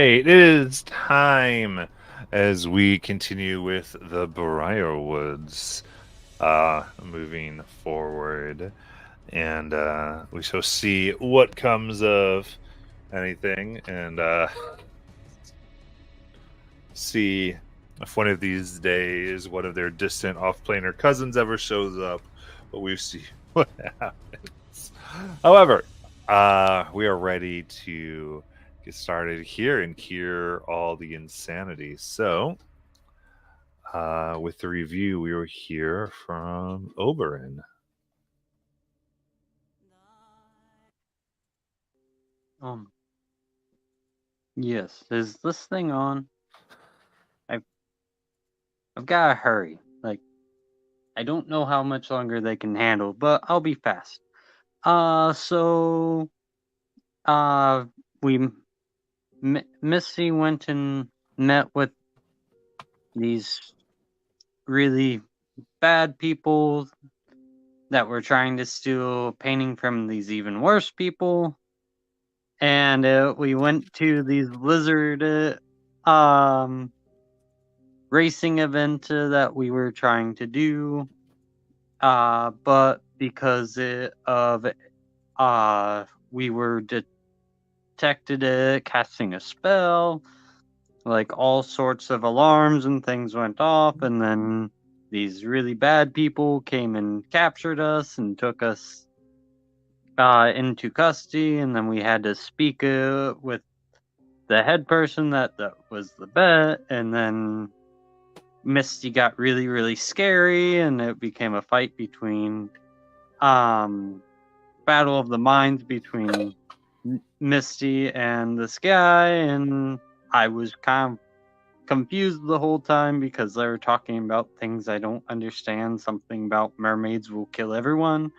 right, it is time as we continue with the Briarwoods, moving forward, and we shall see what comes of anything, and see if one of these days one of their distant off-planer cousins ever shows up. But we see what happens. However, we are ready to get started here and cure all the insanity. So, with the review, we will hear from Oberon. Yes. Is this thing on? I've I've gotta hurry. I don't know how much longer they can handle, but I'll be fast. So uh, we Misty went and met with these really bad people that were trying to steal a painting from these even worse people, and we went to these lizard racing event that we were trying to do, but because we were detected casting a spell, like all sorts of alarms and things went off, and then these really bad people came and captured us and took us into custody, and then we had to speak with the head person that was the bet, and then Misty got really, really scary, and it became a fight between battle of the minds between Misty and this guy, and I was kind of confused the whole time because they were talking about things I don't understand, something about mermaids will kill everyone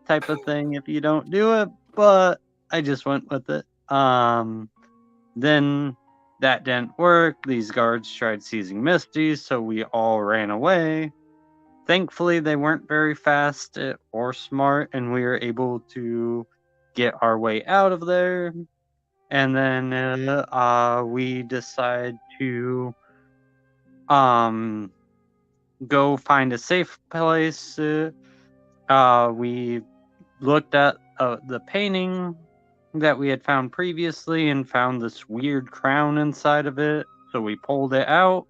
type of thing if you don't do it, but I just went with it. Then that didn't work. These guards tried seizing Misty, so we all ran away. Thankfully, they weren't very fast or smart, and we were able to get our way out of there. And then we decide to go find a safe place. We looked at the painting that we had found previously and found this weird crown inside of it, so we pulled it out.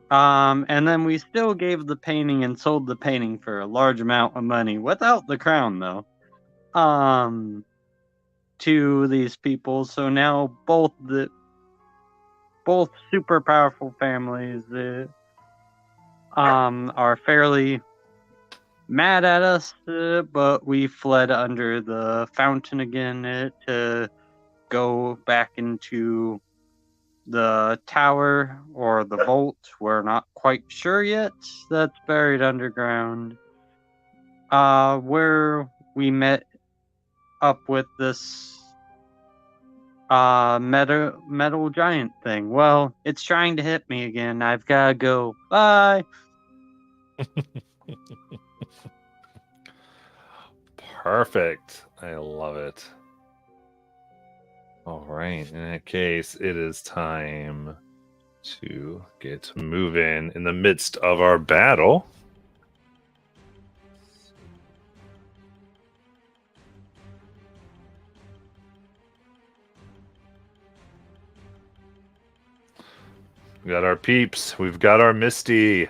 And then we still gave the painting and sold the painting for a large amount of money without the crown, though. To these people. So now both super powerful families are fairly mad at us, but we fled under the fountain again to go back into the tower or the vault. We're not quite sure yet. That's buried underground. Where we met up with this metal giant thing. Well, it's trying to hit me again. I've gotta go. Bye. Perfect. I love it. All right. In that case, it is time to get moving in the midst of our battle. We got our peeps. We've got our Misty.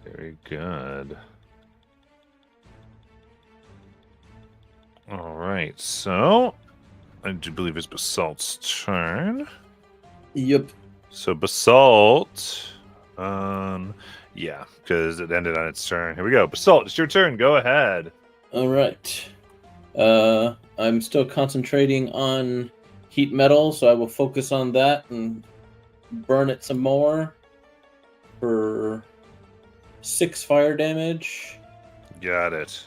Very good. All right, so I do believe it's Basalt's turn. Yep. So Basalt, yeah, because it ended on its turn. Here we go. Basalt, it's your turn. Go ahead. All right. I'm still concentrating on heat metal, so I will focus on that and burn it some more for 6 fire damage. Got it.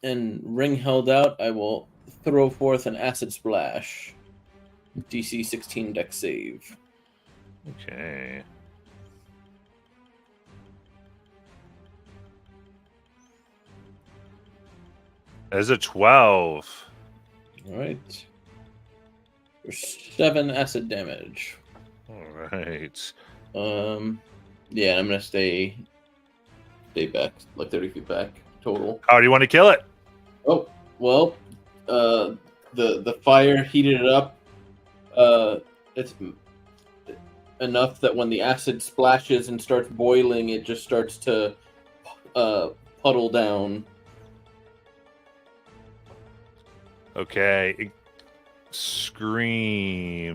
And ring held out, I will throw forth an acid splash. DC 16 dex save. Okay. As a 12. All right. For 7 acid damage. All right. Yeah, I'm gonna stay back, like 30 feet back total. How do you want to kill it? Oh, well, the fire heated it up. It's enough that when the acid splashes and starts boiling, it just starts to puddle down. Okay. It screams.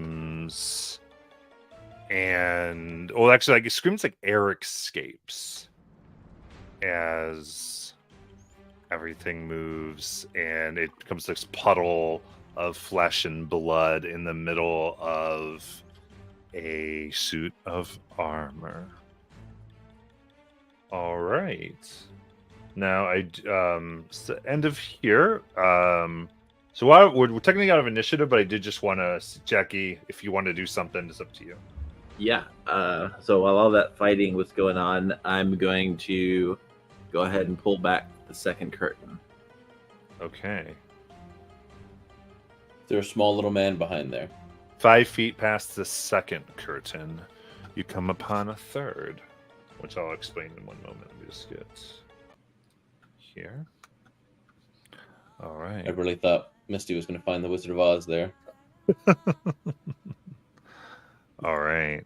And actually, like it screams like air escapes as everything moves, and it becomes this puddle of flesh and blood in the middle of a suit of armor. All right. Now it's the end of here. So we're technically out of initiative, but I did just want to, Jackie, if you want to do something, it's up to you. Yeah. So while all that fighting was going on, I'm going to go ahead and pull back the second curtain. Okay. There's a small little man behind there. 5 feet past the second curtain, you come upon a third, which I'll explain in one moment. Let me just get here. All right. I really thought Misty was going to find the Wizard of Oz there. All right.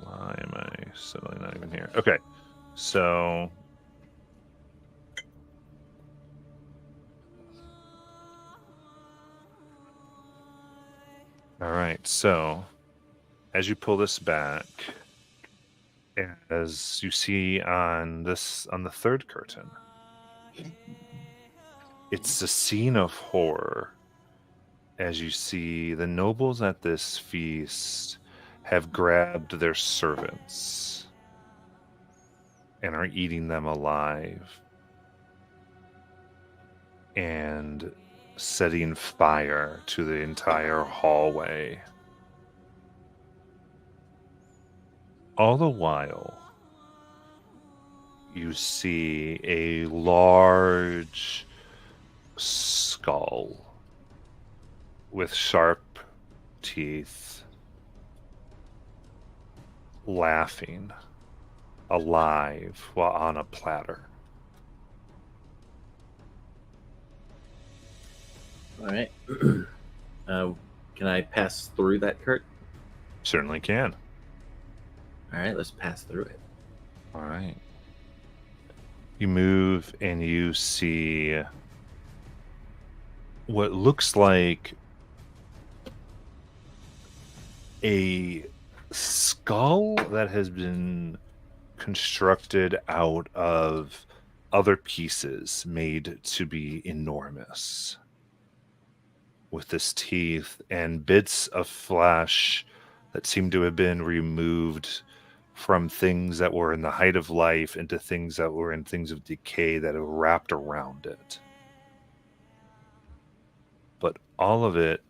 Why am I suddenly not even here? Okay. So all right. So as you pull this back, as you see on the third curtain, it's a scene of horror as you see the nobles at this feast have grabbed their servants and are eating them alive and setting fire to the entire hallway. All the while, you see a large skull with sharp teeth, laughing, alive while on a platter. All right. Can I pass through that curtain? Certainly can. All right, let's pass through it. All right. You move and you see what looks like a skull that has been constructed out of other pieces made to be enormous, with its teeth and bits of flesh that seem to have been removed from things that were in the height of life into things that were in things of decay that have wrapped around it. But all of it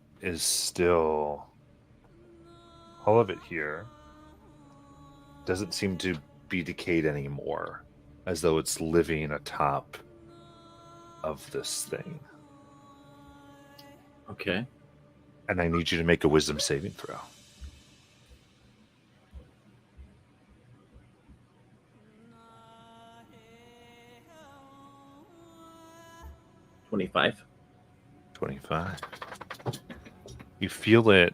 here doesn't seem to be decayed anymore, as though it's living atop of this thing. Okay. And I need you to make a wisdom saving throw. 25. 25. You feel it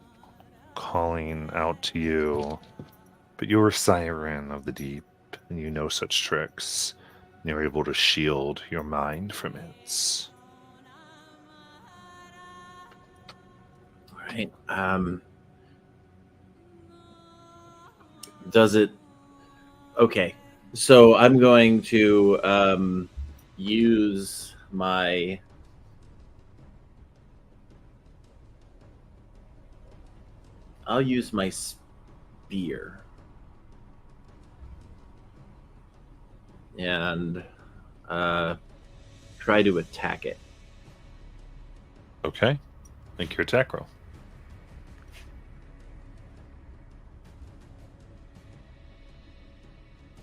calling out to you, but you're a siren of the deep, and you know such tricks, and you're able to shield your mind from it. All right. Does it? Okay. So I'm going to use my. I'll use my spear. And try to attack it. Okay. Make your attack roll.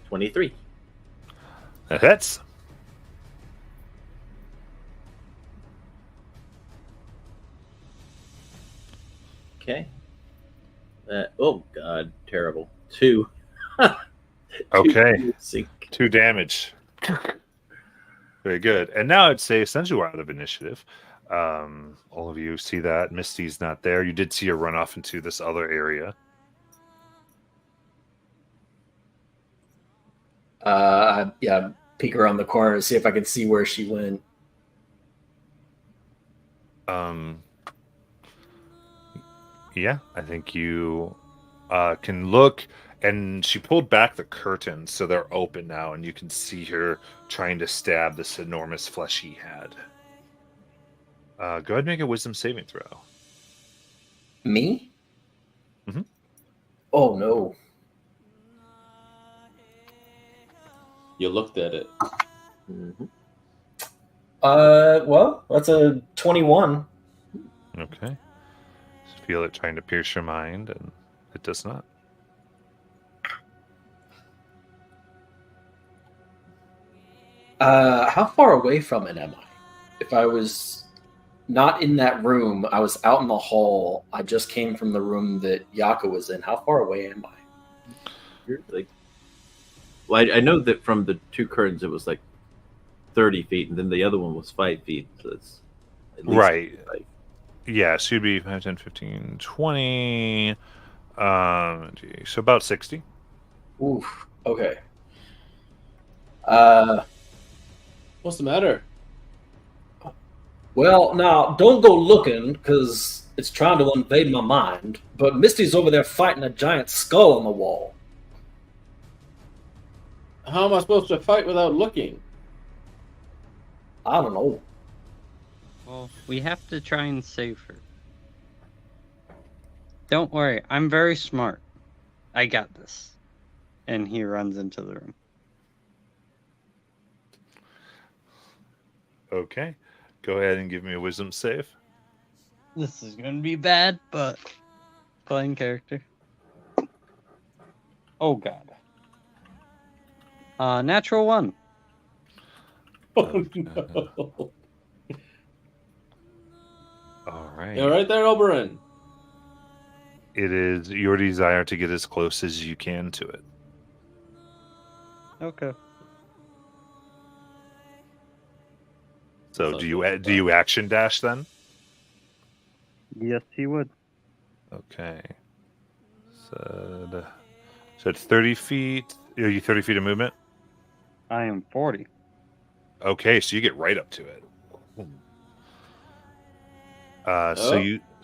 23. That hits. Okay. Oh god, terrible. 2. Okay. 2 sync. 2 damage. Very good. And now I'd say essentially we're out of initiative. All of you see that Misty's not there. You did see her run off into this other area. Yeah, peek around the corner to see if I can see where she went. Yeah, I think you can look, and she pulled back the curtains so they're open now, and you can see her trying to stab this enormous fleshy head. Go ahead and make a wisdom saving throw. Me? Mhm. Oh no. You looked at it. Mhm. Well, that's a 21. Okay. Just feel it trying to pierce your mind, and it does not. How far away from it am I? If I was not in that room, I was out in the hall. I just came from the room that Yaka was in. How far away am I? You're like, well, I know that from the 2 curtains it was like 30 feet, and then the other one was 5 feet. So it's at least Right. 5. Yeah, so you'd be 5, 10, 15, 20. So about 60. Oof. Okay. What's the matter? Well, now don't go looking because it's trying to invade my mind. But Misty's over there fighting a giant skull on the wall. How am I supposed to fight without looking? I don't know. Well, we have to try and save her. Don't worry, I'm very smart. I got this. And he runs into the room. Okay. Go ahead and give me a wisdom save. This is gonna be bad, but playing character. Oh god. Natural 1. Oh no. All right. You're right there, Oberon. It is your desire to get as close as you can to it. Okay. So Sounds do you like do you action dash then? Yes, he would. Okay. So it's 30 feet. Are you 30 feet of movement? I am 40. Okay, so you get right up to it.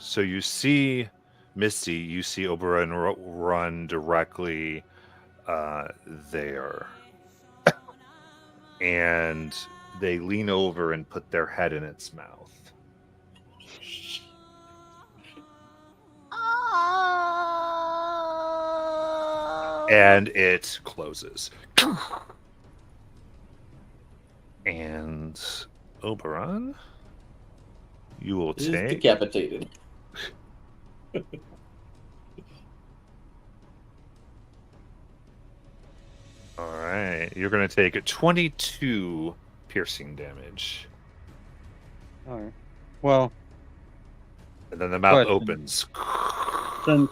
So you see Misty, you see Oberon run directly there, and they lean over and put their head in its mouth. And it closes. And Oberon, you will Is take. decapitated. All right, you're going to take 22 piercing damage, Alright. Well, and then the mouth Question. opens. since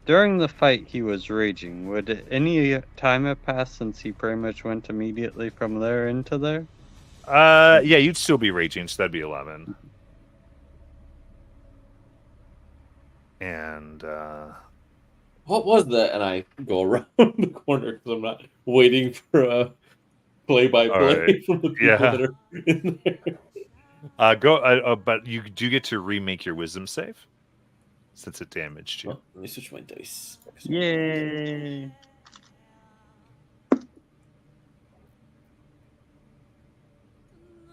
during the fight he was raging, would any time have passed since he pretty much went immediately from there into there? Yeah, you'd still be raging, so that'd be 11. And What was that? And I go around the corner because I'm not waiting for a play-by-play Alright. from the people Yeah. that are in there. but you do get to remake your wisdom save since it damaged you. Oh, let me switch my dice. Yay!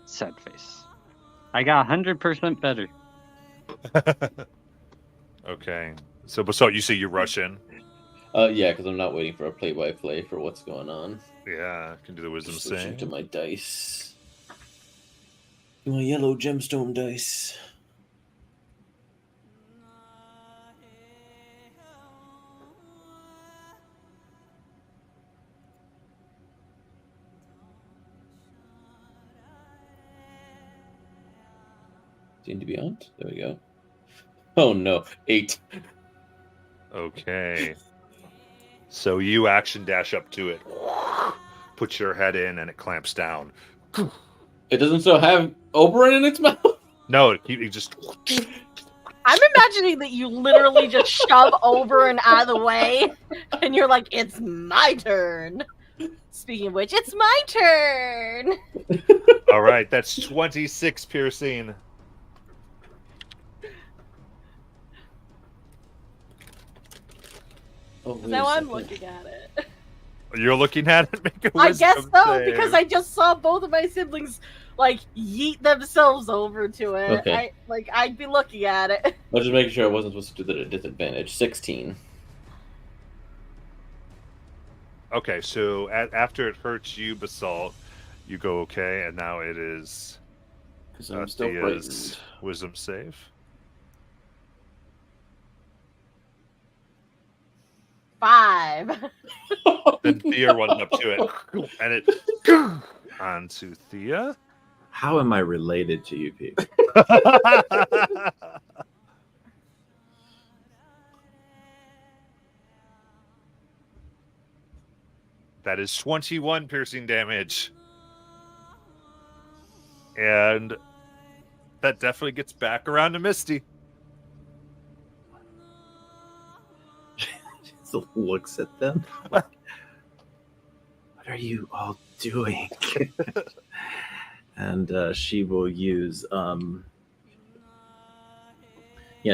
Sad face. I got 100% better. Okay, so you say you rush in. Yeah, because I'm not waiting for a play-by-play for what's going on. Yeah, can do the wisdom Just switching to save. my dice. My yellow gemstone dice. D&D Beyond. There we go. Oh no, 8. Okay. So you action dash up to it, put your head in, and it clamps down. It doesn't still have Oberon in its mouth? No, it just. I'm imagining that you literally just shove over and out of the way, and you're like, "It's my turn." Speaking of which, it's my turn. All right, that's 26 piercing. Oh, wait a Now I'm second. looking at it. You're looking at it. Make a I guess wisdom so, save. because I just saw both of my siblings like yeet themselves over to it. Okay. I'd be looking at it. I was just making sure I wasn't supposed to do that at disadvantage. 16. Okay, so after it hurts you, Basalt, you go okay, and now it is Because I'm still Thea's frightened. wisdom save. 5. Then Thea runs up to it, and it onto Thea. How am I related to you people? That is 21 piercing damage. And that definitely gets back around to Misty. Just looks at them. What are you all doing? And she will use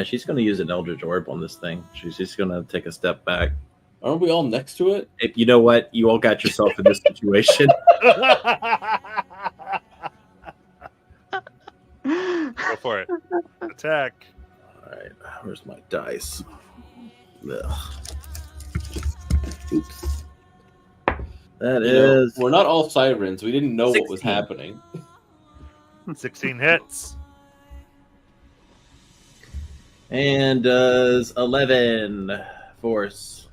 she's going to use an Eldritch Orb on this thing. She's just going to take a step back. Aren't we all next to it? If you know what, you all got yourself in this situation. Go for it. Attack. All right, where's my dice? Ugh. Oops. That You know, is we're not all sirens. We didn't know what was 16. happening. 16 hits. and does 11 force.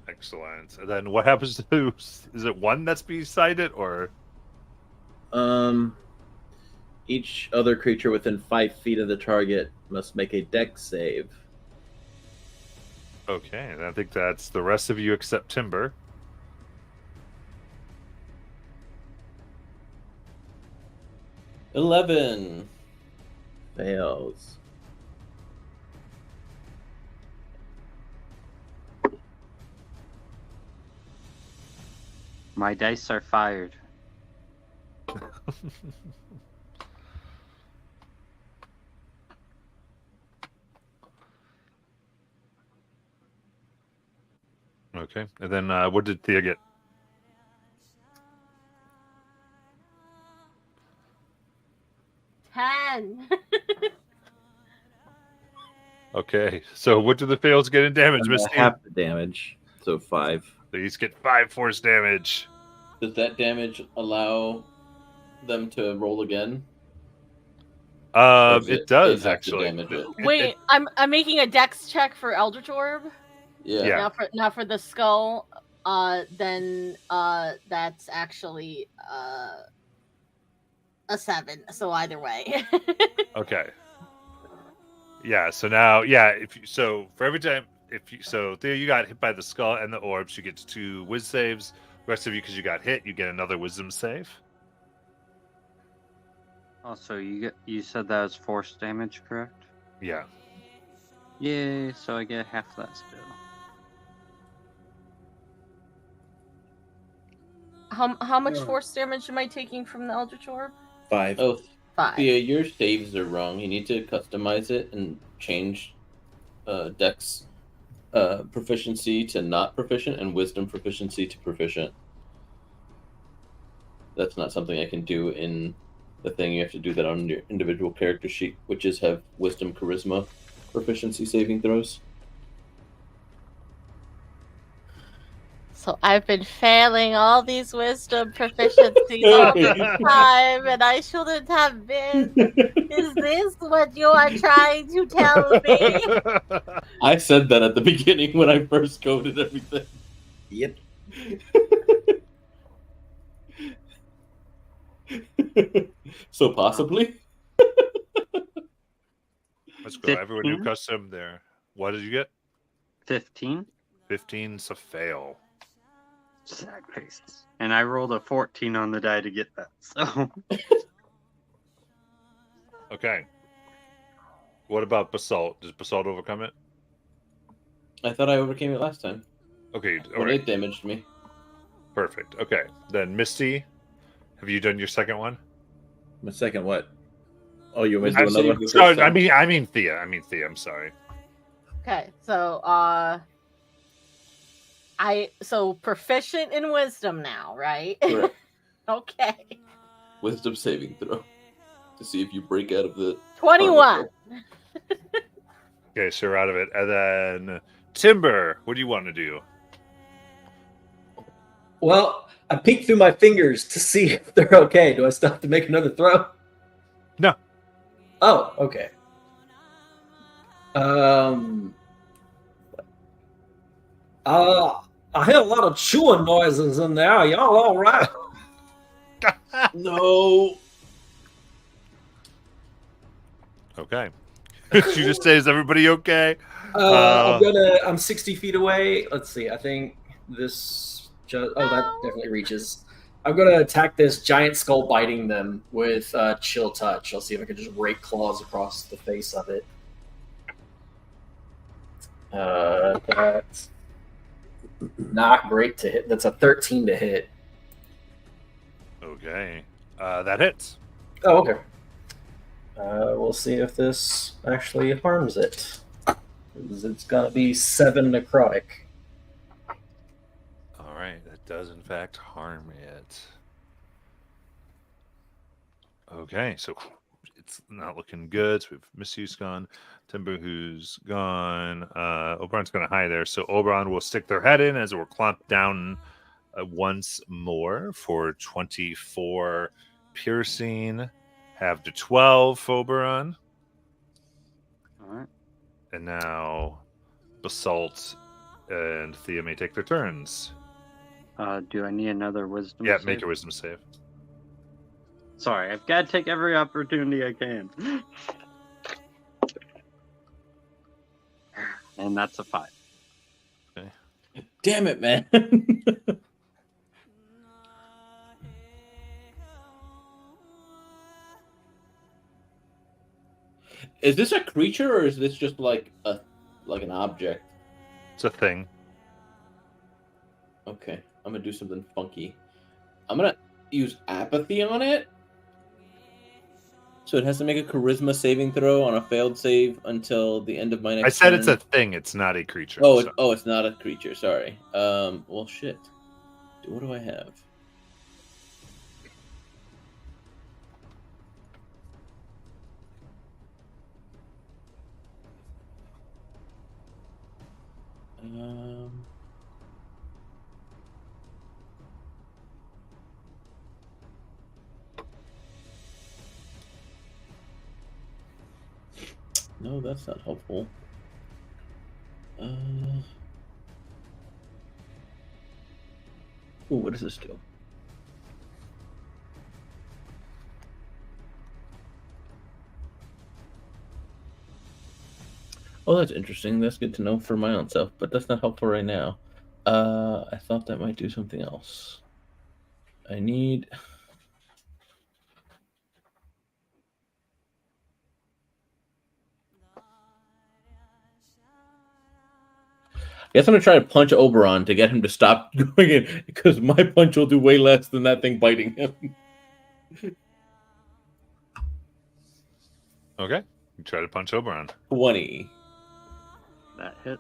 Excellent. And then what happens to... Is it one that's beside it, or... Each other creature within 5 feet of the target must make a dex save. Okay, and I think that's the rest of you except Timber. $11. Fails. My dice are fired. Okay, and then what did Thea get? Okay, so what do the fails get in damage, Misty? Half the damage, so 5. These get 5 force damage. Does that damage allow them to roll again? It does, have to actually. damage it? Wait, I'm making a dex check for Eldritch Orb. Yeah. Yeah. Not for the skull. Then that's actually a 7. So either way. Okay. Yeah, so now, so for every time, Thea, you got hit by the skull and the orbs, you get 2 whiz saves. The rest of you, because you got hit, you get another wisdom save. Also, you said that was force damage, correct? Yeah. Yay! So I get half that still. How much force damage am I taking from the Eldritch Orb? 5. Oh, 5. Thea, your saves are wrong. You need to customize it and change Dex proficiency to not proficient and Wisdom proficiency to proficient. That's not something I can do in the thing. You have to do that on your individual character sheet, which is have Wisdom, Charisma, proficiency saving throws. So I've been failing all these wisdom proficiencies all this time, and I shouldn't have been. Is this what you are trying to tell me? I said that at the beginning when I first coded everything. Yep. So possibly. Let's go. Everyone new 15? custom there. What did you get? 15? 15's a fail. Sad faces. And I rolled a 14 on the die to get that. So Okay. What about Basalt? Does Basalt overcome it? I thought I overcame it last time. Okay, all When right. it damaged me. Perfect. Okay. Then Misty, have you done your second one? My second what? Oh, you want me to I'm do another? saying- Sorry, I mean Thea. I'm sorry. Okay, so so proficient in wisdom now, right? Correct. Okay. Wisdom saving throw to see if you break out of the 21. Okay, so you're out of it. And then Timber, what do you want to do? Well, I peeked through my fingers to see if they're okay. Do I still have to make another throw? No. Oh, okay. I hear a lot of chewing noises in there. Y'all all right? No. Okay. She just says, "Everybody okay?" I'm 60 feet away. Let's see. I think this. That definitely reaches. I'm gonna attack this giant skull, biting them with Chill Touch. I'll see if I can just rake claws across the face of it. That's not great to hit. That's a 13 to hit. Okay. That hits. Oh, okay. We'll see if this actually harms it. 'Cause it's gonna be 7 necrotic. All right, that does in fact harm it. Okay, so it's not looking good. So we have Missy's gone, Timber who's gone. Oberon's going to hide there. So Oberon will stick their head in as it will clomp down once more for 24 piercing. Have to 12 Oberon. all right. And now Basalt and Thea may take their turns. Do I need another wisdom? Yeah, save? make your wisdom save. Sorry, I've got to take every opportunity I can. And that's a 5. Damn it, man. Is this a creature or is this just like an object? It's a thing. Okay, I'm gonna do something funky. I'm gonna use apathy on it. So it has to make a charisma saving throw on a failed save until the end of my next I said turn. it's a thing. It's not a creature. Oh, so. it's not a creature. Sorry. Well, shit. What do I have? No, that's not helpful. Ooh, what does this do? Oh, that's interesting. That's good to know for my own self, but that's not helpful right now. I thought that might do something else. I need... I guess I'm gonna try to punch Oberon to get him to stop going in, because my punch will do way less than that thing biting him. Okay. You try to punch Oberon. 20 That hit.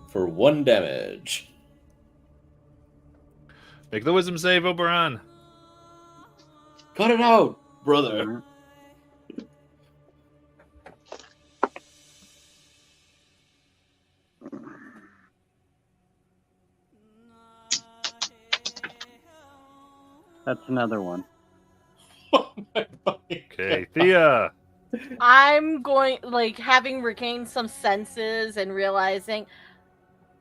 for 1 damage. Make the wisdom save, Oberon. Cut it out, brother. That's another one. Oh my fucking Okay, God. Thea. I'm going, like, having regained some senses and realizing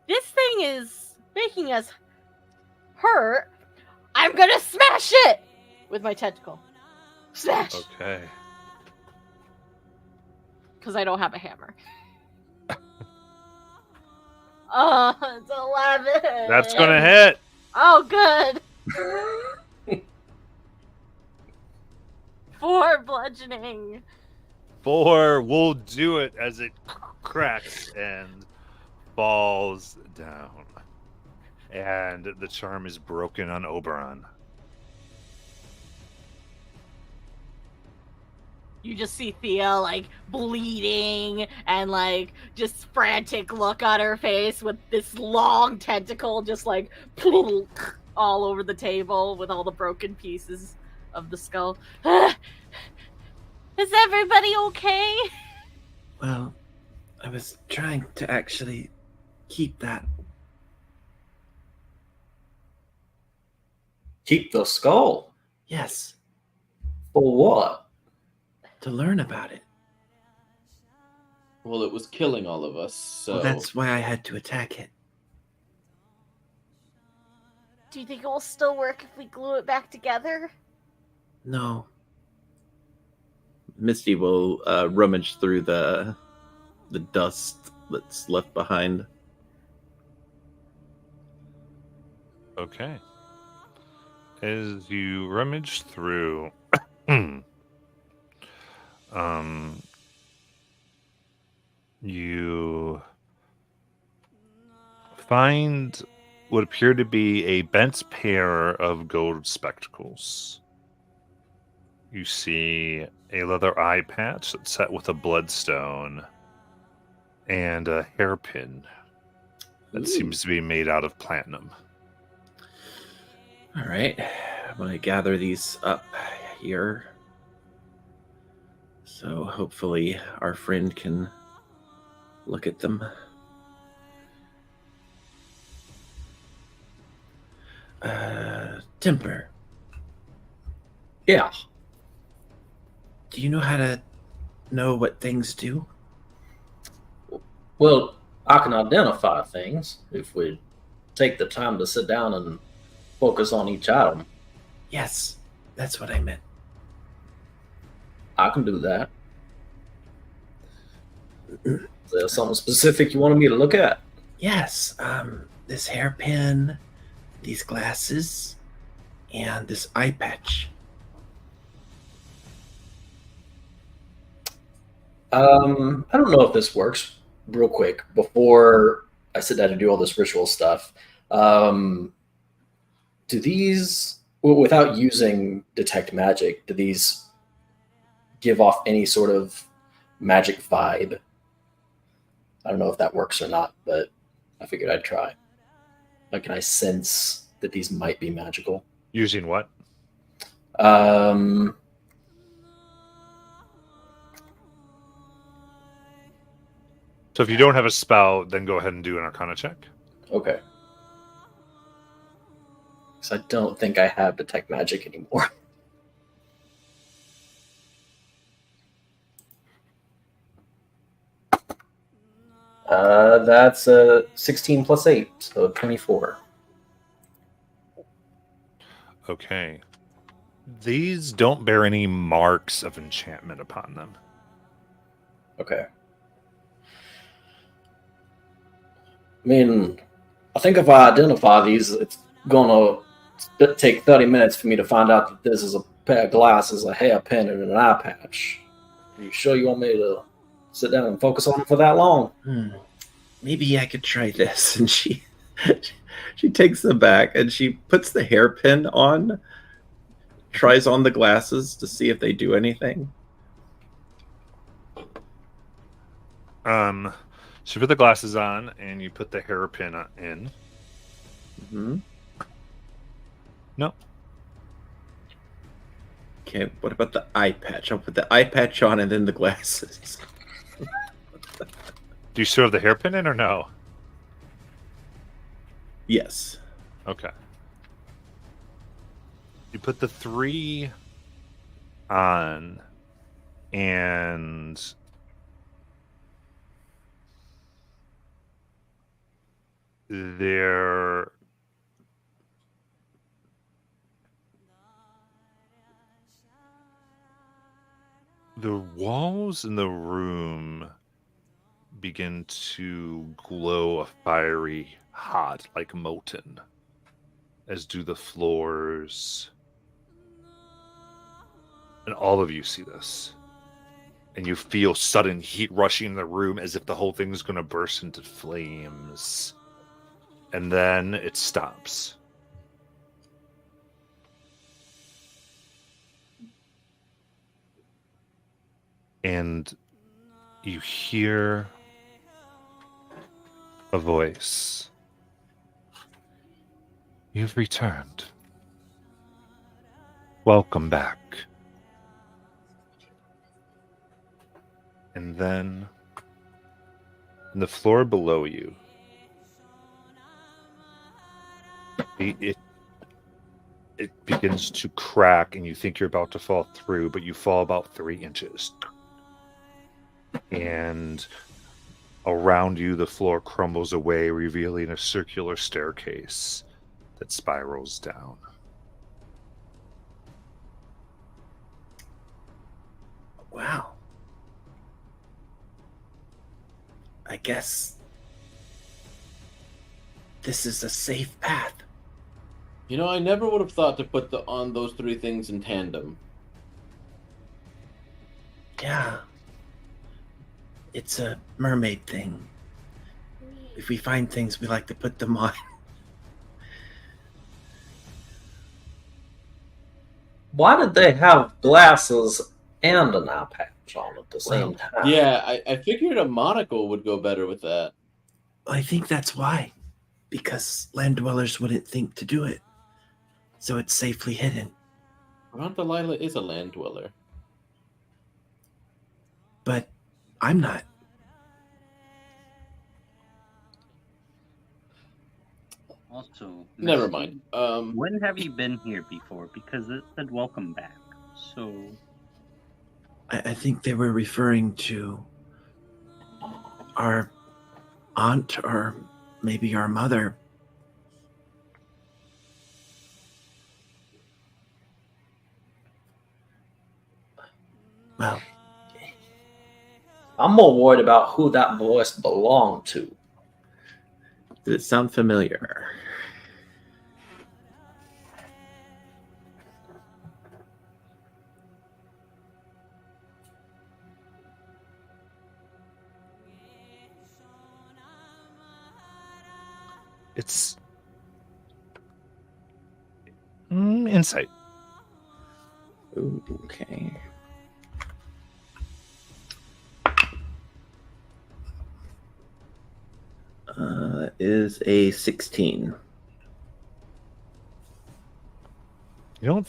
this thing is making us hurt. I'm gonna smash it with my tentacle. Smash. Okay. because I don't have a hammer. Oh, it's 11. That's gonna hit. Oh, good. 4 bludgeoning. 4 will do it as it cracks and falls down. And the charm is broken on Oberon. You just see Thea, like, bleeding and, like, just frantic look on her face with this long tentacle just, like, all over the table with all the broken pieces of the skull. Is everybody okay? Well, I was trying to actually keep that. Keep the skull. Yes, For what? to learn about it. Well, it was killing all of us, so Well, that's why I had to attack it. Do you think it will still work if we glue it back together? No. Misty will rummage through the dust that's left behind. Okay. As you rummage through, you find what appear to be a bent pair of gold spectacles. You see a leather eye patch that's set with a bloodstone and a hairpin that seems to be made out of platinum. All right. I'm going to gather these up here. So hopefully our friend can look at them. Temper, Yeah. do you know how to know what things do? Well, I can identify things if we take the time to sit down and focus on each item. Yes, that's what I meant. I can do that. Is there something specific you wanted me to look at? Yes, this hairpin, these glasses, and this eye patch. I don't know if this works real quick before I sit down and do all this ritual stuff. Do these, without using detect magic, do these give off any sort of magic vibe? I don't know if that works or not, but I figured I'd try. Like, can I sense that these might be magical? Using what? So if you don't have a spell, then go ahead and do an Arcana check. Okay. Because I don't think I have detect magic anymore. That's 16 plus 8, so 24. Okay. These don't bear any marks of enchantment upon them. Okay. I mean, I think if I identify these, it's gonna take 30 minutes for me to find out that this is a pair of glasses, a hairpin, and an eye patch. Are you sure you want me to sit down and focus on it for that long? Maybe I could try this. And she takes them back and she puts the hairpin on, tries on the glasses to see if they do anything. So you put the glasses on and you put the hairpin in. Mm-hmm. No. Okay, what about the eye patch? I'll put the eye patch on and then the glasses. Do you still have the hairpin in or no? Yes. Okay. You put the 3 on and they're The walls in the room begin to glow a fiery hot, like molten, as do the floors. And all of you see this. And you feel sudden heat rushing in the room as if the whole thing's going to burst into flames. And then it stops. And you hear a voice. You've returned. Welcome back. And then, on the floor below you, it begins to crack, and you think you're about to fall through, but you fall about 3 inches. And around you, the floor crumbles away, revealing a circular staircase that spirals down. Wow. I guess this is a safe path. You know, I never would have thought to put on those 3 things in tandem. Yeah. It's a mermaid thing. If we find things, we like to put them on. Why did they have glasses and an eye patch on at the same time? Yeah, I figured a monocle would go better with that. I think that's why. Because land dwellers wouldn't think to do it. So it's safely hidden. Aunt Delilah is a land dweller. But I'm not. Also, Never Misty, mind. when have you been here before? Because it said welcome back. So I think they were referring to our aunt or maybe our mother. Well, I'm more worried about who that voice belonged to. did it sound familiar? It's insight. Ooh, okay. Is a 16. You don't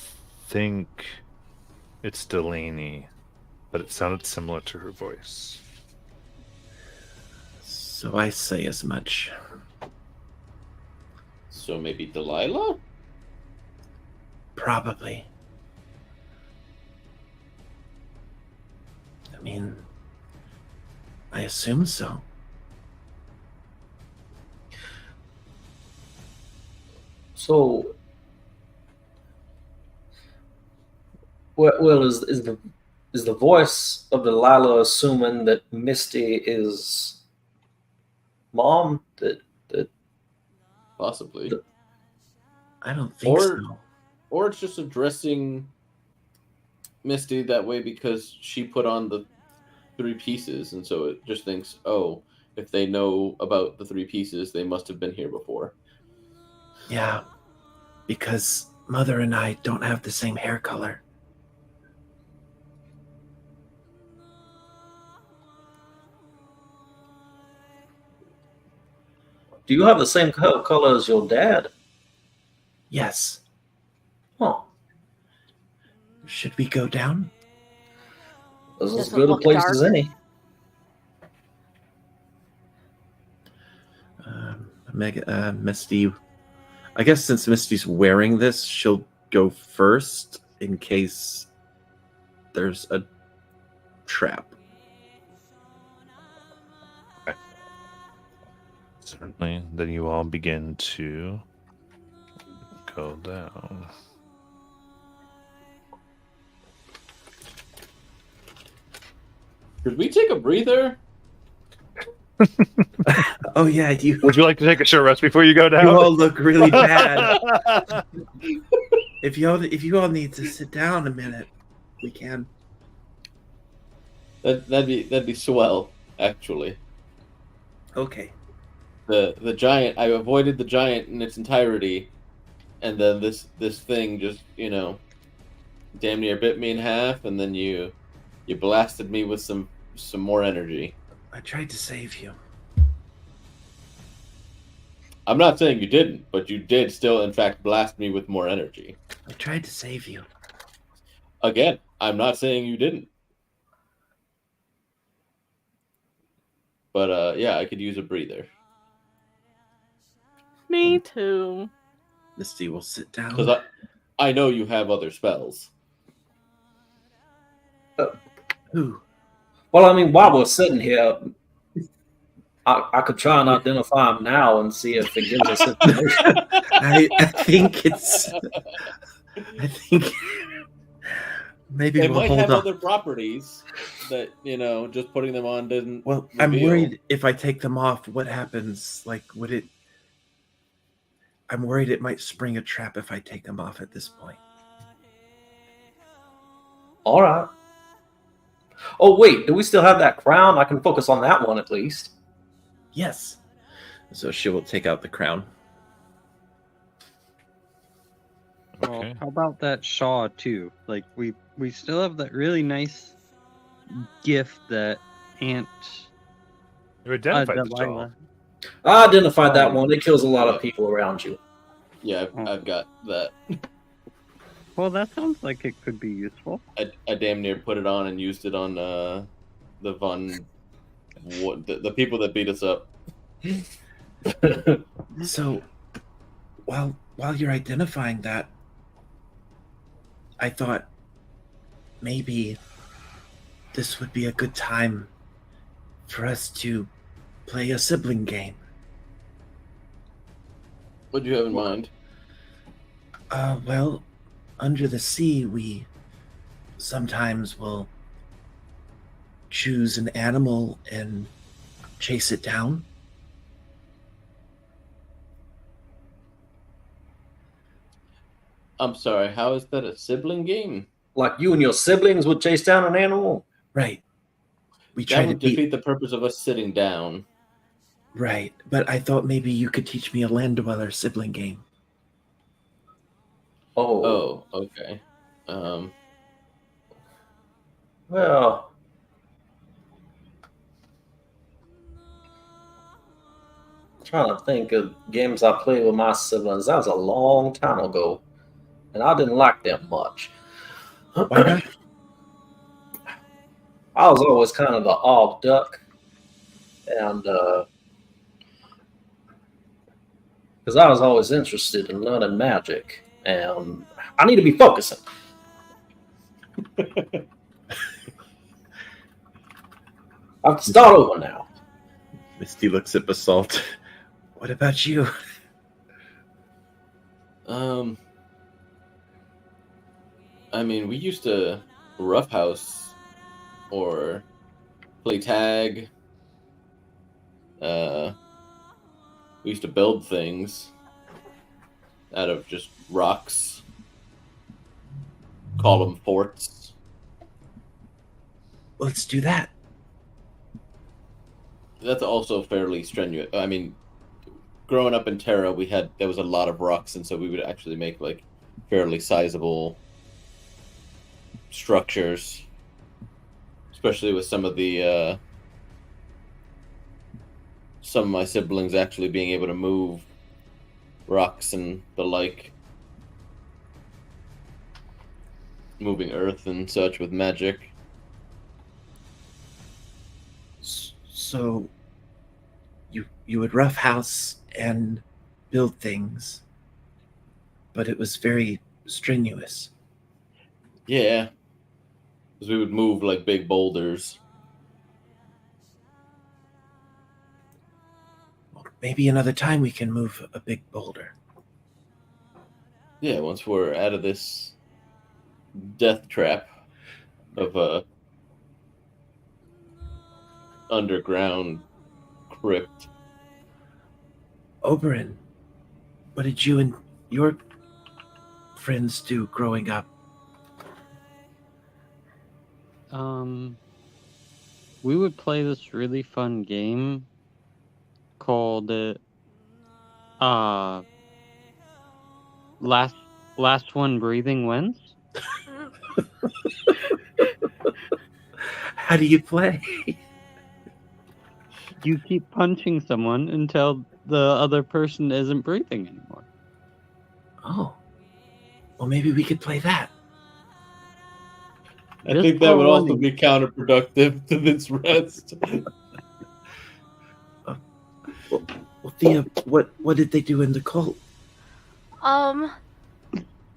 think it's Delaney, but it sounded similar to her voice. So I say as much. So maybe Delilah? Probably. I mean, I assume so. So, well, is the voice of Delilah assuming that Misty is mom? That Possibly. I don't think so. Or it's just addressing Misty that way because she put on the 3 pieces, and so it just thinks, oh, if they know about the 3 pieces, they must have been here before. Yeah, because Mother and I don't have the same hair color. do you have the same color as your dad? Yes. Huh. Should we go down? This is as Doesn't good a look place dark. as any. Misty. I guess since Misty's wearing this, she'll go first in case there's a trap. Certainly. Then you all begin to go down. Should we take a breather? Oh yeah, you Would you like to take a short rest before you go down? you all look really bad. If you all need to sit down a minute, we can. That'd be swell, actually. Okay. The giant, I avoided the giant in its entirety, and then this thing just, damn near bit me in half, and then you blasted me with some more energy. I tried to save you. I'm not saying you didn't, but you did still, in fact, blast me with more energy. I tried to save you. Again, I'm not saying you didn't. But, yeah, I could use a breather. Me too. Misty will sit down. Because I know you have other spells. Who? Well, I mean, while we're sitting here, I could try and identify him now and see if it gives us information. I think it's. I think maybe They we'll might hold have on. other properties that, just putting them on doesn't. Well, I'm reveal. worried if I take them off, what happens? Like, would it? I'm worried it might spring a trap if I take them off at this point. All right. Oh, wait. Do we still have that crown? I can focus on that one at least. Yes. So she will take out the crown. Well, Okay. how about that Shaw too? Like we still have that really nice gift that Aunt You identified the Delilah. doll. I identified that one. It kills a lot of people around you. Yeah, I've got that. Well, that sounds like it could be useful. I damn near put it on and used it on the people that beat us up. So, while you're identifying that, I thought maybe this would be a good time for us to play a sibling game. What do you have in mind? Well, under the sea, we sometimes will choose an animal and chase it down. I'm sorry, how is that a sibling game? Like you and your siblings would chase down an animal? Right. We That try to would beat. defeat the purpose of us sitting down. Right, but I thought maybe you could teach me a land dweller sibling game. Oh. Oh, okay. Well. I'm trying to think of games I played with my siblings. That was a long time ago. And I didn't like them much. Why not? I was always kind of the odd duck. And because I was always interested in learning magic. And I need to be focusing. I have to start over now. Misty looks at Basalt. What about you? I mean, we used to roughhouse or play tag. We used to build things out of just rocks. Call them forts. Let's do that. That's also fairly strenuous. I mean, growing up in Terra, there was a lot of rocks, and so we would actually make like fairly sizable structures, especially with some of my siblings actually being able to move rocks and the like, moving earth and such with magic. So, you would roughhouse and build things, but it was very strenuous. Yeah, because we would move like big boulders. Maybe another time we can move a big boulder. Yeah, once we're out of this death trap of underground crypt. Oberyn, what did you and your friends do growing up? We would play this really fun game called Last One Breathing Wins. How do you play? You keep punching someone until the other person isn't breathing anymore. Oh. Well, maybe we could play that. I Just think that would also forewarning. be counterproductive to this rest. Well, Thea, what did they do in the cult?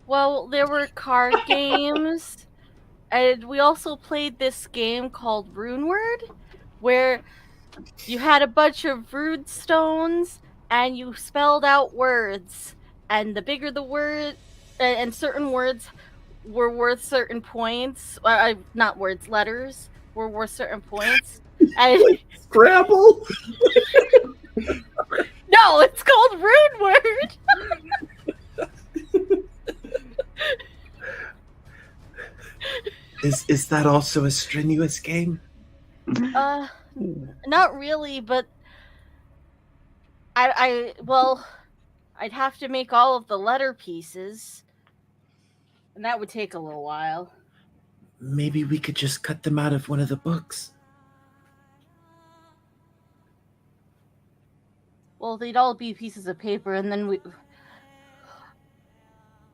Well, there were card games, and we also played this game called Rune Word, where you had a bunch of rune stones and you spelled out words, and the bigger the word, and certain words were worth certain points. Not words, letters were worth certain points. And Scrabble. no, it's called Rune Word. Is that also a strenuous game? Not really, but I'd have to make all of the letter pieces, and that would take a little while. Maybe we could just cut them out of one of the books. Well, they'd all be pieces of paper, and then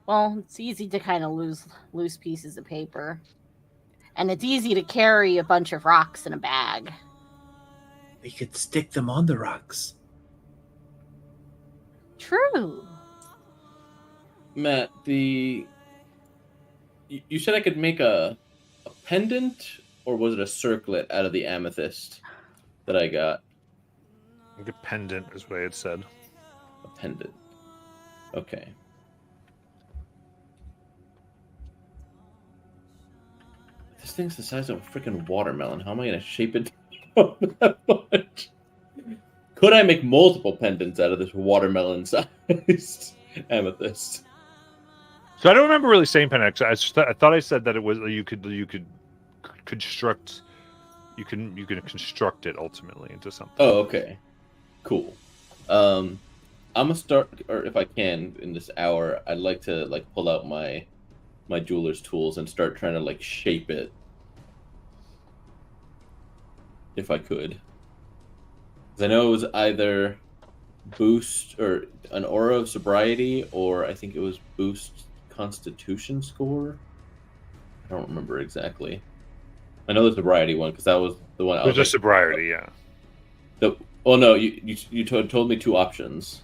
well, it's easy to kind of lose loose pieces of paper. And it's easy to carry a bunch of rocks in a bag. We could stick them on the rocks. True. Matt, you said I could make a pendant, or was it a circlet out of the amethyst that I got? Like a pendant is what it said. A pendant. Okay. This thing's the size of a freaking watermelon. How am I going to shape it that much? Could I make multiple pendants out of this watermelon-sized amethyst? So I don't remember really saying pendant. I thought I said that it was you could construct. You can construct it ultimately into something. Oh, okay. Cool. I'm gonna start, or if I can, in this hour, I'd like to pull out my jeweler's tools and start trying to shape it, if I could. 'Cause I know it was either boost or an aura of sobriety, or I think it was boost constitution score. I don't remember exactly. I know the sobriety one because that was the one. There's a sobriety, yeah. Oh no, you told me two options.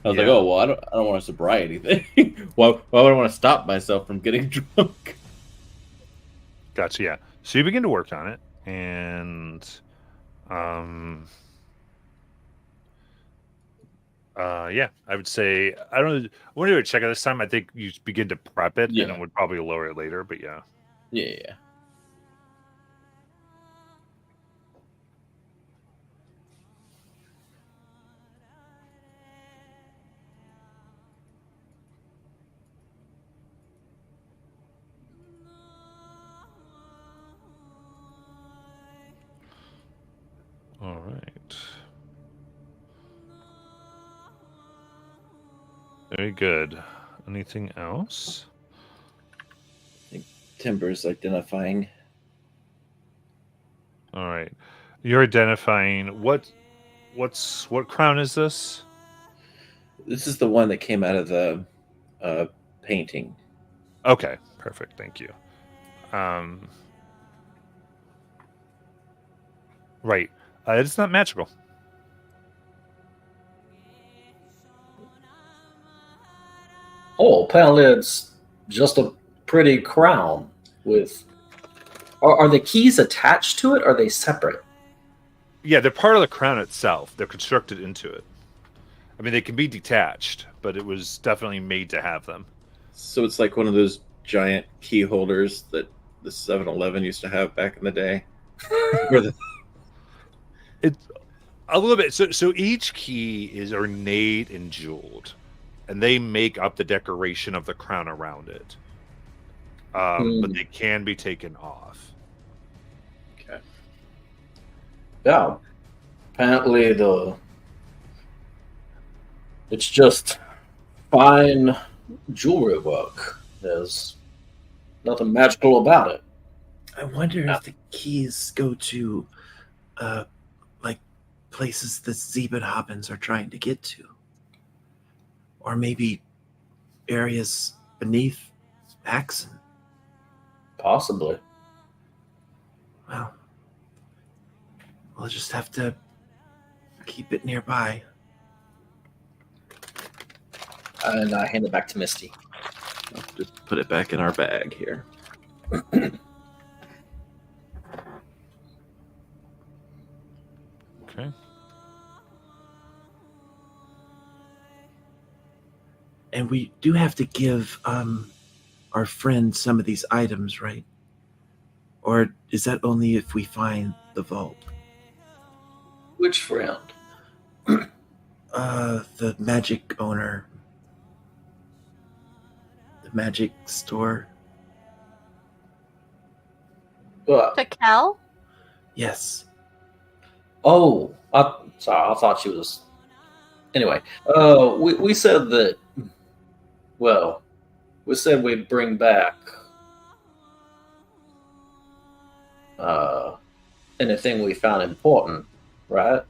I was like, oh well, I don't want a sobriety thing. Why would I want to stop myself from getting drunk? Gotcha. Yeah. So you begin to work on it, and yeah, I would say I don't know. I want to do a check at this time. I think you begin to prep it, and it would probably lower it later. But yeah. Yeah. All right. Very good. Anything else? I think Timber's identifying. All right. You're identifying what crown is this? This is the one that came out of the painting. Okay, perfect. Thank you. Right. It's not magical. Oh, apparently it's just a pretty crown with. Are the keys attached to it? Or are they separate? Yeah, they're part of the crown itself. They're constructed into it. I mean, they can be detached, but it was definitely made to have them. So it's like one of those giant key holders that the 7-Eleven used to have back in the day. It's a little bit. So each key is ornate and jeweled, and they make up the decoration of the crown around it. But they can be taken off. Okay. Yeah. Apparently, it's just fine jewelry work. There's nothing magical about it. I wonder if the keys go to, like, places the Ziebenhabens are trying to get to. Or maybe areas beneath Haxon. Possibly. Well, we'll just have to keep it nearby. And I hand it back to Misty. I'll just put it back in our bag here. Okay. And we do have to give our friend some of these items, right? Or is that only if we find the vault? Which friend? The magic owner. The magic store. To Kel? Yes. Oh, sorry, I thought she was. Anyway, we said that. Well, we said we'd bring back anything we found important, right?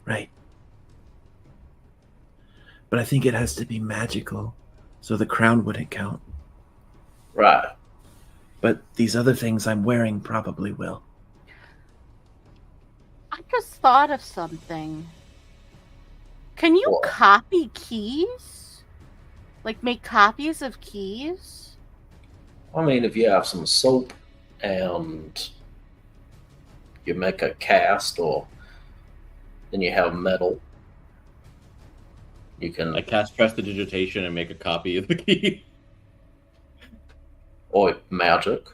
Right. But I think it has to be magical, so the crown wouldn't count. Right. But these other things I'm wearing probably will. I just thought of something. Can you What? copy keys? Like make copies of keys? I mean, if you have some soap and you make a cast, or then you have metal, you can, I cast prestidigitation and make a copy of the key. or magic.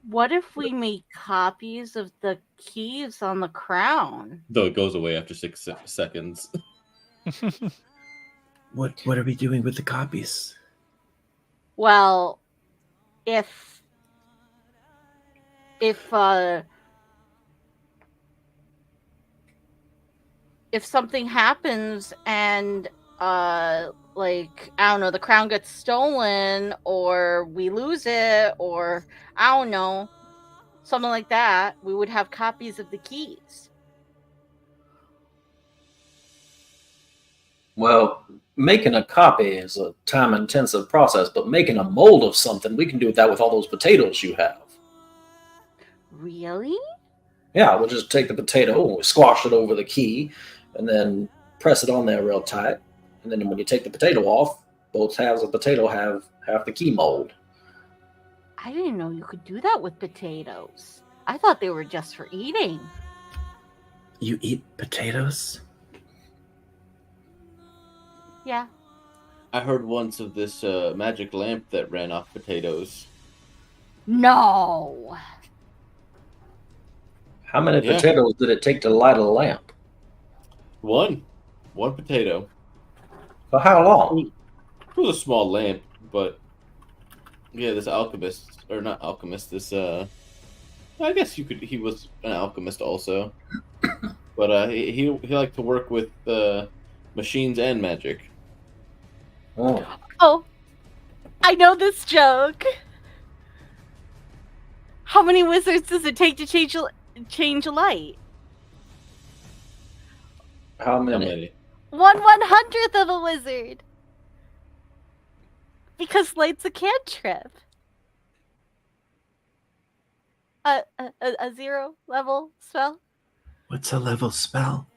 What if we make copies of the keys on the crown? Though it goes away after 6 seconds. What are we doing with the copies? Well, if something happens and like I don't know, the crown gets stolen or we lose it or I don't know, something like that, we would have copies of the keys. Well, making a copy is a time-intensive process, but making a mold of something, we can do that with all those potatoes you have. Really? Yeah, we'll just take the potato and we squash it over the key and then press it on there real tight. And then when you take the potato off, both halves of the potato have half the key mold. I didn't know you could do that with potatoes. I thought they were just for eating. You eat potatoes? Yeah. I heard once of this magic lamp that ran off potatoes. No. How many Yeah. potatoes did it take to light a lamp? One potato. For how long? It was a small lamp, but yeah, this alchemist, or not alchemist, this I guess he was an alchemist also. But he liked to work with machines and magic. Oh. Oh, I know this joke. How many wizards does it take to change a light? How How many? many? 1/100th of a wizard. Because light's a cantrip. A 0 level spell. What's a level spell?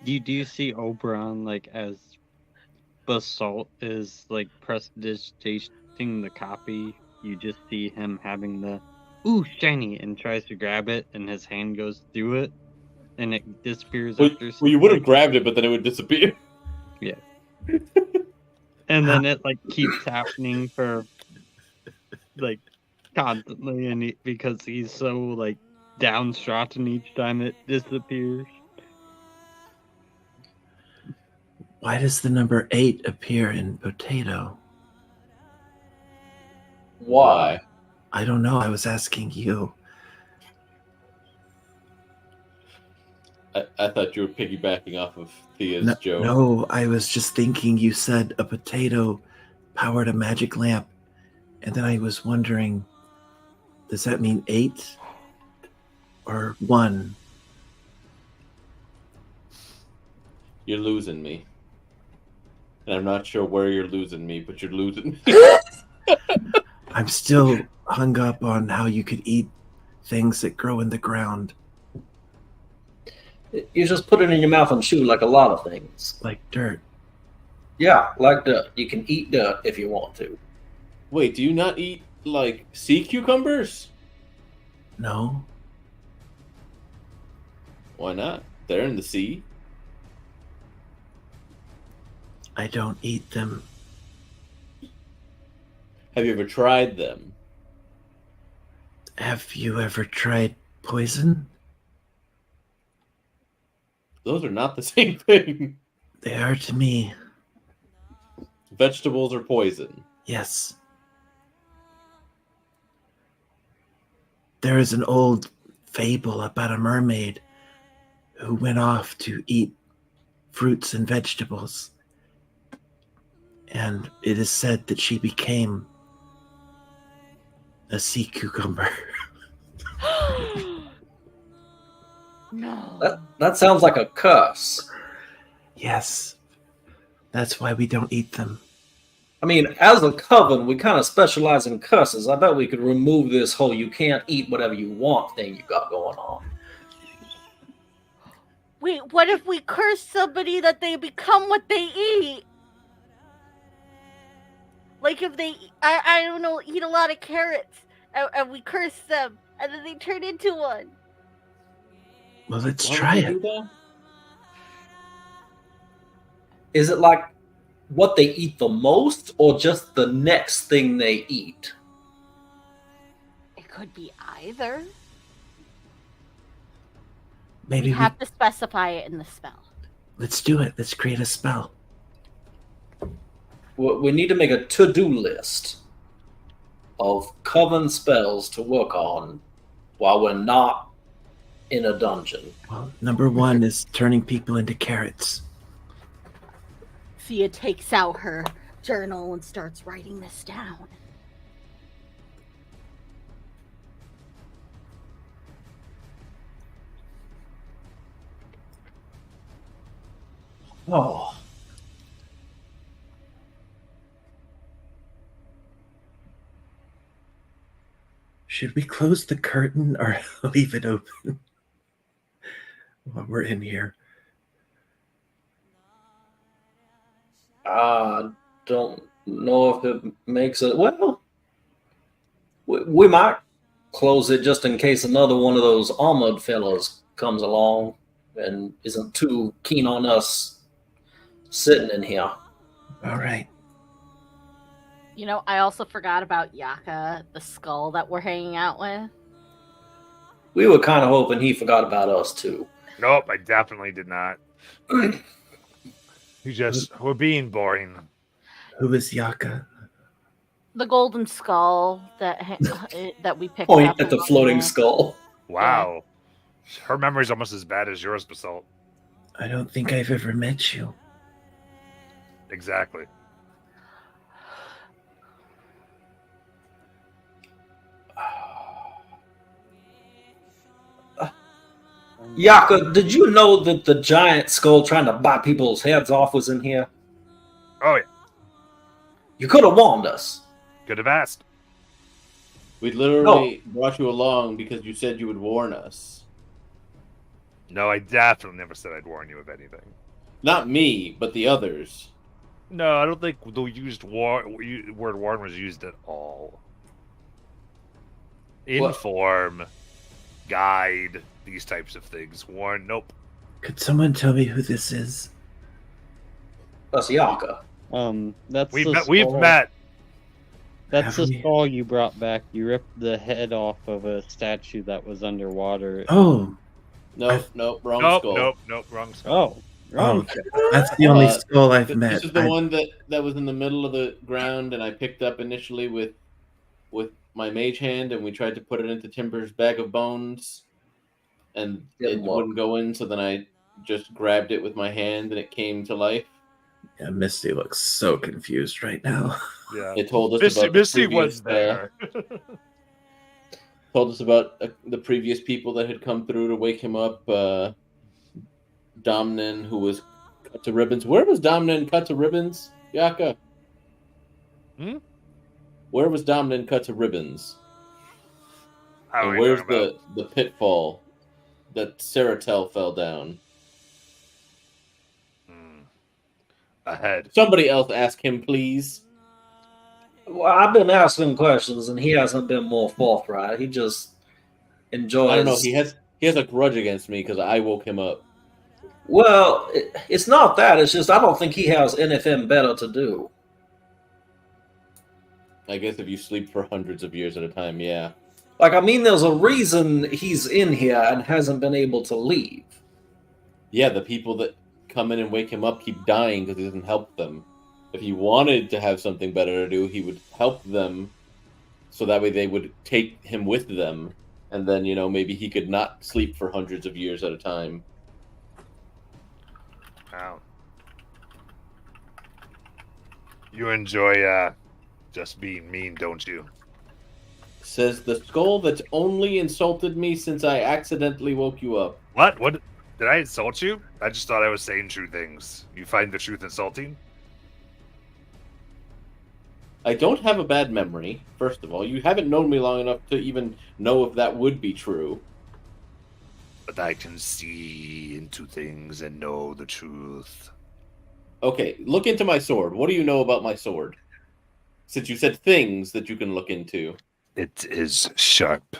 Do you see Oberon like as Basalt is like prestidigitating the copy? You just see him having the ooh shiny and tries to grab it, and his hand goes through it, and it disappears Well, after. you would have grabbed it, but then it would disappear. Yeah. And then it like keeps happening for like constantly, and because he's so like downtrodden each time it disappears. Why does the number 8 appear in potato? Why? I don't know. I was asking you. I thought you were piggybacking off of Thea's No, joke. no, I was just thinking you said a potato powered a magic lamp. And then I was wondering, does that mean 8 or 1? You're losing me. And I'm not sure where you're losing me, but you're losing me. I'm still hung up on how you could eat things that grow in the ground, You just put it in your mouth and chew like a lot of things. like dirt. Yeah, like dirt. You can eat dirt if you want to. Wait, do you not eat, like, sea cucumbers? No? Why not? They're in the sea. I don't eat them. Have you ever tried them? Have you ever tried poison? Those are not the same thing. They are to me. Vegetables are poison. Yes. There is an old fable about a mermaid who went off to eat fruits and vegetables. And it is said that she became a sea cucumber. No. That sounds like a curse. Yes. That's why we don't eat them. I mean, as a coven, we kind of specialize in curses. I bet we could remove this whole "you can't eat whatever you want" thing you got going on. Wait, what if we curse somebody that they become what they eat? Like if they, I don't know, eat a lot of carrots, and we curse them, and then they turn into one. Well, let's Why try would you it. do that? Is it like what they eat the most, or just the next thing they eat? It could be either. Maybe We we, have to specify it in the spell. let's do it. Let's create a spell. We need to make a to-do list of coven spells to work on while we're not in a dungeon. Well, number 1 is turning people into carrots. Thea takes out her journal and starts writing this down. Oh, Should we close the curtain or leave it open while we're in here? I don't know if it makes it. Well, we might close it just in case another one of those armored fellows comes along and isn't too keen on us sitting in here. All right. You know, I also forgot about Yaka, the skull that we're hanging out with. We were kind of hoping he forgot about us too. Nope, I definitely did not. We're being boring. Who is Yaka? The golden skull that that we picked Point up. at the along floating the way. skull. Wow. Her memory's almost as bad as yours, Basalt. I don't think I've ever met you. Exactly. Yaka, did you know that the giant skull trying to bite people's heads off was in here? Oh, yeah. You could have warned us. Could have asked. We literally brought you along because you said you would warn us. No, I definitely never said I'd warn you of anything. Not me, but the others. No, I don't think the word warn was used at all. Inform, guide, these types of things. Warn, nope. Could someone tell me who this is? That's Yaka. That's We've the met. We've skull- met. That's the Have we? skull you brought back. You ripped the head off of a statue that was underwater. Oh, Nope, wrong Nope, skull. nope, wrong skull. Oh, wrong. that's the only Uh, skull I've This met. is the one that was in the middle of the ground, and I picked up initially with my mage hand, and we tried to put it into Timber's bag of bones, and Didn't it work. wouldn't go in. So then I just grabbed it with my hand, and it came to life. Yeah, Misty looks so confused right now. Yeah. It told us Misty, about the Misty was previous, there. told us about the previous people that had come through to wake him up. Domnin, who was cut to ribbons. Where was Domnin cut to ribbons? Yaka. Hmm? Where was Domnin cut to ribbons? How are And we where's talking about? the pitfall that Saratel fell down? Ahead. Somebody else ask him, please. Well, I've been asking questions, and he hasn't been more forthright. He just enjoys. I don't know. He has a grudge against me because I woke him up. Well, it's not that. It's just I don't think he has anything better to do. I guess if you sleep for hundreds of years at a time, yeah. Like, I mean, there's a reason he's in here and hasn't been able to leave. Yeah, the people that come in and wake him up keep dying because he doesn't help them. If he wanted to have something better to do, he would help them so that way they would take him with them. And then, maybe he could not sleep for hundreds of years at a time. Wow. You enjoy just being mean, don't you? Says the skull that's only insulted me since I accidentally woke you up. What? What? Did I insult you? I just thought I was saying true things. You find the truth insulting? I don't have a bad memory, first of all. You haven't known me long enough to even know if that would be true. But I can see into things and know the truth. Okay, look into my sword. What do you know about my sword? Since you said things that you can look into. It is sharp.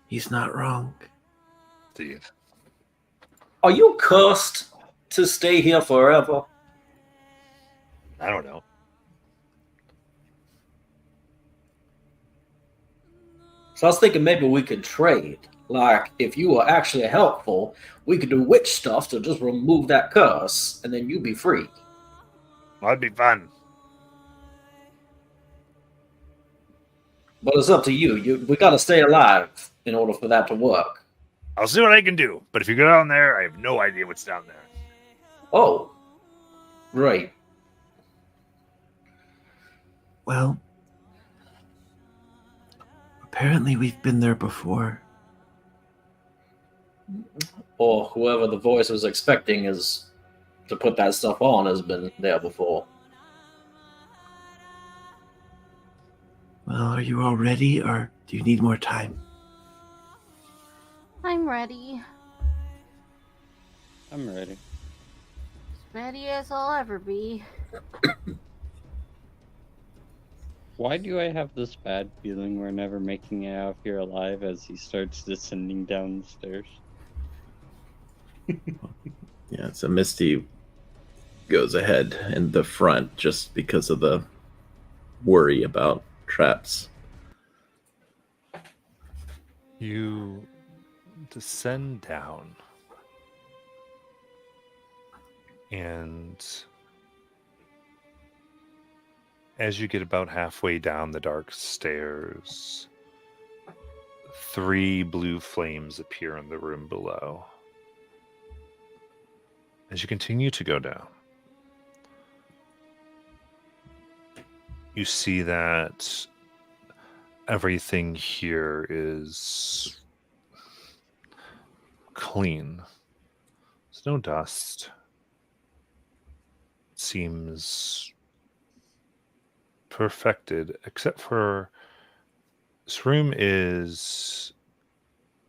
He's not wrong. See, Are you cursed to stay here forever? I don't know. So I was thinking maybe we could trade. Like, if you were actually helpful, we could do witch stuff to just remove that curse, and then you'd be free. That'd be fun. But it's up to you. We gotta stay alive in order for that to work. I'll see what I can do. But if you go down there, I have no idea what's down there. Oh. Right. Well, apparently we've been there before. Or whoever the voice was expecting is to put that stuff on has been there before. Well, are you all ready, or do you need more time? I'm ready. I'm ready. Ready as I'll ever be. Why do I have this bad feeling we're never making it out of here alive as he starts descending down the stairs? Yeah, so Misty goes ahead in the front just because of the worry about traps. You descend down. And as you get about halfway down the dark stairs, 3 blue flames appear in the room below. As you continue to go down, you see that everything here is clean. There's no dust. It seems perfected, except for this room is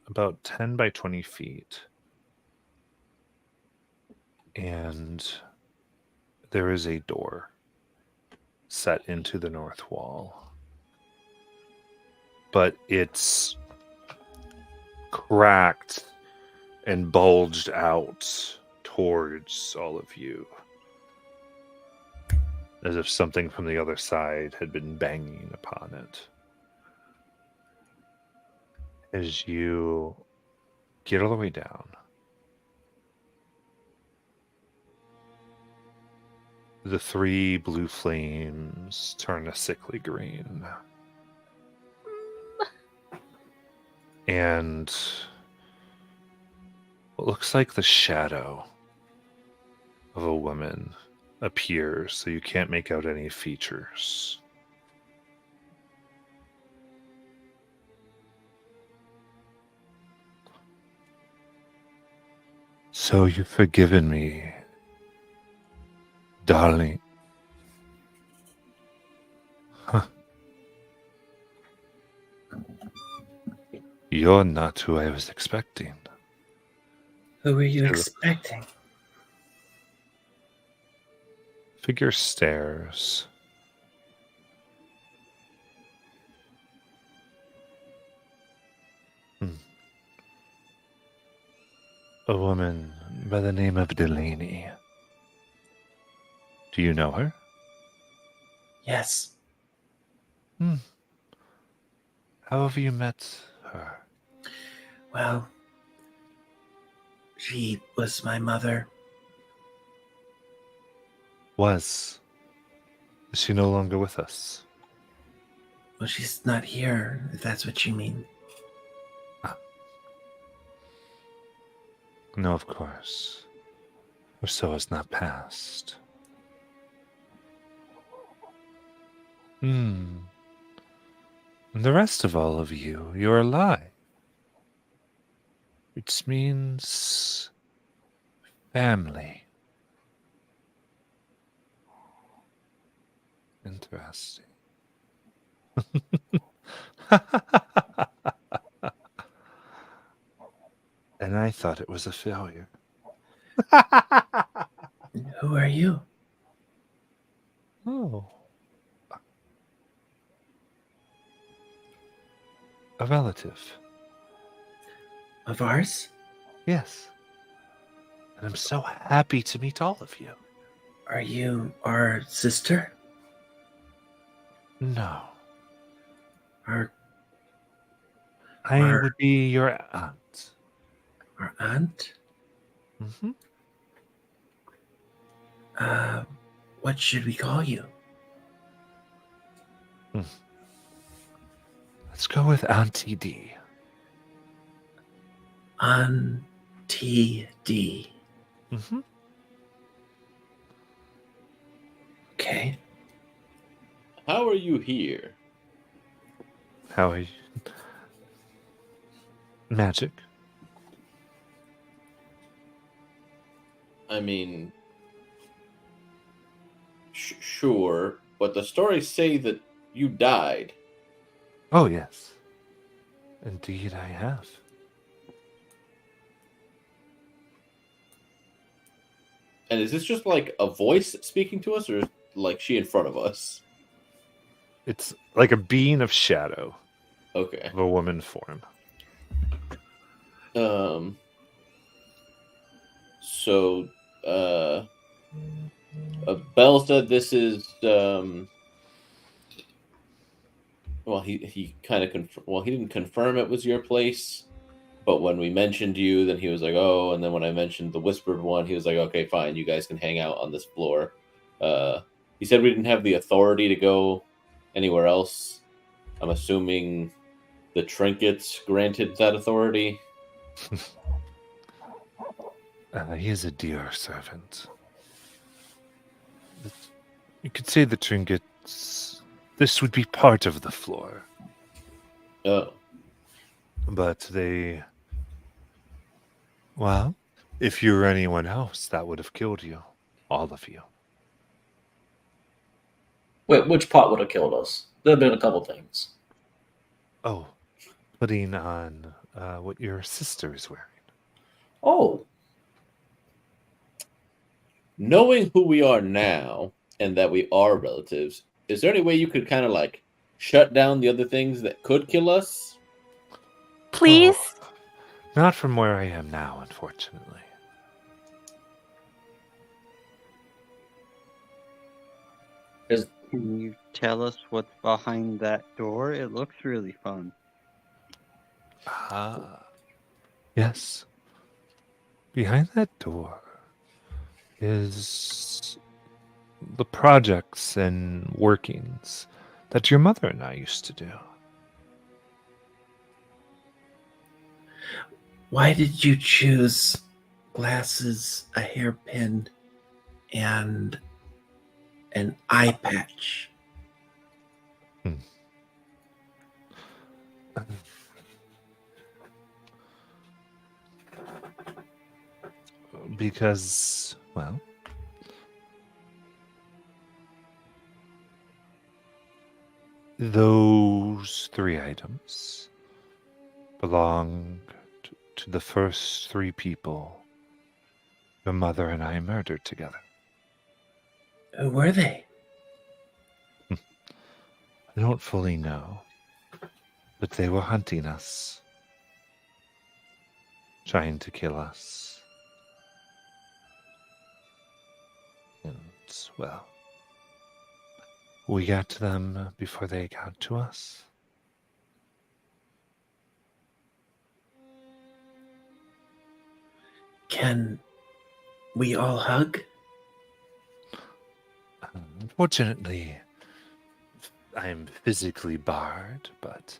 about 10 by 20 feet. And there is a door set into the north wall. But it's cracked and bulged out towards all of you, as if something from the other side had been banging upon it. As you get all the way down, the 3 blue flames turn a sickly green. And what looks like the shadow of a woman appears, so you can't make out any features. So you've forgiven me, darling. Huh. You're not who I was expecting. Who were you Hello. expecting? Figure stares. A woman by the name of Delaney. Do you know her? Yes. How have you met her? Well, she was my mother. Was. Is she no longer with us? Well, she's not here, if that's what you mean. No, of course. Or so has not passed. And the rest of all of you, you're alive. Which means family. Interesting. And I thought it was a failure. Who are you? Oh. A relative. Of ours? Yes. And I'm so happy to meet all of you. Are you our sister? No. Our I Our- would be your aunt. aunt? Mm-hmm. What should we call you? Let's go with Auntie D. Auntie D. Mm-hmm. Okay. How are you here? How are you? Magic. I mean, sure, but the stories say that you died. Oh, yes. Indeed, I have. And is this just like a voice speaking to us, or like she in front of us? It's like a being of shadow Okay. of a woman form. So, Bell said this is, well, he kind of, he didn't confirm it was your place, but when we mentioned you, then he was like, oh, and then when I mentioned the whispered one, he was like, okay, fine, you guys can hang out on this floor. He said we didn't have the authority to go anywhere else. I'm assuming the trinkets granted that authority. He is a dear servant. You could say the trinkets. This would be part of the floor. Oh. But they. Well, if you were anyone else, that would have killed you. All of you. Wait, which pot would have killed us? There have been a couple things. Oh, putting on what your sister is wearing. Oh, Knowing who we are now and that we are relatives, is there any way you could kind of like shut down the other things that could kill us? Please? Not from where I am now, unfortunately. Can you tell us what's behind that door? It looks really fun. Yes. Behind that door is the projects and workings that your mother and I used to do. Why did you choose glasses, a hairpin, and an eye patch? Because, well, those 3 items belong to the first 3 people your mother and I murdered together. Who were they? I don't fully know, but they were hunting us, trying to kill us. And, well, we got to them before they got to us. Can we all hug? Unfortunately, I am physically barred, but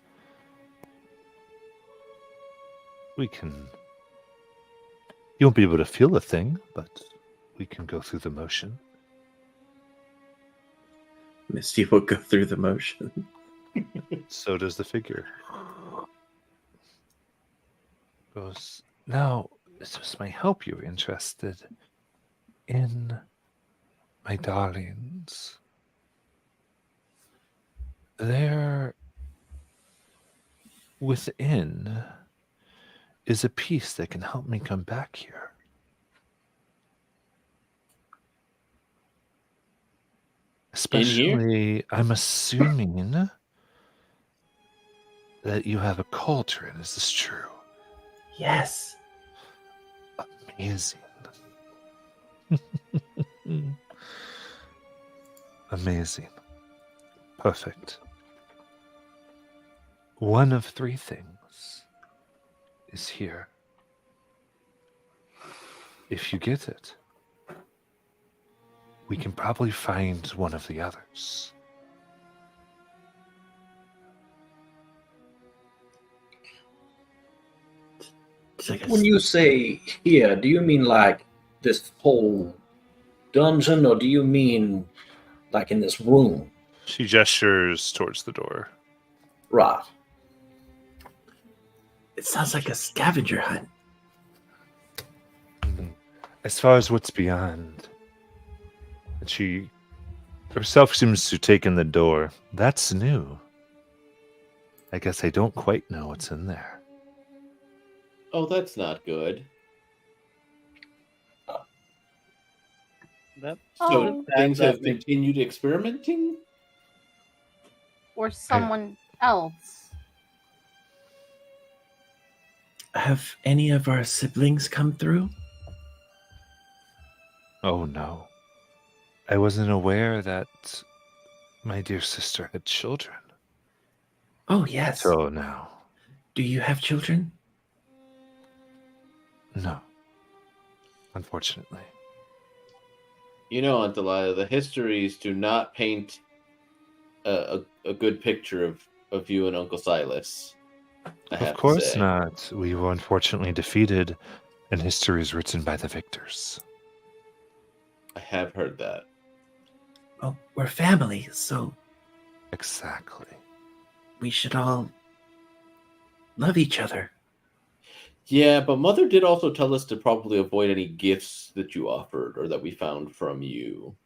we can. You won't be able to feel a thing, but we can go through the motion. Misty will go through the motion. So does the figure. Goes, now, this might help you interested in my darlings. There, within, is a piece that can help me come back here. Especially, I'm assuming that you have a cauldron. Is this true? Yes. Amazing. Amazing. Perfect. One of 3 things is here. If you get it, we can probably find one of the others. When you say here, do you mean like this whole dungeon, or do you mean like in this room? She gestures towards the door. Right. It sounds like a scavenger hunt. As far as what's beyond, and she herself seems to take in the door. That's new. I guess I don't quite know what's in there. Oh, that's not good. That's So Oh. things have continued experimenting? Or someone else. Have any of our siblings come through? Oh no. I wasn't aware that my dear sister had children. Oh, yes. So now, Do you have children? no. Unfortunately. You know, Aunt Delilah, the histories do not paint a good picture of you and Uncle Silas. I have Of course to say. not. We were unfortunately defeated, and history is written by the victors. I have heard that. Well, we're family, so Exactly. we should all love each other. Yeah, but Mother did also tell us to probably avoid any gifts that you offered or that we found from you.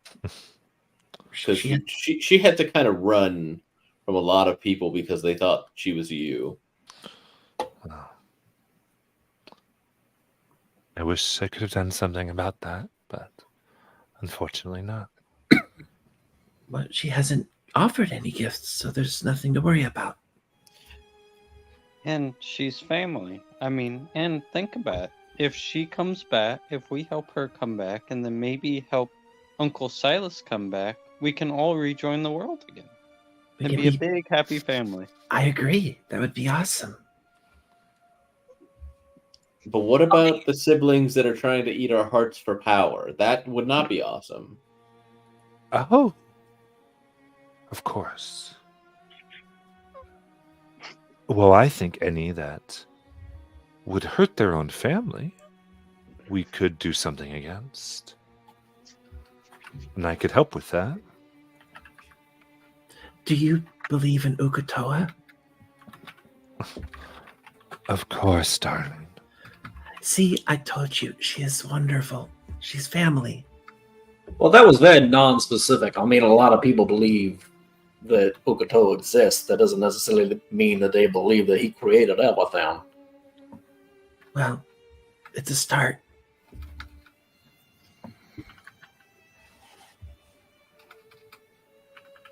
Because she had to kind of run from a lot of people because they thought she was you. Oh. I wish I could have done something about that, but unfortunately not. But she hasn't offered any gifts, so there's nothing to worry about. And she's family. I mean, and think about it. If she comes back, if we help her come back, and then maybe help Uncle Silas come back, we can all rejoin the world again. And be a big, happy family. I agree. That would be awesome. But what about the siblings that are trying to eat our hearts for power? That would not be awesome. Oh, of course. Well, I think any that would hurt their own family, we could do something against. And I could help with that. Do you believe in Ukatoa? Of course, darling. See, I told you, she is wonderful. She's family. Well, that was very non-specific. I mean, a lot of people believe that Ukatoa exists. That doesn't necessarily mean that they believe that he created everything. Well, it's a start.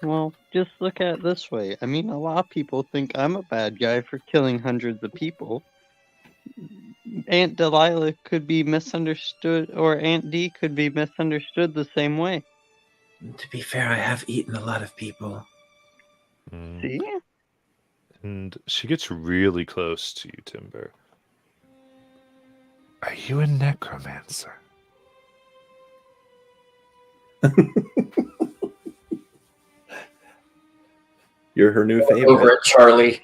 Well, just look at it this way. I mean, a lot of people think I'm a bad guy for killing hundreds of people. Aunt Delilah could be misunderstood, or Aunt Dee could be misunderstood the same way. To be fair, I have eaten a lot of people. See? And she gets really close to you, Timber. Are you a necromancer? You're her new favorite. Over at Charlie.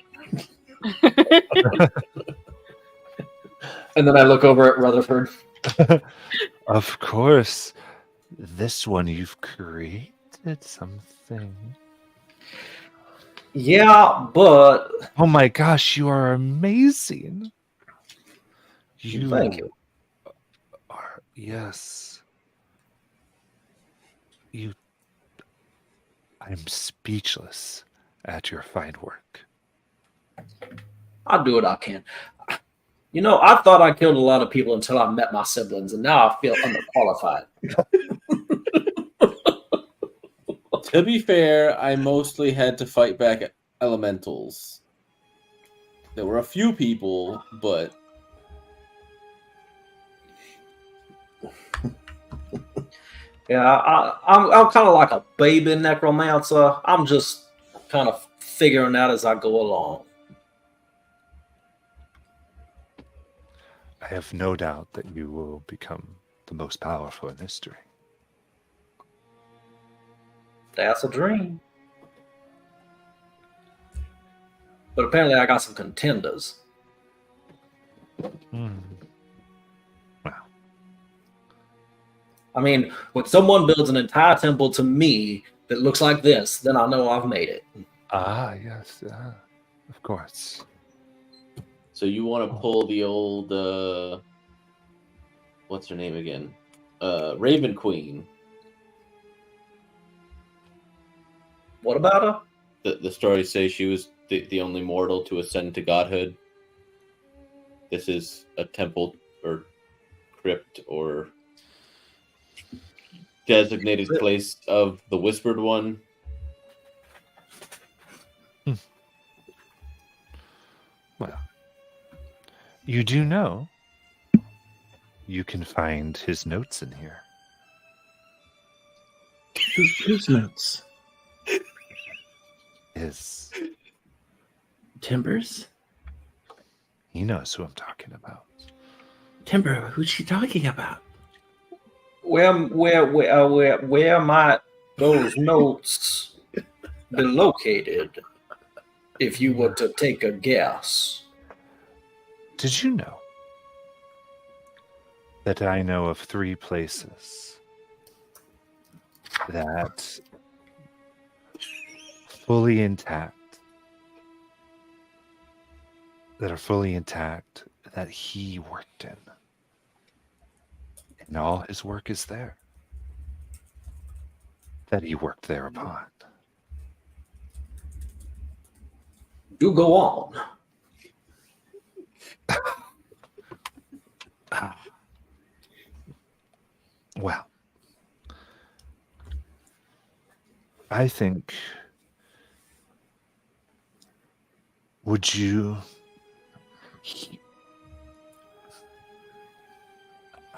And then I look over at Rutherford. Of course. This one you've created something. Yeah, but Oh my gosh, you are amazing. You thank you. are, yes. I'm speechless at your fine work. I'll do what I can. You know, I thought I killed a lot of people until I met my siblings, and now I feel underqualified. To be fair, I mostly had to fight back elementals. There were a few people, but Yeah, I'm kind of like a baby necromancer. I'm just kind of figuring out as I go along. I have no doubt that you will become the most powerful in history. That's a dream. But apparently I got some contenders. Wow. I mean, when someone builds an entire temple to me that looks like this, then I know I've made it. Ah, yes, of course. so you want to pull the old what's her name again? Raven Queen. What about her? The stories say she was the only mortal to ascend to godhood. This is a temple or crypt or designated place of the Whispered One. Well, you do know you can find his notes in here. Whose notes? His. Timber's? He knows who I'm talking about. Timber, who's she talking about? Where might those notes be located? If you were to take a guess. Did you know that I know of 3 places that fully intact, that are fully intact, that he worked in? And all his work is there. That he worked thereupon. Do go on. Well, I think, would you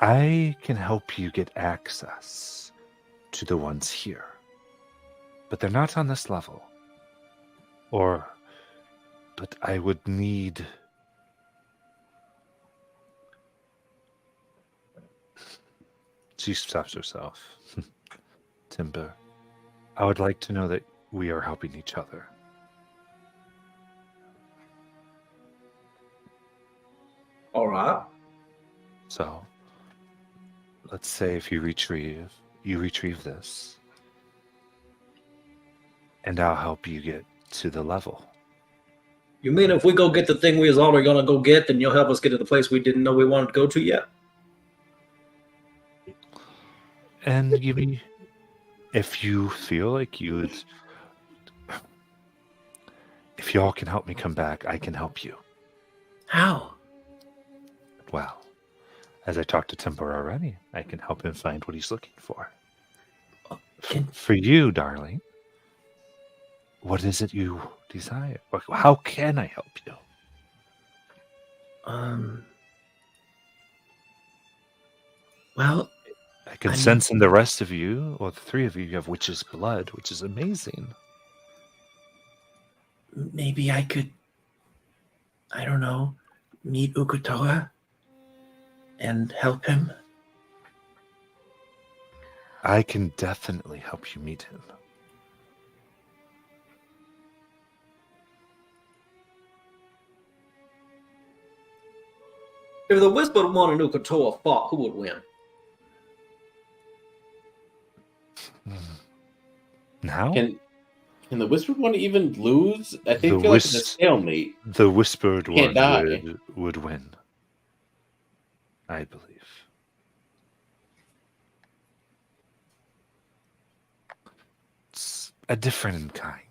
I can help you get access to the ones here, but they're not on this level. But I would need. She stops herself. Timber, I would like to know that we are helping each other. All right. So, let's say if you retrieve this, and I'll help you get to the level. You mean if we go get the thing we was already gonna go get, then you'll help us get to the place we didn't know we wanted to go to yet? And if you feel like if y'all can help me come back, I can help you. How? Well, as I talked to Timber already, I can help him find what he's looking for. For you, darling, what is it you desire? How can I help you? Well, I can sense in the rest of you, or the three of you have witch's blood, which is amazing. maybe I could, I don't know, meet Ukutoa and help him. I can definitely help you meet him. If the Whisper One and Ukatoa fought, who would win? Now? Can the Whispered One even lose? I think The feel like it's a stalemate. The Whispered Can't One die. would win, I believe. It's a different kind.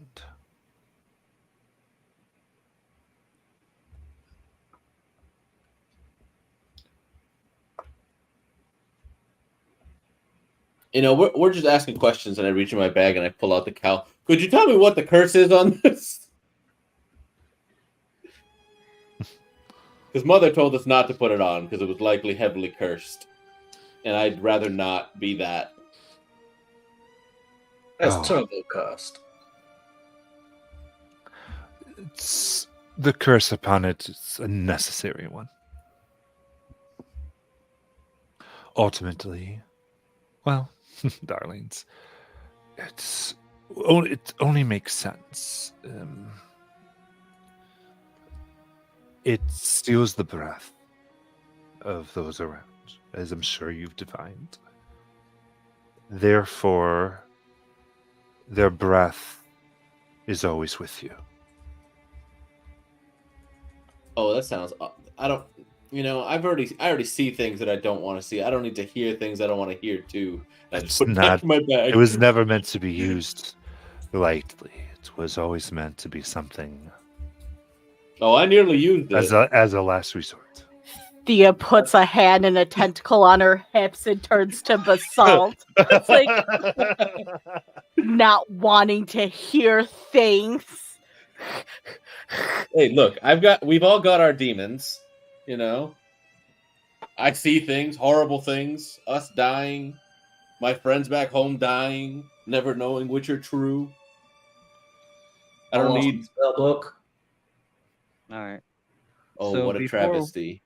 You know, we're just asking questions, and I reach in my bag and I pull out the cow. Could you tell me what the curse is on this? Because Mother told us not to put it on because it was likely heavily cursed, and I'd rather not be that. That's turbo cursed. It's the curse upon it. It's a necessary one. Ultimately, well, darlings, it only makes sense. It steals the breath of those around, as I'm sure you've defined. Therefore, their breath is always with you. Oh, that sounds. I don't. You know, I already see things that I don't want to see. I don't need to hear things I don't want to hear too. I just put it back in my bag. It was never meant to be used lightly. It was always meant to be something. Oh, I nearly used it. As a last resort. Thea puts a hand and a tentacle on her hips and turns to basalt. It's like not wanting to hear things. Hey, look, we've all got our demons, you know. I see things, horrible things, us dying, my friends back home dying, never knowing which are true. I don't need spell book. All right. Oh, So what a travesty.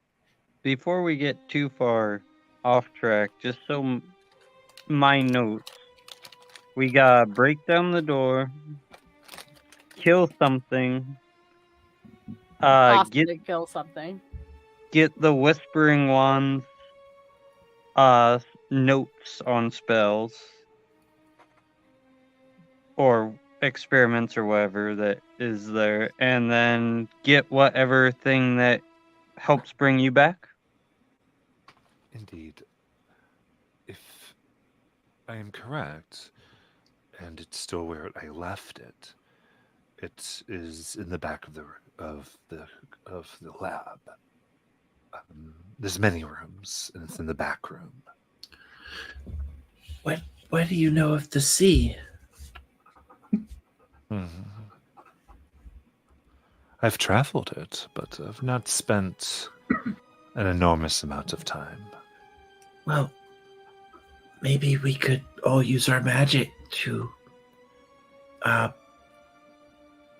Before we get too far off track, just so my notes, we gotta break down the door, kill something, Possibly kill something. get the Whispering One's notes on spells or experiments or whatever that is there, and then get whatever thing that helps bring you back. Indeed. If I am correct, and it's still where I left it, it is in the back of the lab. There's many rooms, and it's in the back room. What do you know of the sea? I've traveled it, but I've not spent an enormous amount of time. Well, maybe we could all use our magic to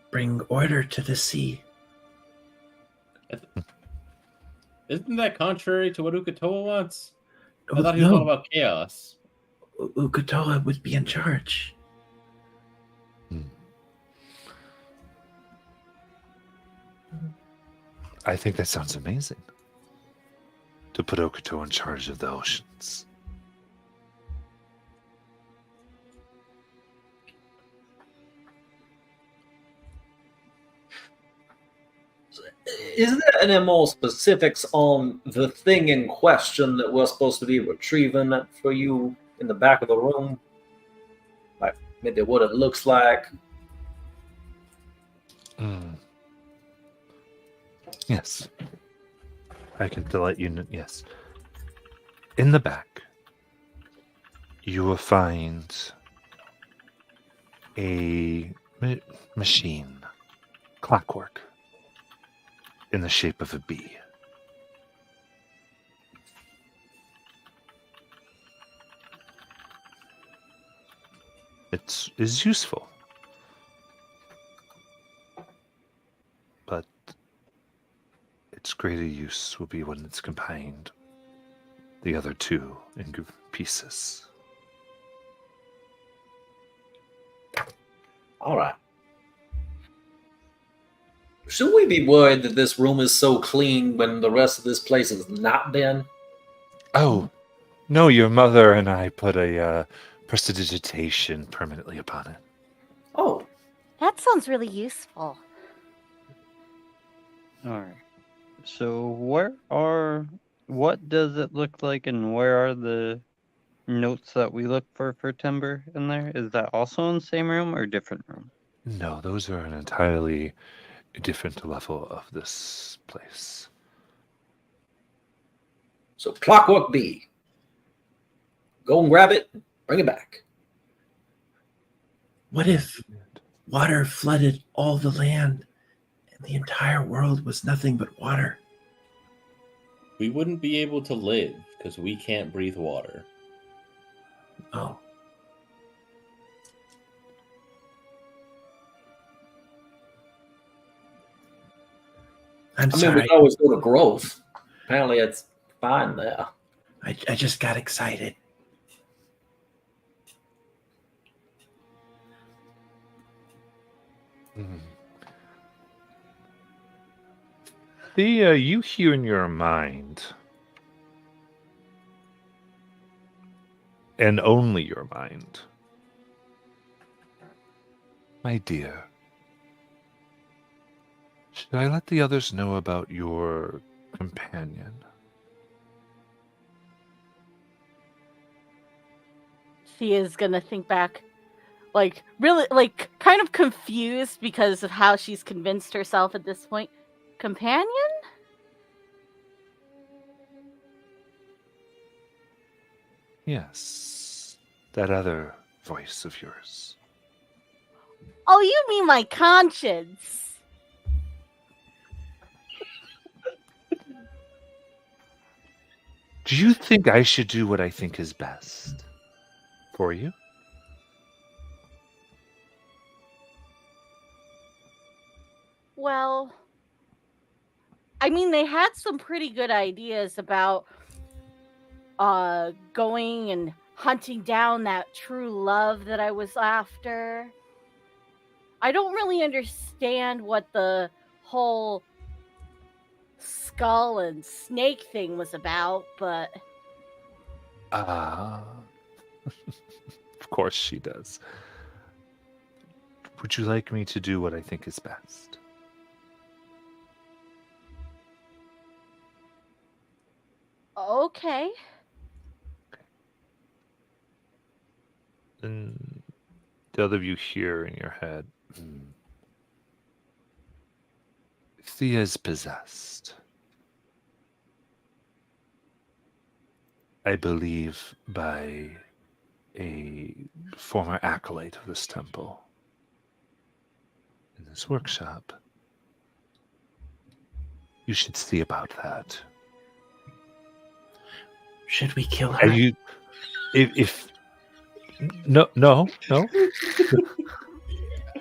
bring order to the sea. Isn't that contrary to what Ukatoa wants? I Oh, thought he was all no, about chaos. Ukatoa would be in charge. I think that sounds amazing. To put Okuto in charge of the oceans. Is there any more specifics on the thing in question that we're supposed to be retrieving for you in the back of the room? Like maybe what it looks like? Yes. I can let you know. Yes. In the back, you will find a machine, clockwork, in the shape of a bee. It is useful, but its greater use will be when it's combined the other two in pieces. All right. Should we be worried that this room is so clean when the rest of this place has not been? Oh, no, your mother and I put a prestidigitation permanently upon it. Oh, That sounds really useful. Alright. So what does it look like and where are the notes that we look for timber in there? Is that also in the same room or different room? No, those are an entirely different level of this place. so clockwork bee. Go and grab it, bring it back. What if water flooded all the land and the entire world was nothing but water? We wouldn't be able to live because we can't breathe water. Oh. I'm I mean, sorry. we can always go to growth. Apparently, it's fine there. I just got excited. You hear in your mind, and only your mind, my dear, should I let the others know about your companion? She is gonna think back, like, really, like, kind of confused because of how she's convinced herself at this point. Companion? Yes, that other voice of yours. Oh, you mean my conscience? Do you think I should do what I think is best for you? Well, I mean, they had some pretty good ideas about going and hunting down that true love that I was after. I don't really understand what the whole skull and snake thing was about, but Of course she does. Would you like me to do what I think is best? okay. And the other of you hear in your head, Thea is possessed. I believe by a former acolyte of this temple in this workshop You should see about that. Should we kill Are her? you if no.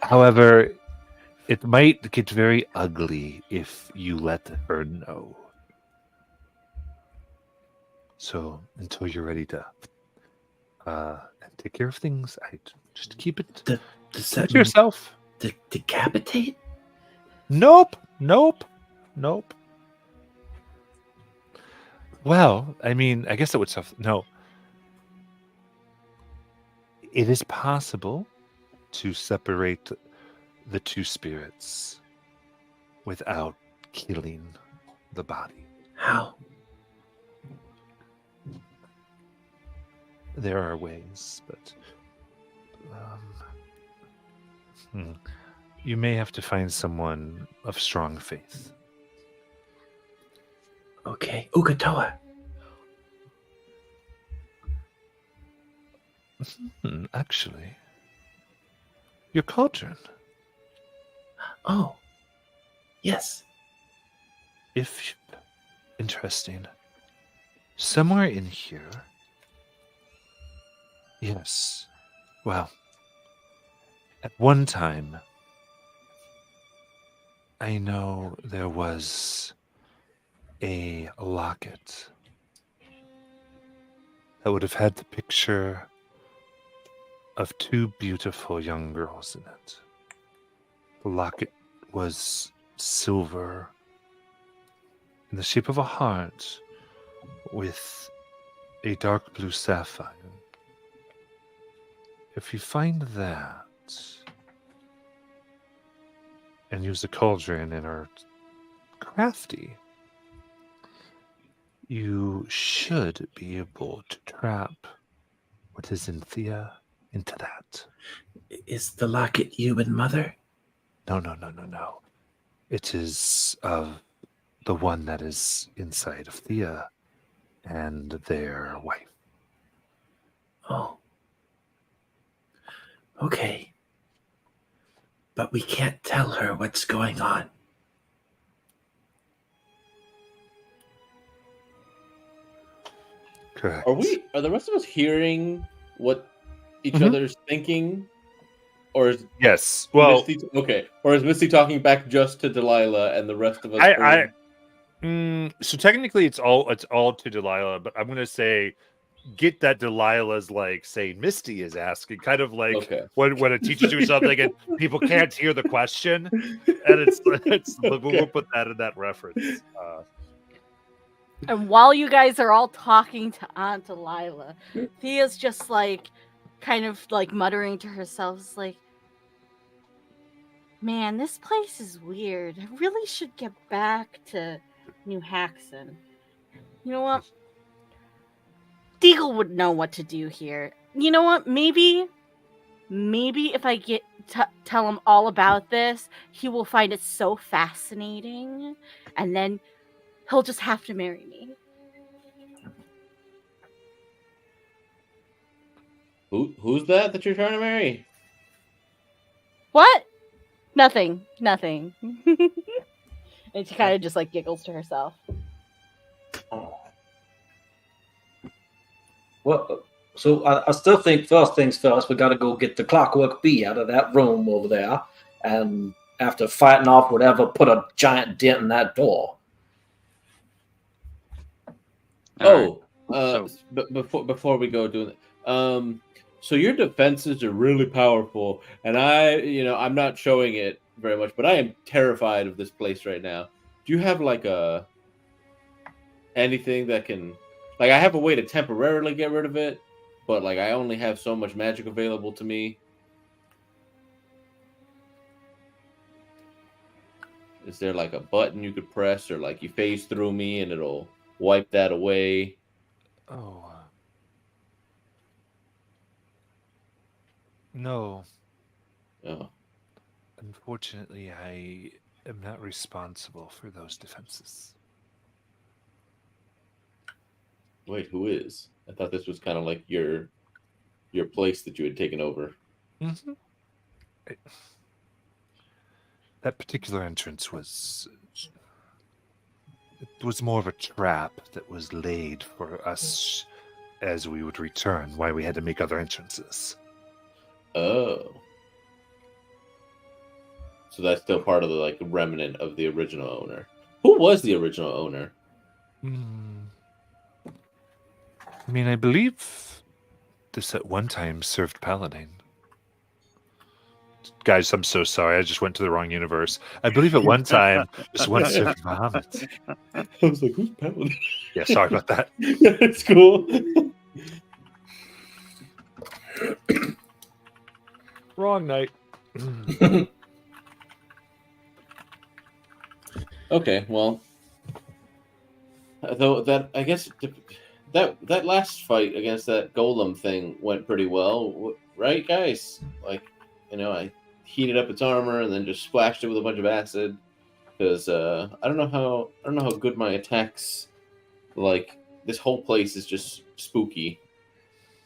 However, it might get very ugly if you let her know. So until you're ready to take care of things, I just keep it Does keep that it to mean yourself. decapitate? Nope. Well, I mean, I guess that would stuff. No, it is possible to separate the two spirits without killing the body. How? There are ways, but you may have to find someone of strong faith. Okay. Ukatoa. Actually, your cauldron. Oh. Yes. If interesting, somewhere in here. Yes. Well, at one time, I know there was a locket that would have had the picture of two beautiful young girls in it. The locket was silver in the shape of a heart with a dark blue sapphire. If you find that and use the cauldron and are crafty, you should be able to trap what is in Thea into that. Is the locket you and Mother? No. It is of the one that is inside of Thea and their wife. Oh. Okay. But we can't tell her what's going on. Correct. Are the rest of us hearing what each Mhm. other's thinking? Or is Yes. Well, Misty okay? Or is Misty talking back just to Delilah and the rest of us? so technically it's all to Delilah, but I'm gonna say get that Delilah's like saying Misty is asking, kind of like Okay. when a teacher's doing something and people can't hear the question, and it's we'll put that in that reference. And while you guys are all talking to Aunt Delilah, Thea's just like, kind of like muttering to herself, it's like, man, this place is weird. I really should get back to New Haxon. You know what? Deagle would know what to do here. You know what? Maybe if I get tell him all about this, he will find it so fascinating, and then he'll just have to marry me. Who's that you're trying to marry? What? Nothing. And she kind of just like giggles to herself. Oh. Well, so I still think first things first, we got to go get the Clockwork Bee out of that room over there, and after fighting off whatever, put a giant dent in that door. But before we go doing that, so your defenses are really powerful, and I'm not showing it very much, but I am terrified of this place right now. Do you have like anything that can, like, I have a way to temporarily get rid of it, but like I only have so much magic available to me. Is there like a button you could press, or like you phase through me and it'll wipe that away? Oh. No. Oh. Unfortunately, I am not responsible for those defenses. Wait, who is? I thought this was kind of like your place that you had taken over. Mm-hmm. That particular entrance was It was more of a trap that was laid for us as we would return, why we had to make other entrances. Oh. So that's still part of the like remnant of the original owner. Who was the original owner? I mean, I believe this at one time served Paladin. Guys, I'm so sorry. I just went to the wrong universe. I believe at one time this one served Bahamut. I was like, who's Paladin? Yeah, sorry about that. It's cool. Wrong night. Okay, well, though that I guess that last fight against that golem thing went pretty well, right, guys? Like, I heated up its armor and then just splashed it with a bunch of acid because I don't know how good my attacks. Like, this whole place is just spooky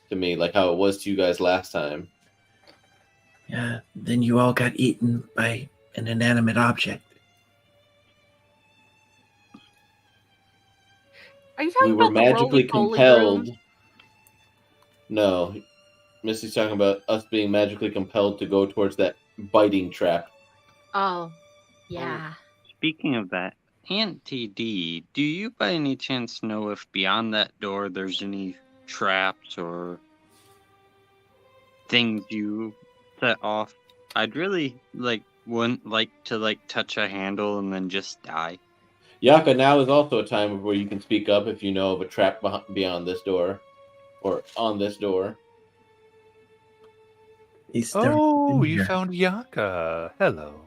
to me, like how it was to you guys last time. Yeah, then you all got eaten by an inanimate object. Are you talking We were about the magically roly-poly compelled. room? No, Misty's talking about us being magically compelled to go towards that biting trap. Oh, yeah. Speaking of that, Auntie D, do you by any chance know if beyond that door there's any traps or things you set off? I'd really wouldn't like to touch a handle and then just die. Yaka, now is also a time where you can speak up if you know of a trap beyond this door or on this door. He's never Oh, been you here. found Yaka. Hello.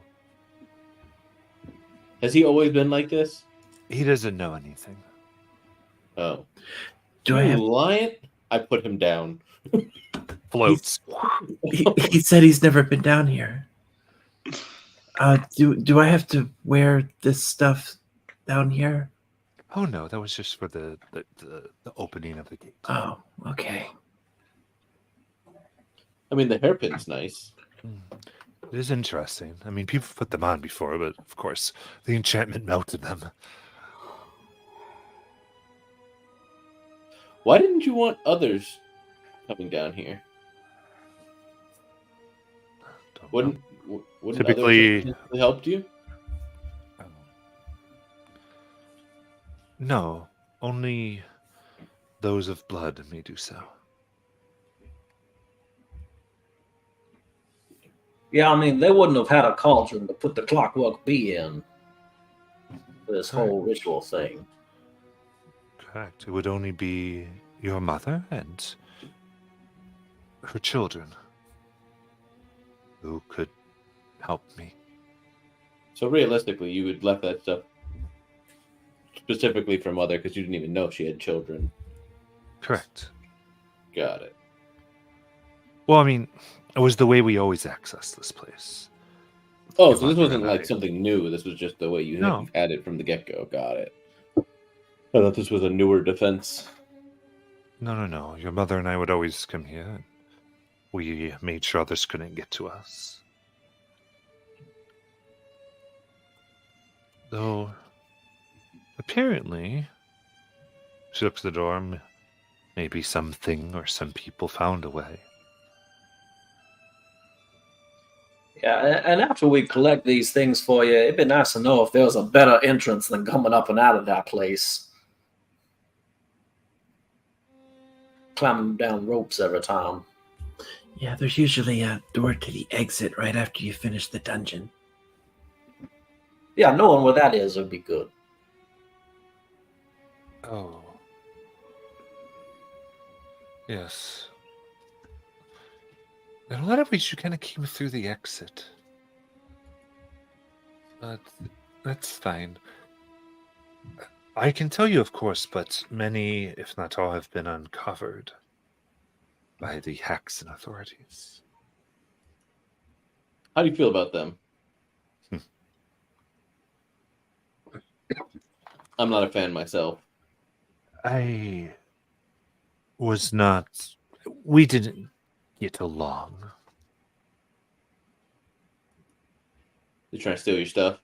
Has he always been like this? He doesn't know anything. Oh. Do I You have? lion? I put him down. Floats. He said he's never been down here. Do I have to wear this stuff down here? Oh no, that was just for the opening of the gate. Oh, okay. I mean, the hairpin's nice. It is interesting. I mean, people put them on before, but of course, the enchantment melted them. Why didn't you want others coming down here? Don't Wouldn't Typically- others have helped you? know. No, only those of blood may do so. Yeah, I mean, they wouldn't have had a cauldron to put the clockwork bee in for this whole ritual thing. Correct. It would only be your mother and her children who could help me. So realistically, you would left that stuff specifically for mother because you didn't even know she had children. Correct. Got it. Well, I mean, it was the way we always access this place. Oh, Your so this mother wasn't and like I- something new. This was just the way you No. had it from the get-go. Got it. I thought this was a newer defense. No. Your mother and I would always come here. And we made sure others couldn't get to us. Though, apparently, she looks at the door. Maybe something or some people found a way. Yeah, and after we collect these things for you, it'd be nice to know if there was a better entrance than coming up and out of that place. Climbing down ropes every time. Yeah, there's usually a door to the exit right after you finish the dungeon. Yeah, knowing where that is would be good. Oh. Yes. In a lot of ways, you kind of came through the exit. But that's fine. I can tell you, of course, but many, if not all, have been uncovered by the Haxon authorities. How do you feel about them? I'm not a fan myself. I was not. We didn't get along. They're trying to steal your stuff.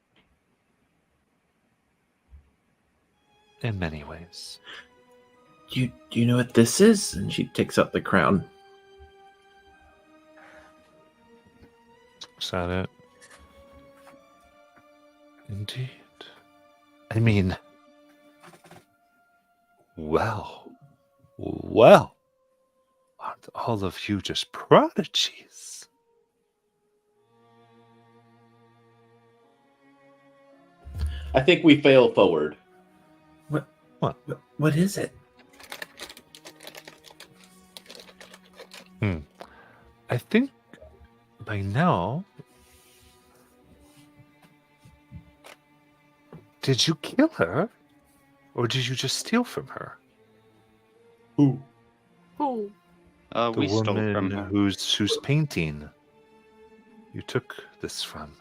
in many ways. Do you know what this is? And she takes out the crown. Is that it? Indeed. I mean, well, aren't all of you just prodigies? I think we fail forward. What is it? I think by now. Did you kill her? Or did you just steal from her? Who? Who? The We stole woman from her. whose painting you took this from.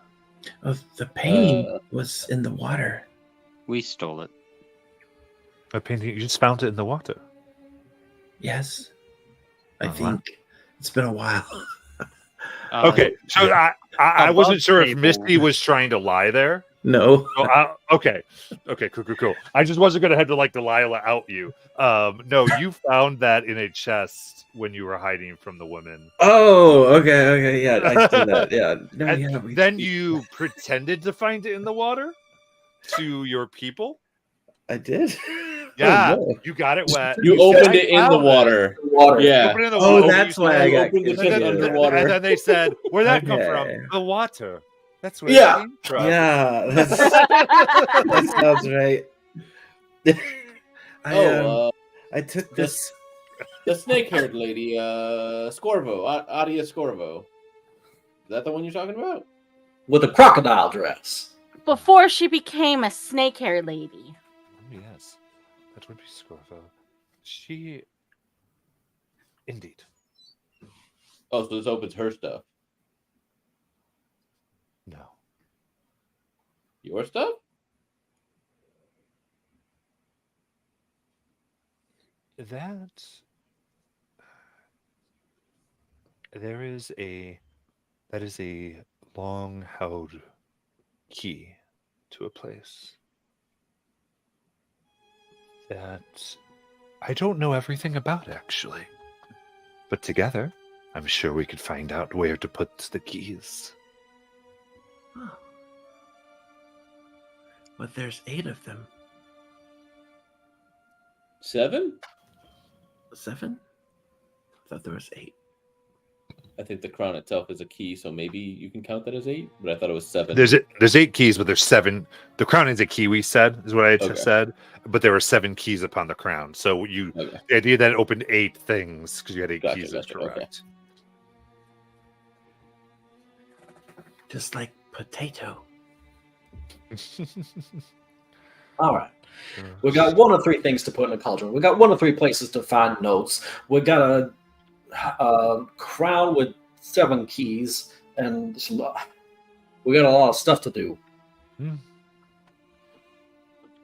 Oh, the painting was in the water. We stole it. A painting, you just found it in the water. Yes. I Oh, wow. think it's been a while. Okay, so I above wasn't sure if table. Misty was trying to lie there. No. Oh, okay, cool. I just wasn't gonna have to Delilah out you. No, you found that in a chest when you were hiding from the women. Oh, okay, yeah, I see that. Yeah. No, And yeah. then you pretended to find it in the water to your people. I did. Yeah, Oh, no. you got it wet. You said, opened "I it in the found water. Water. Yeah. Open it in the Oh, water. that's why I got opened the chest confused. underwater. And then they said, "Where'd that come Okay. from? The water. That's where Yeah. it came from." Yeah, that sounds right. I took this. The snake-haired lady, Scorvo, Adia Scorvo. Is that the one you're talking about? With a crocodile dress. Before she became a snake hair lady. Oh, yes, that would be Scorvo. She, indeed. Oh, so this opens her stuff. No. Your stuff? That is a long held key to a place that I don't know everything about, actually. But together, I'm sure we could find out where to put the keys. Oh. But there's 8 of them. 7? 7? I thought there was 8. I think the crown itself is a key, so maybe you can count that as 8, but I thought it was 7. There's 8 keys, but there's 7. The crown is a key, we said, is what I just said. But there were 7 keys upon the crown. So the idea that it opened 8 things because you had 8 keys is correct. Okay. Just like potato. All right. We got 1 of 3 things to put in a cauldron. We got 1 of 3 places to find notes. We got a crown with 7 keys, and we got a lot of stuff to do. All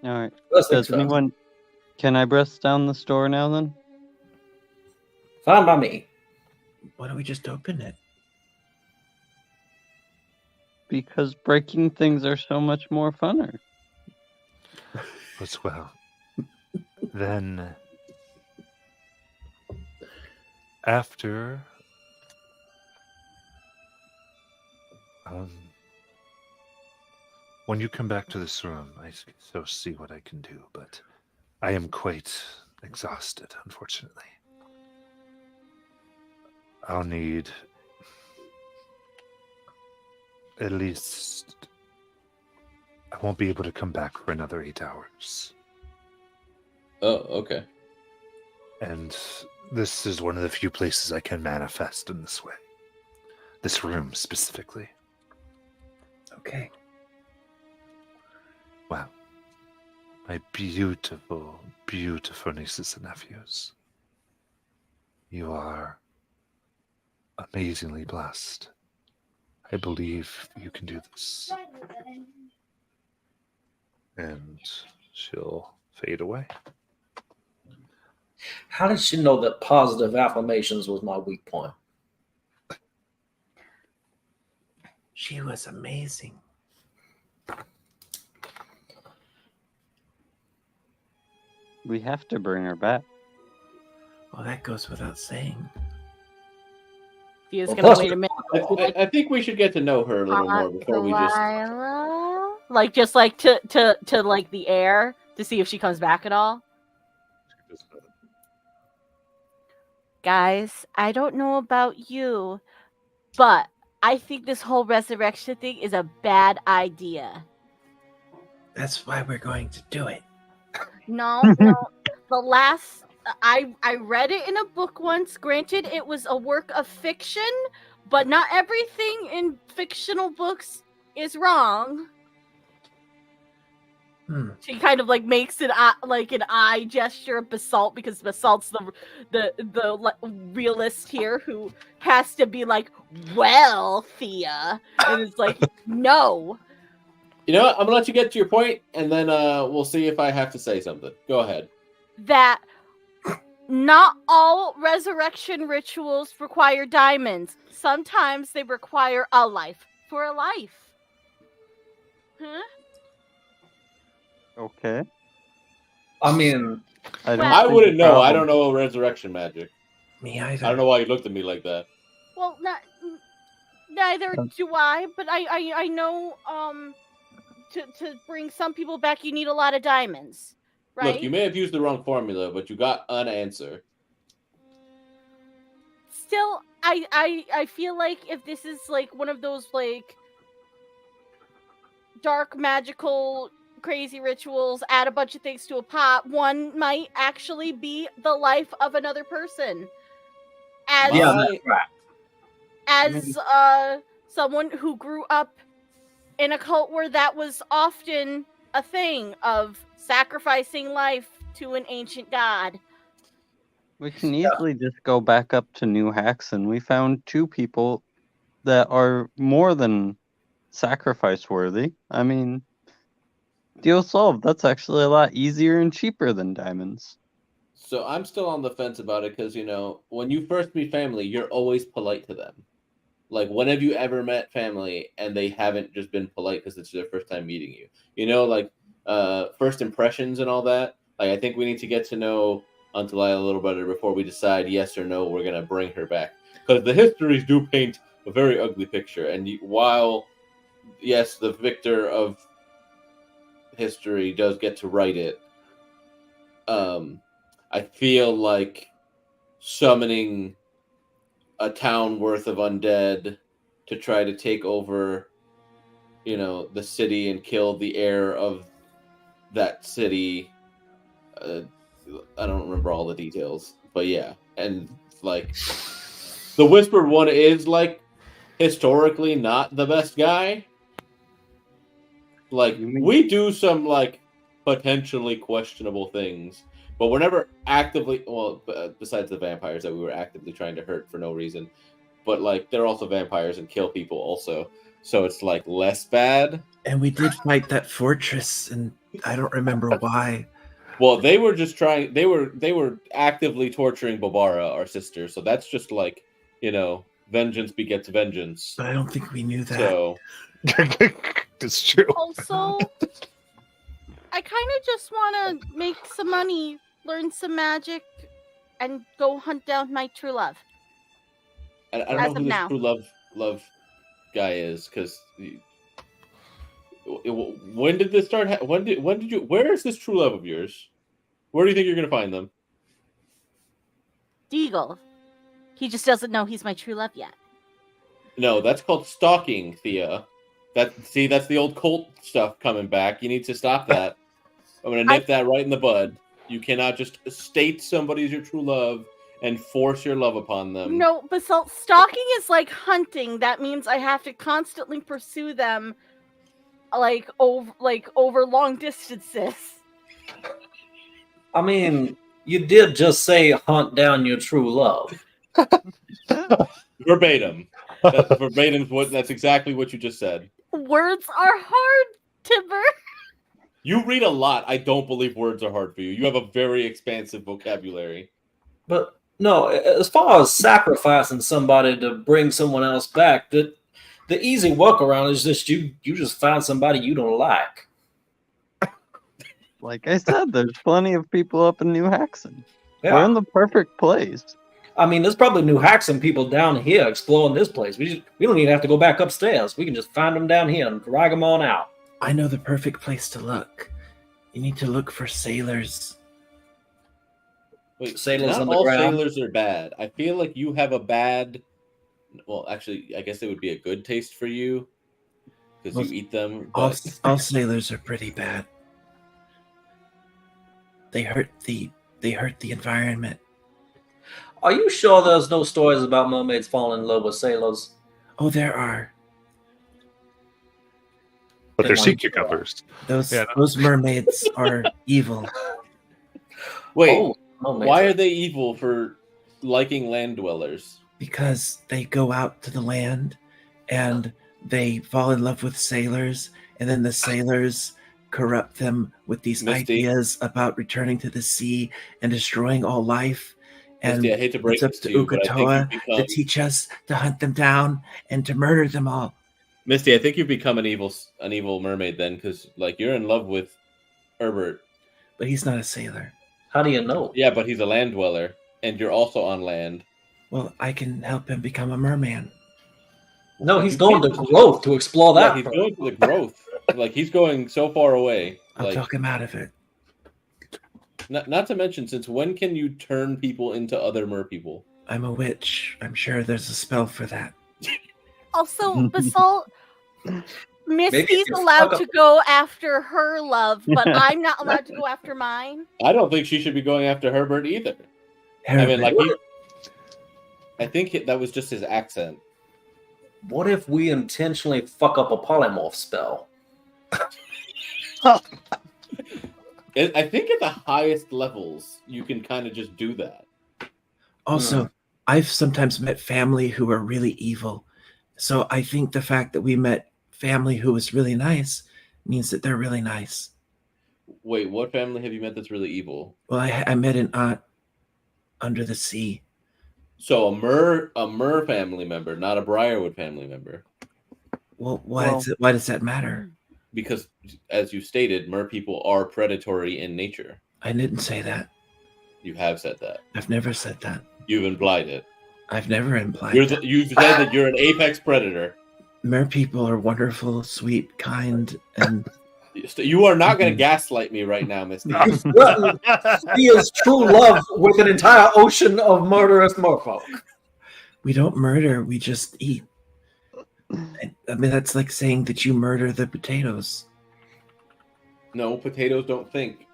right. Let's think Does fast. anyone? Can I bust down the store now? Then Fine by me. Why don't we just open it? because breaking things are so much more funner. As well. Then, after when you come back to this room, I so see what I can do, but I am quite exhausted, unfortunately. I'll need at least... I won't be able to come back for another 8 hours. Oh, okay. And this is one of the few places I can manifest in this way. This room specifically. Okay. Wow. My beautiful, beautiful nieces and nephews. You are amazingly blessed. I believe you can do this. And she'll fade away. How did she know that positive affirmations was my weak point? She was amazing. We have to bring her back. Well, that goes without saying. Thea's Well, gonna plus- wait a minute. I think we should get to know her a little more before we just. Delilah? Like just like to like the air to see if she comes back at all. Guys, I don't know about you, but I think this whole resurrection thing is a bad idea. That's why we're going to do it. No, no. The last I read it in a book once. Granted, it was a work of fiction, but not everything in fictional books is wrong. She kind of like makes an eye gesture of Basalt because Basalt's the realist here who has to be like, well, Thea, and it's like, no. You know what? I'm gonna let you get to your point, and then we'll see if I have to say something. Go ahead. That not all resurrection rituals require diamonds. Sometimes they require a life for a life. Huh? Okay. I mean, I don't. Well- I think wouldn't the know. I problem- don't know resurrection magic. Me I either. don't know why you looked at me like that. Well, neither do I, but I know to bring some people back you need a lot of diamonds, right? Look, you may have used the wrong formula, but you got an answer. Still, I feel like if this is like one of those like dark magical crazy rituals, add a bunch of things to a pot, one might actually be the life of another person. As yeah, My- that's right. as someone who grew up in a cult where that was often a thing of sacrificing life to an ancient god. We can easily just go back up to New Haxon. We found 2 people that are more than sacrifice worthy. I mean, deal solved. That's actually a lot easier and cheaper than diamonds. So I'm still on the fence about it because, you know, when you first meet family, you're always polite to them. Like, when have you ever met family and they haven't just been polite because it's their first time meeting you? You know, like, first impressions and all that. Like, I think we need to get to know Delilah a little better before we decide yes or no we're going to bring her back. Because the histories do paint a very ugly picture. And while, yes, the victor of history does get to write it, I feel like summoning a town worth of undead to try to take over, you know, the city and kill the heir of that city. I don't remember all the details, but yeah. And like, the Whispered One is like historically not the best guy. Like, You mean- we do some like potentially questionable things, but we're never actively, well, besides the vampires that we were actively trying to hurt for no reason, but like, they're also vampires and kill people also, so it's like less bad. And we did fight that fortress, and I don't remember why. Well, they were just trying, they were actively torturing Bobara, our sister, so that's just like, you know, vengeance begets vengeance. But I don't think we knew that. So It's true. Also, I kind of just want to make some money, learn some magic, and go hunt down my true love. I As don't know of who this now. true love guy is, because when did this start? When did you? Where is this true love of yours? Where do you think you're gonna find them? Deagle. He just doesn't know he's my true love yet. No, that's called stalking, Thea. That's the old cult stuff coming back. You need to stop that. I'm gonna nip that right in the bud. You cannot just state somebody's your true love and force your love upon them. No, but stalking is like hunting. That means I have to constantly pursue them, like over long distances. I mean, you did just say hunt down your true love. Verbatim. That's verbatim. That's exactly what you just said. Words are hard, Timber. You read a lot. I don't believe words are hard for you. You have a very expansive vocabulary. But no, as far as sacrificing somebody to bring someone else back, the easy workaround is just you just find somebody you don't like. Like I said, there's plenty of people up in New Haxon. We're Yeah. in the perfect place. I mean, there's probably New Haxon people down here exploring this place. We don't even have to go back upstairs. We can just find them down here and drag them on out. I know the perfect place to look. You need to look for sailors. Wait, Sailors not on the all ground. sailors are bad. I feel like you have a bad. Well, actually, I guess it would be a good taste for you because Well, you eat them. All, But all sailors are pretty bad. They hurt the environment. Are you sure there's no stories about mermaids falling in love with sailors? Oh, there are. But they're Then sea I'm- cucumbers. Those Yeah, no. those mermaids are evil wait, Oh, mermaids why are they evil for liking land dwellers? because they go out to the land and they fall in love with sailors, and then the sailors corrupt them with these Misty. ideas about returning to the sea and destroying all life. And Misty, I hate to break it's up this to to you, but I think Ukatoa you've to become teach us to hunt them down and to murder them all. Misty. I think you've become an evil mermaid then, because like you're in love with Herbert. But he's not a sailor. How do you know? Yeah, but he's a land dweller, and you're also on land. Well, I can help him become a merman. No, he's You going to can't- growth to explore Yeah, that. he's first. going to the growth. Like he's going so far away. I'll Like talk him out of it. not to mention, since when can you turn people into other mer people? I'm a witch. I'm sure there's a spell for that. Also, Basalt, Misty's if you allowed fuck to up- go after her love, but I'm not allowed to go after mine. I don't think she should be going after Herbert either. I mean, Herbert, like I think that was just his accent. What if we intentionally fuck up a polymorph spell? I think at the highest levels, you can kind of just do that. also, I've sometimes met family who are really evil. So I think the fact that we met family who was really nice means that they're really nice. Wait, what family have you met that's really evil? Well, I met an aunt under the sea. So a mer family member, not a Briarwood family member, Well, why does that matter? because as you stated, mer people are predatory in nature. I didn't say that. You have said that. I've never said that. You've implied it. I've never implied that. You've said that you're an apex predator. Mer people are wonderful, sweet, kind, and You are not going to gaslight me right now, Misty. He is true love with an entire ocean of murderous merfolk. we don't murder, we just eat. I mean, that's like saying that you murder the potatoes. No, potatoes don't think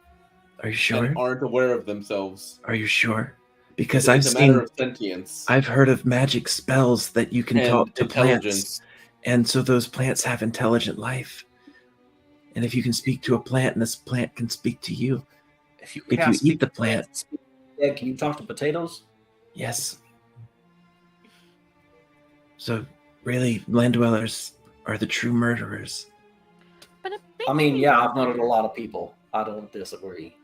Are you sure? and aren't aware of themselves. Are you sure? Because It's a matter of sentience I've heard of magic spells that you can and talk to plants, intelligence. and so those plants have intelligent life. And if you can speak to a plant, and this plant can speak to you, if you eat the plant, Yeah, can you talk to potatoes? yes. So really, land dwellers are the true murderers. But I mean, yeah, I've murdered a lot of people. I don't disagree.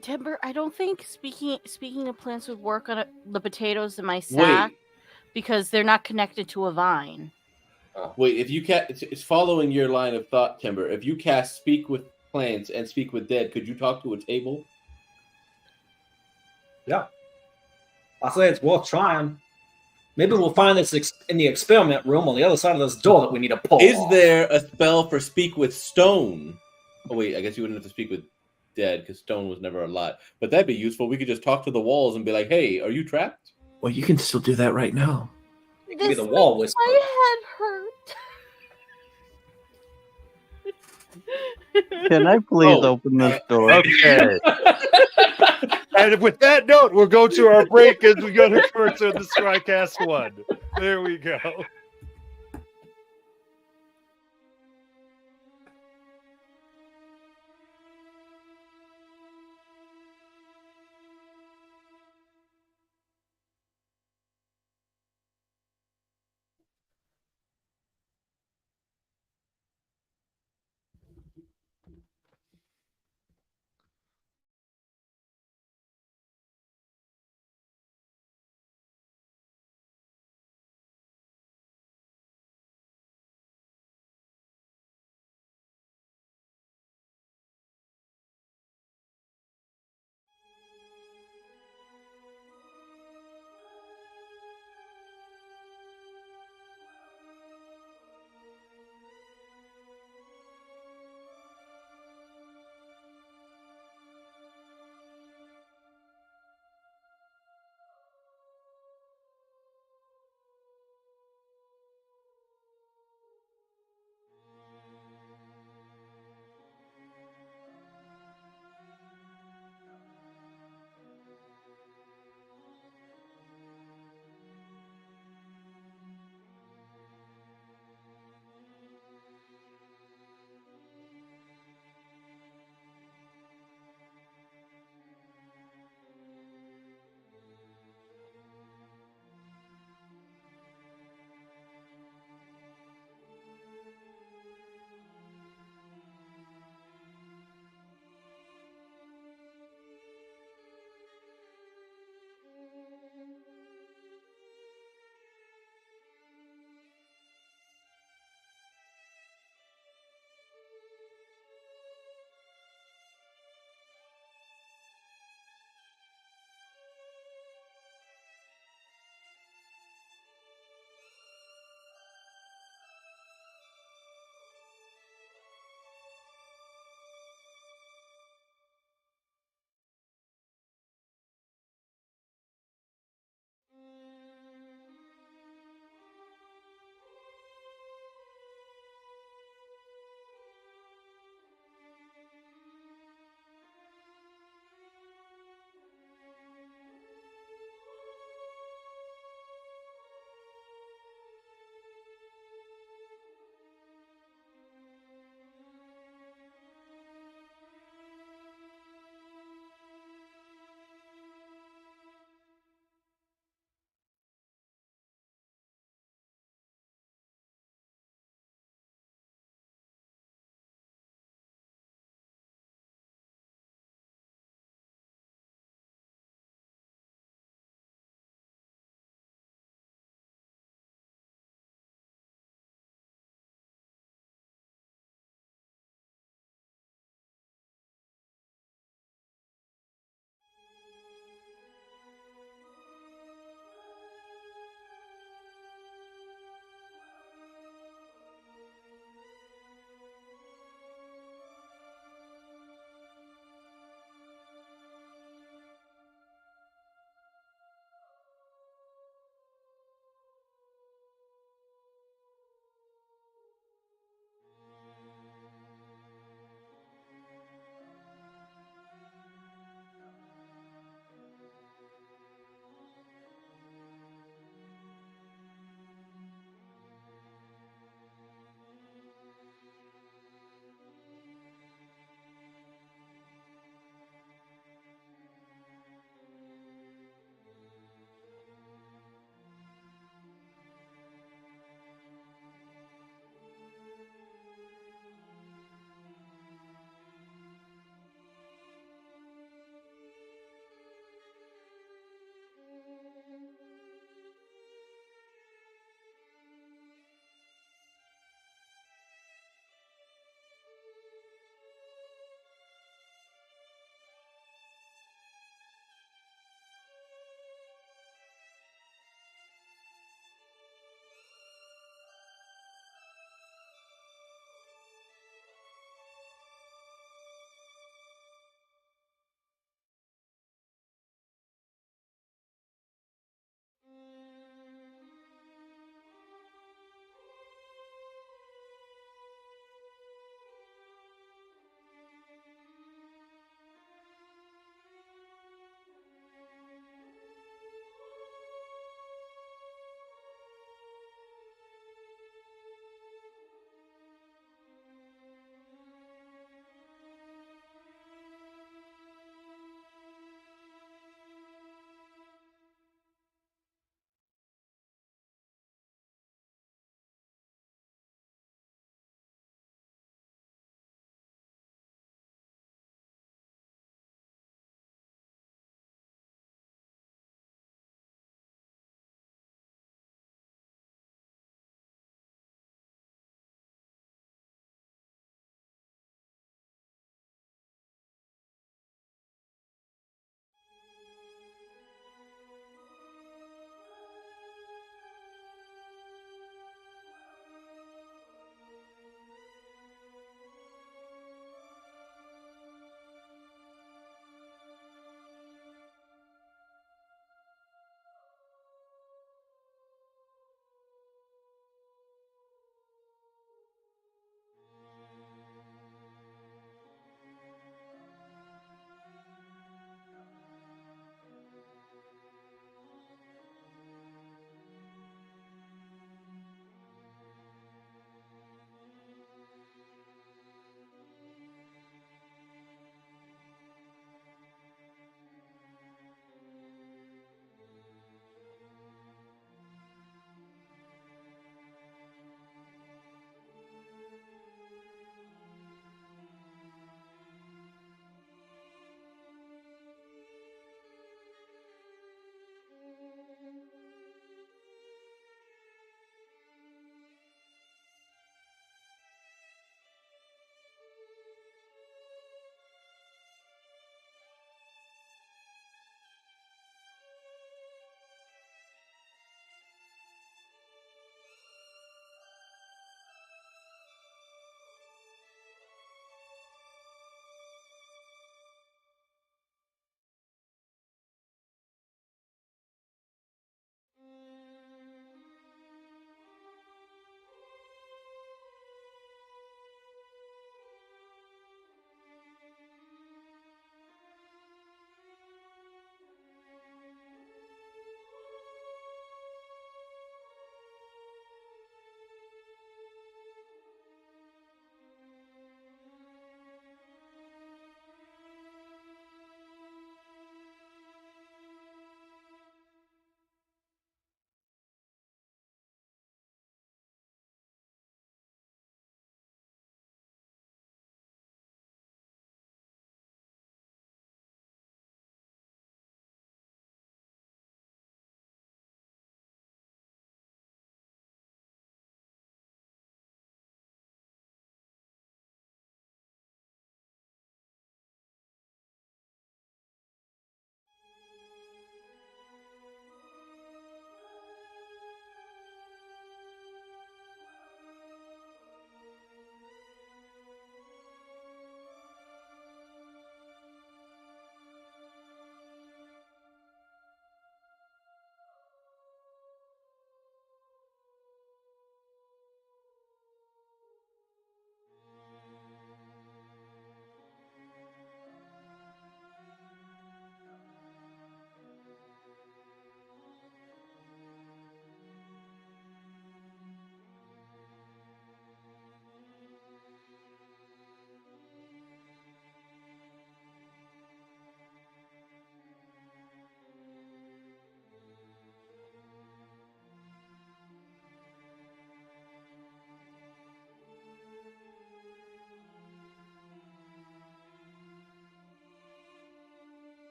Timber, I don't think speaking of plants would work on the potatoes in my sack Wait, because they're not connected to a vine. wait. If you it's following your line of thought, Timber. If you cast Speak with Plants and Speak with Dead, could you talk to a table? Yeah. I say it's worth trying. Maybe we'll find this in the experiment room on the other side of this door that we need to pull. Is there a spell for Speak with Stone? Oh wait, I guess you wouldn't have to speak with Dead because Stone was never alive. But that'd be useful. We could just talk to the walls and be like, "Hey, are you trapped?" Well, you can still do that right now. It could be the wall makes whisperer. my head hurt. Can I please Oh, open this door? Okay. And with that note, we'll go to our break as we go to Curse of the Scrycast 1. There we go.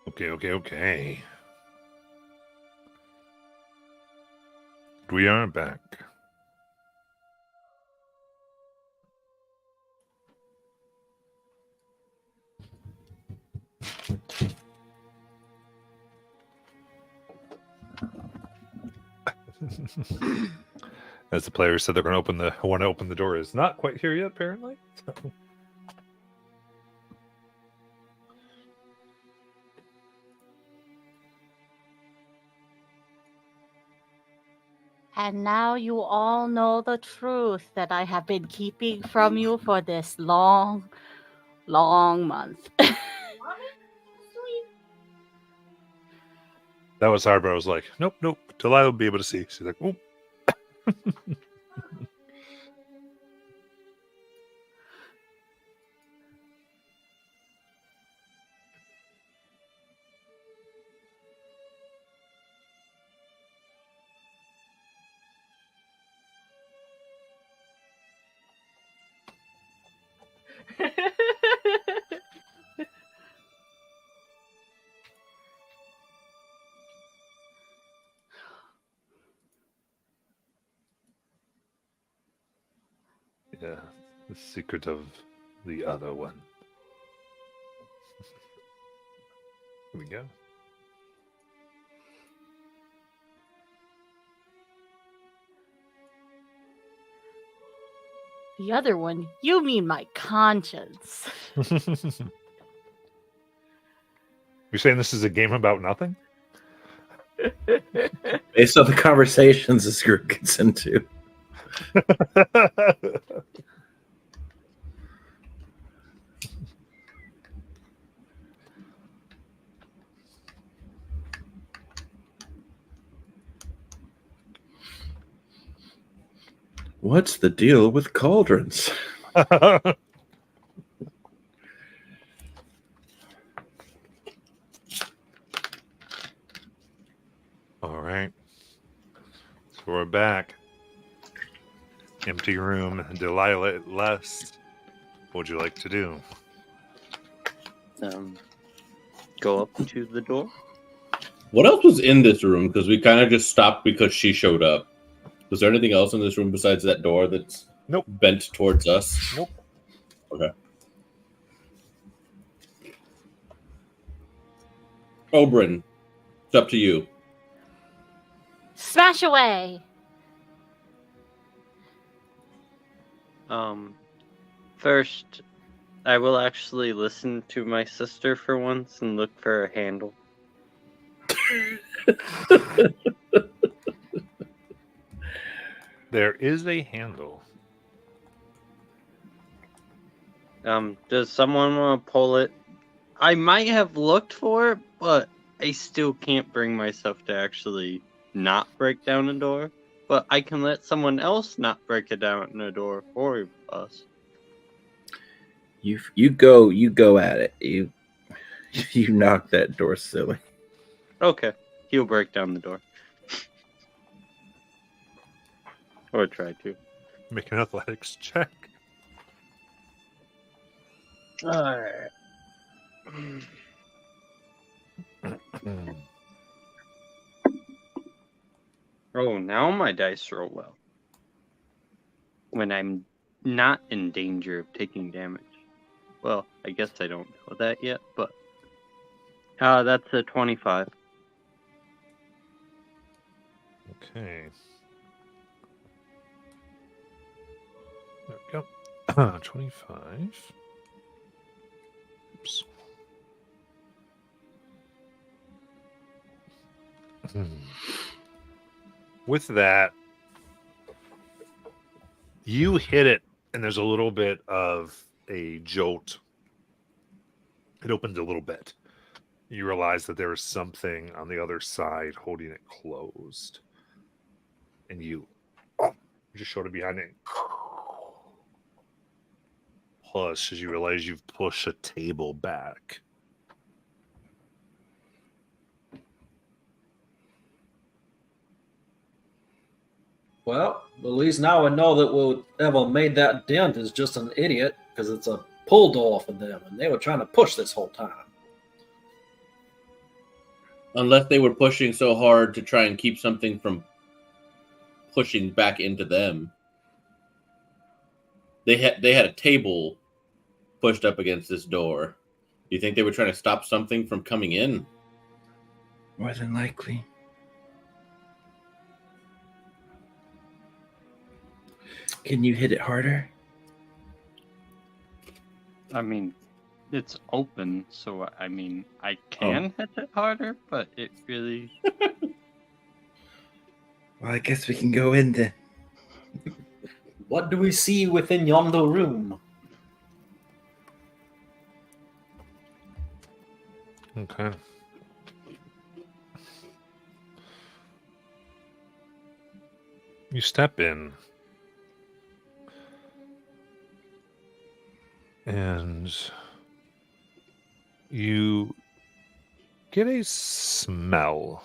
Okay. We are back. As the players said, they're going to want to open the door. Is not quite here yet, apparently. So. And now you all know the truth that I have been keeping from you for this long month. That was hard, but I was like, nope. Delilah will be able to see. She's like, oh. Yeah, the secret of the other one. Here we go. The other one? You mean my conscience. You're saying this is a game about nothing? Based on the conversations this group gets into. What's the deal with cauldrons? All right. So we're back. Empty room. Delilah less. What would you like to do? Go up to the door. What else was in this room? Because we kind of just stopped because she showed up. Was there anything else in this room besides that door that's bent towards us? Nope. Okay. Oberyn, it's up to you. Smash away! First, I will actually listen to my sister for once and look for a handle. There is a handle. Does someone want to pull it? I might have looked for it, but I still can't bring myself to actually not break down a door. But I can let someone else not break it down a door for us. You go at it. You knock that door silly. Okay, he'll break down the door. Or try to. Make an athletics check. Alright. Oh, now my dice roll well. When I'm not in danger of taking damage. Well, I guess I don't know that yet, but... that's a 25. Okay. There we go. 25. Oops. With that, you hit it, and there's a little bit of a jolt. It opens a little bit. You realize that there is something on the other side holding it closed. And you just showed it behind it. Plus, as you realize you've pushed a table back. Well, at least now I know that whoever made that dent is just an idiot, because it's a pull door for them, and they were trying to push this whole time. Unless they were pushing so hard to try and keep something from pushing back into them. They had a table pushed up against this door. Do you think they were trying to stop something from coming in? More than likely. Can you hit it harder? I mean, it's open, so I mean, I can hit it harder, but it really. Well, I guess we can go in then. What do we see within yonder room? Okay. You step in, and you get a smell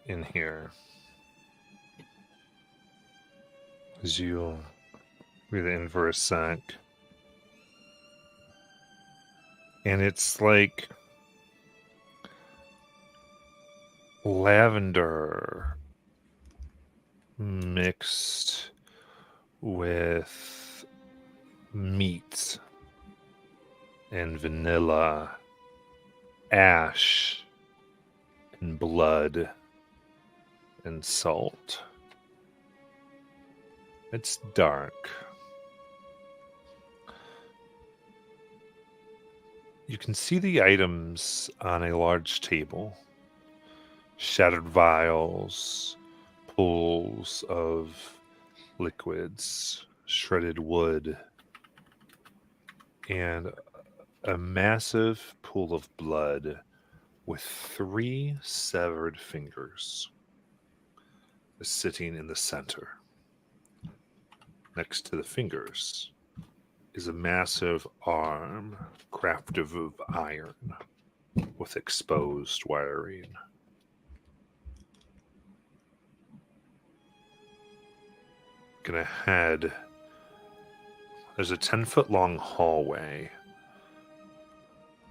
in here as you breathe in for a sec. And it's like lavender mixed with meat and vanilla, ash and blood and salt. It's dark. You can see the items on a large table. Shattered vials, pools of liquids, shredded wood, and a massive pool of blood with 3 severed fingers is sitting in the center. Next to the fingers is a massive arm crafted of iron with exposed wiring. Gonna head. There's a 10-foot long hallway.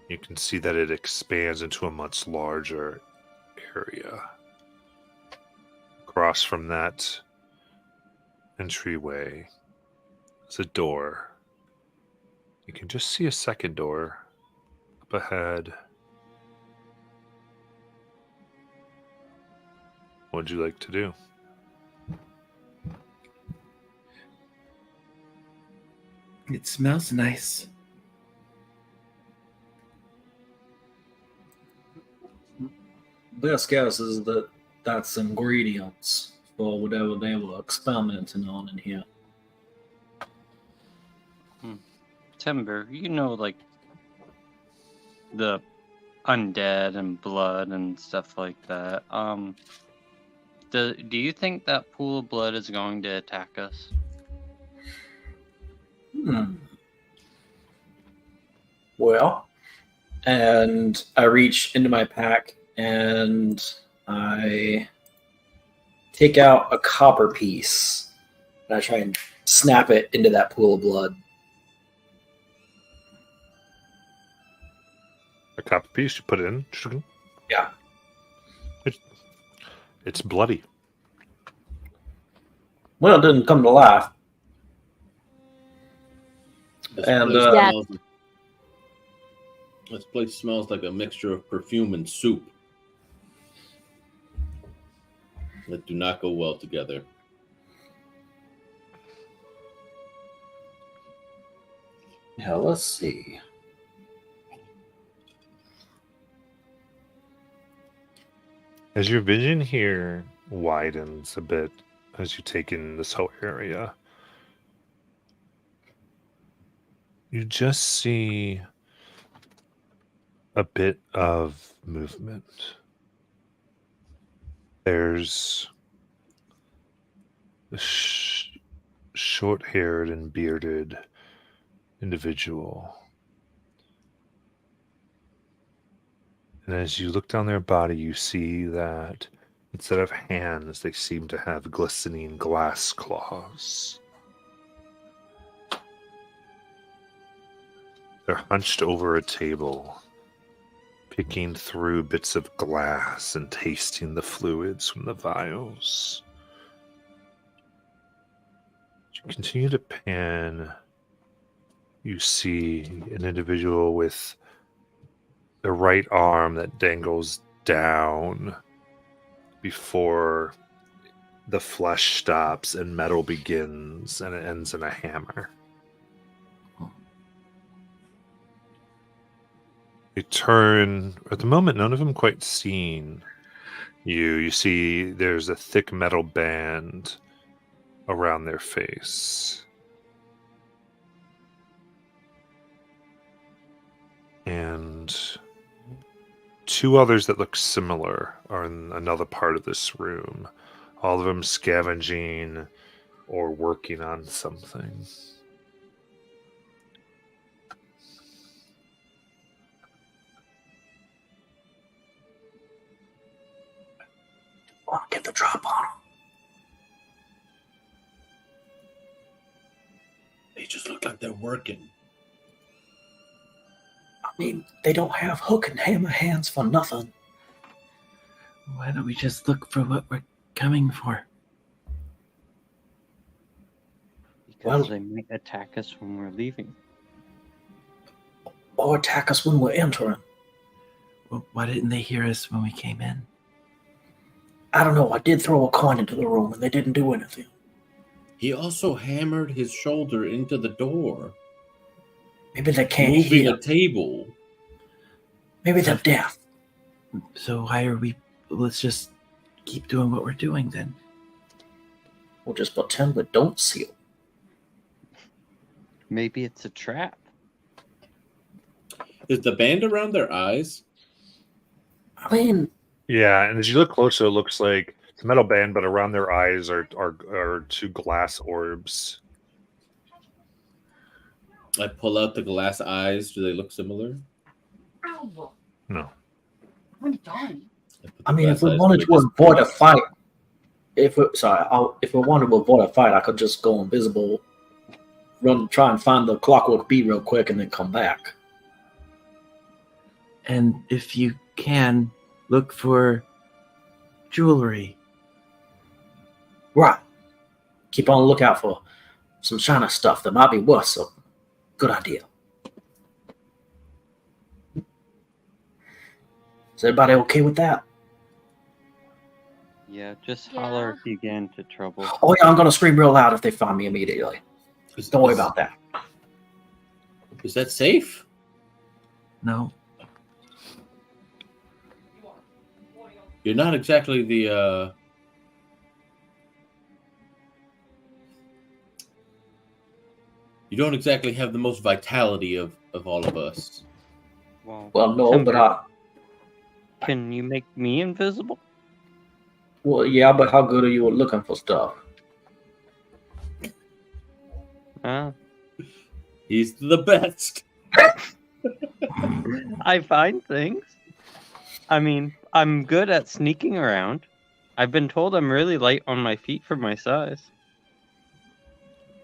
You can see that it expands into a much larger area. Across from that entryway is a door. You can just see a second door up ahead. What would you like to do? It smells nice. Best guess is that that's ingredients for whatever they were experimenting on in here. Timber, you know, like the undead and blood and stuff like that. Do you think that pool of blood is going to attack us? Well, and I reach into my pack and I take out a copper piece and I try and snap it into that pool of blood. A copper piece, you put it in. Yeah. It's bloody. Well, it didn't come to life. This And, place Yeah. smells- This place smells like a mixture of perfume and soup that do not go well together. Yeah, let's see. As your vision here widens a bit as you take in this whole area, you just see a bit of movement. There's a short-haired and bearded individual. And as you look down their body, you see that instead of hands, they seem to have glistening glass claws. They're hunched over a table, picking through bits of glass and tasting the fluids from the vials. As you continue to pan, you see an individual with the right arm that dangles down before the flesh stops and metal begins, and it ends in a hammer. You turn, at the moment, none of them quite seen you. You see there's a thick metal band around their face. And two others that look similar are in another part of this room. All of them scavenging or working on something. Want to get the drop on them. They just look like they're working. I mean, they don't have hook and hammer hands for nothing. Why don't we just look for what we're coming for? Because Well- they might attack us when we're leaving. Or attack us when we're entering. Well, why didn't they hear us when we came in? I don't know. I did throw a coin into the room and they didn't do anything. He also hammered his shoulder into the door, Maybe they can't moving hear. a table. Maybe they're deaf. So why are we... Let's just keep doing what we're doing then. We'll just pretend we don't see them. Maybe it's a trap. Is the band around their eyes? I mean, Yeah, and as you look closer, it looks like it's a metal band, but around their eyes are two glass orbs. I pull out the glass eyes. Do they look similar? No. I mean, if we wanted to avoid a fight, if we wanted to avoid a fight, I could just go invisible, try and find the clockwork bee real quick, and then come back. And if you can, look for jewelry. Right. Keep on the lookout for some shiny stuff that might be worth something. Good idea. Is everybody okay with that? Yeah, just Yeah. holler if you get into trouble. Oh yeah, I'm gonna scream real loud if they find me immediately. Don't worry about that. Is that safe? No. You're not exactly the. You don't exactly have the most vitality of all of us. Well, no, Timber, but can you make me invisible? yeah, but how good are you at looking for stuff? He's the best. I find things. I mean, I'm good at sneaking around. I've been told I'm really light on my feet for my size.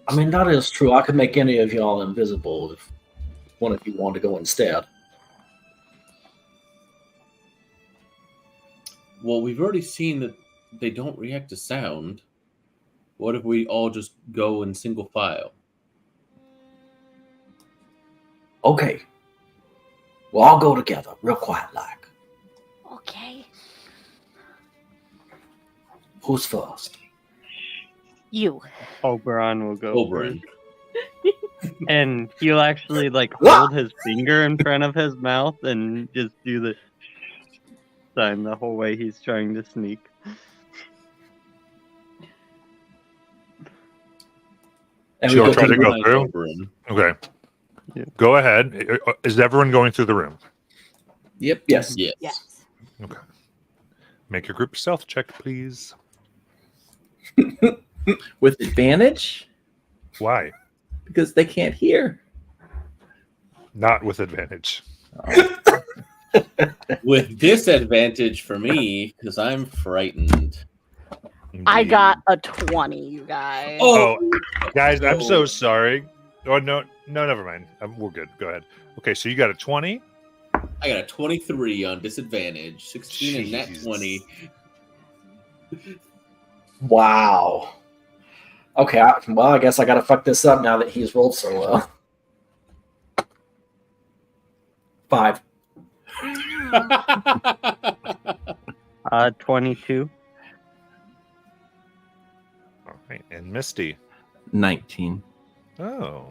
I mean, that is true. I could make any of y'all invisible if one of you wanted to go instead. Well, we've already seen that they don't react to sound. What if we all just go in single file? Okay. Well, I'll go together, real quiet like. Okay. Who's first? You. Oberon will go Oberon. first. And he'll actually like What? hold his finger in front of his mouth and just do the sign the whole way he's trying to sneak. And She'll we try to to the go room. through? Oberon. Okay. Yeah. Go ahead. Is everyone going through the room? Yep. Yes. Yes. Yes. Okay. Make a group stealth check, please. With advantage? Why? Because they can't hear. Not with advantage. With disadvantage for me, because I'm frightened. I Indeed. got a 20, you guys. Oh, guys, I'm so sorry. Oh no, never mind. We're good. Go ahead. Okay, so you got a 20. I got a 23 on disadvantage, 16 and nat Jeez. 20. Wow. Okay, well, I guess I gotta fuck this up now that he's rolled so well. 5. 22. All right, and Misty. 19. Oh,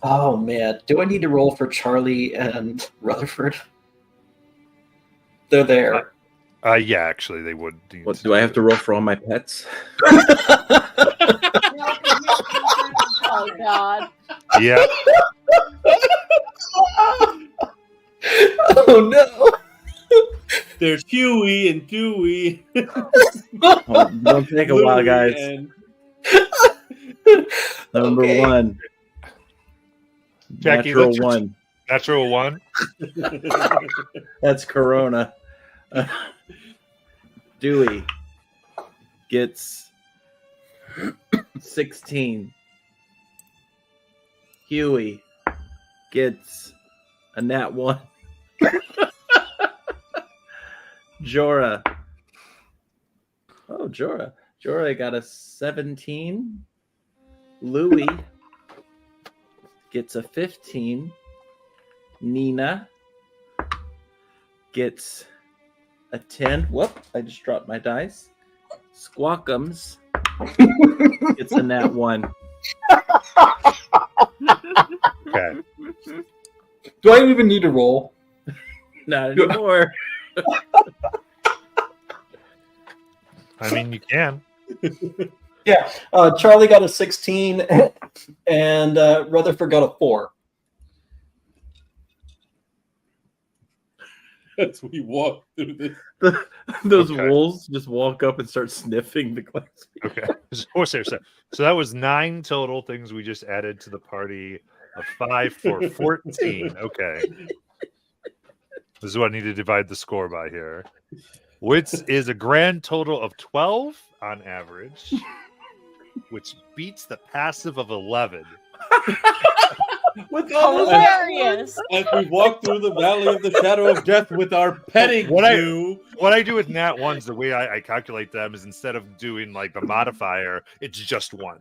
Oh man, do I need to roll for Charlie and Rutherford? They're there. yeah. Actually, they would. need What do I have to roll for all my pets? Oh God. Yeah. Oh no! There's Huey and Dewey. Oh, don't take a while, Louie guys. and- Number Okay. 1. Jackie, Natural that's your- 1. Natural 1. That's Corona. Dewey gets 16. Huey gets a nat 1. Jorah. Oh, Jorah. Jorah got a 17. Louie gets a 15. Nina gets a 10. Whoop, I just dropped my dice. Squawkums gets a nat 1. Okay. Do I even need to roll? Not anymore. I mean, you can. Yeah. Charlie got a 16, and Rutherford got a 4. As we walk through this. Those Okay. wolves just walk up and start sniffing the glass. Okay. So that was 9 total things we just added to the party of 5 for 14. Okay. This is what I need to divide the score by here. Which is a grand total of 12 on average, which beats the passive of 11. With all those Hilarious. as we walk through the valley of the shadow of death with our petting What I- zoo. What I do with nat ones, the way I calculate them is instead of doing like the modifier, it's just 1.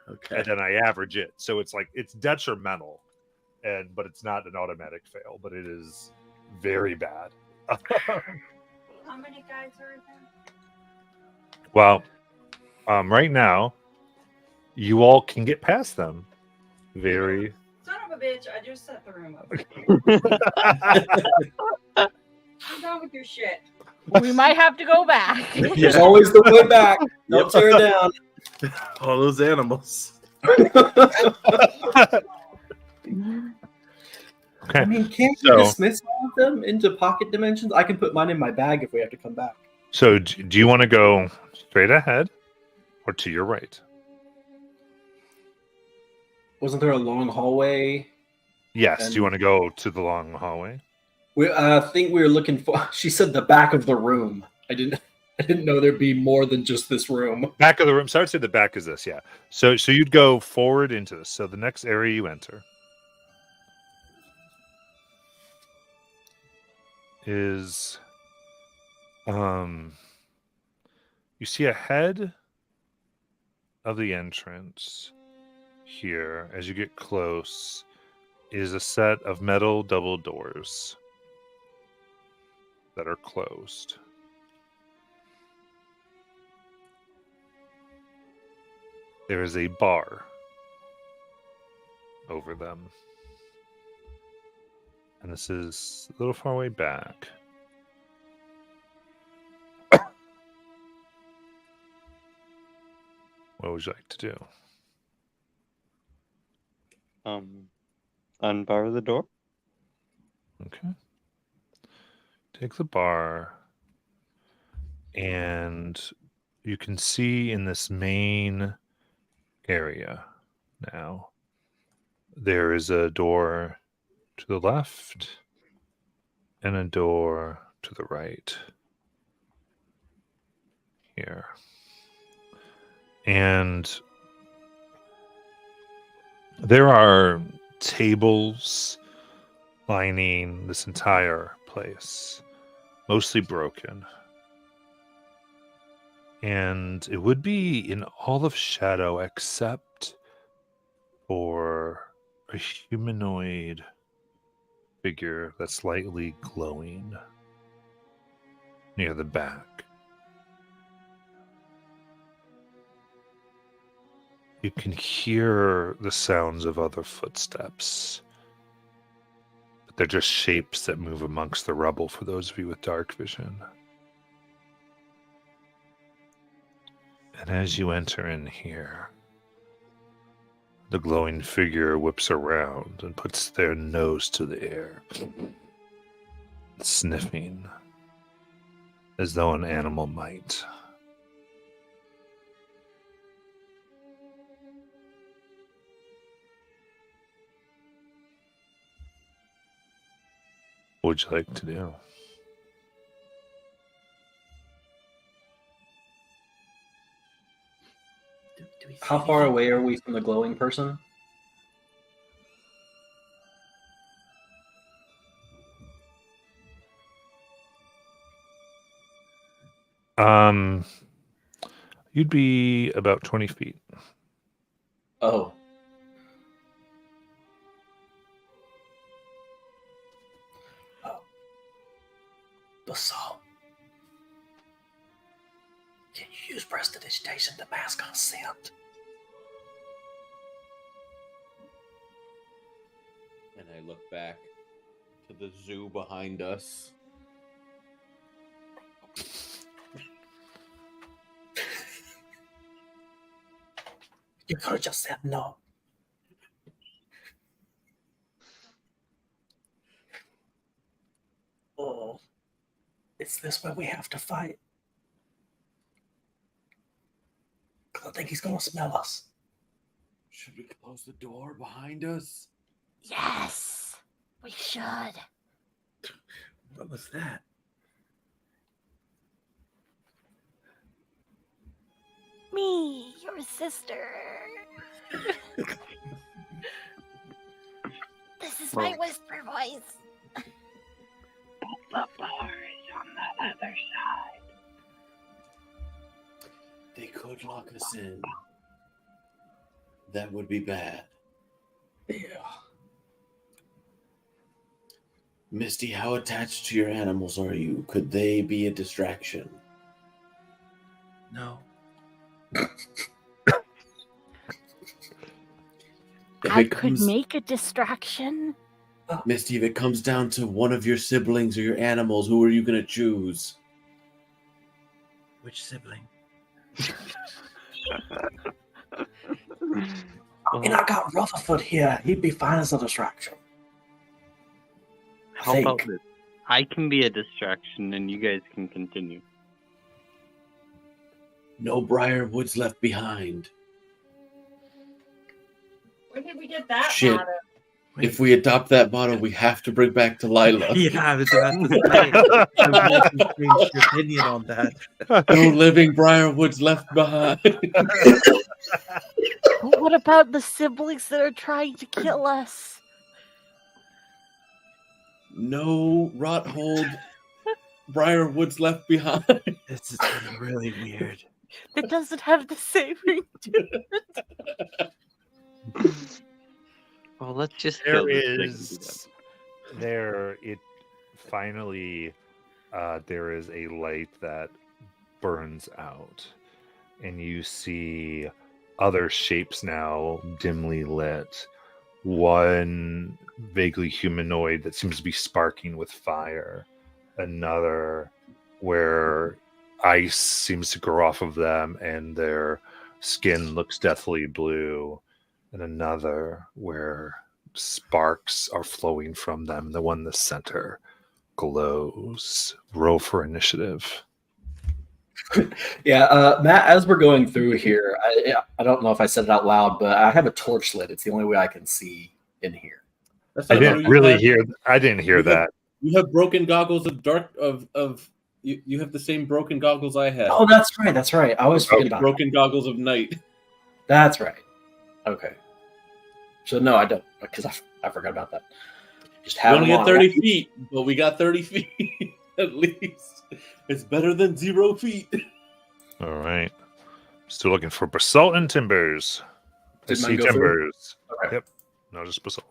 Okay. And then I average it. So it's like it's detrimental. But it's not an automatic fail, but it is very bad. How many guys are in there? Well, right now, you all can get past them. Very. Son of a bitch, I just set the room up. I'm done with your shit. We might have to go back. There's always the way back. Don't tear it down. All those animals. Okay. I mean, can't you So- dismiss all of them into pocket dimensions? I can put mine in my bag if we have to come back. So, do you want to go straight ahead or to your right? Wasn't there a long hallway? Yes. Do you want to go to the long hallway? I think we were looking for. She said the back of the room. I didn't know there'd be more than just this room. Back of the room. So I would say the back is this. Yeah. So you'd go forward into this. So the next area you enter is, you see ahead of the entrance here, as you get close, is a set of metal double doors that are closed. There is a bar over them. And this is a little far way back. What would you like to do? Unbar the door. Okay. Take the bar, and you can see in this main area now, there is a door to the left and a door to the right here. And there are tables lining this entire place, mostly broken. And it would be in all of shadow except for a humanoid figure that's slightly glowing near the back. You can hear the sounds of other footsteps, but they're just shapes that move amongst the rubble for those of you with dark vision. And as you enter in here, the glowing figure whips around and puts their nose to the air, sniffing as though an animal might. What would you like to do? Do we see How far anything? away are we from the glowing person? You'd be about 20 feet. Oh. Basalt. Can you use prestidigitation to mask our scent? And I look back to the zoo behind us. You could have just said no. Oh, is this where we have to fight? 'Cause I think he's gonna smell us. Should we close the door behind us? Yes, we should. What was that? Me, your sister. This is my Well- whisper voice. The bar is on the other side. They could lock us in. That would be bad. Yeah. Misty, how attached to your animals are you? Could they be a distraction? No. If I it could comes, make a distraction. Misty, if it comes down to one of your siblings or your animals, who are you going to choose? Which sibling? I mean, I got Rutherford here. He'd be fine as a distraction. I How think. about this? I can be a distraction and you guys can continue. No Briar Woods left behind. Where did we get that Shit. motto? If we adopt that motto, we have to bring back Delilah. Yeah, I was about to say. I would like to change your opinion on that. No living Briar Woods left behind. But what about the siblings that are trying to kill us? No Rothold Briar Woods left behind. This is getting really weird. It doesn't have the same ring to it. Well, let's just kill There this thing. is it finally there is a light that burns out, and you see other shapes now dimly lit. One vaguely humanoid that seems to be sparking with fire, another where ice seems to grow off of them and their skin looks deathly blue, and another where sparks are flowing from them. The one in the center glows. Roll for initiative. Yeah, Matt, as we're going through here, I don't know if I said it out loud, but I have a torch lit. It's the only way I can see in here. That's I not didn't true. really hear. I didn't hear You have- that. You have broken goggles of dark of you have the same broken goggles I had. Oh, that's right. That's right. I always forget about that. broken goggles of night. That's right. Okay. So no, I don't, because I forgot about that. Just We have only them get on. 30 feet, but we got 30 feet at least. It's better than 0 feet. All right. Still looking for basalt and timbers. I Did mine see go through? timbers. Okay. Yep. No, just basalt.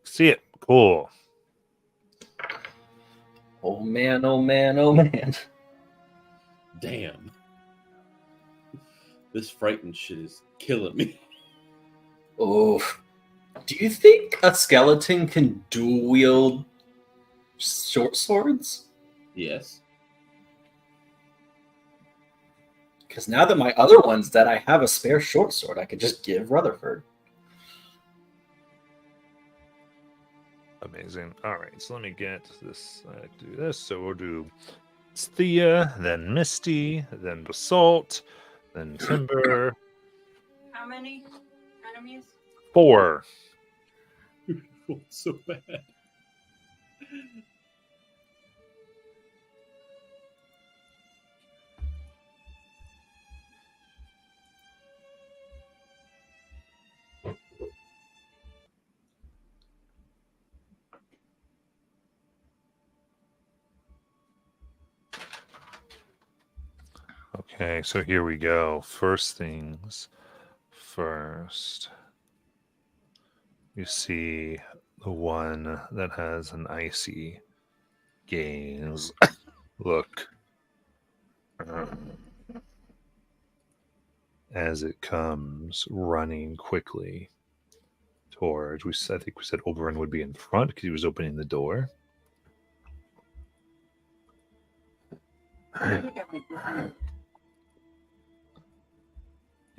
See it. Cool. Oh man, oh man, oh man. Damn. This frightened shit is killing me. Oh. Do you think a skeleton can dual wield short swords? Yes. Because now that my other one's dead, I have a spare short sword I could just give Rutherford. Amazing. All right. So let me get this. Do this. So we'll do Thea, then Misty, then basalt, then timber. How many enemies? 4. So bad. Okay, so here we go. First things first. You see the one that has an icy gaze. Look. As it comes running quickly towards, I think we said Oberon would be in front because he was opening the door.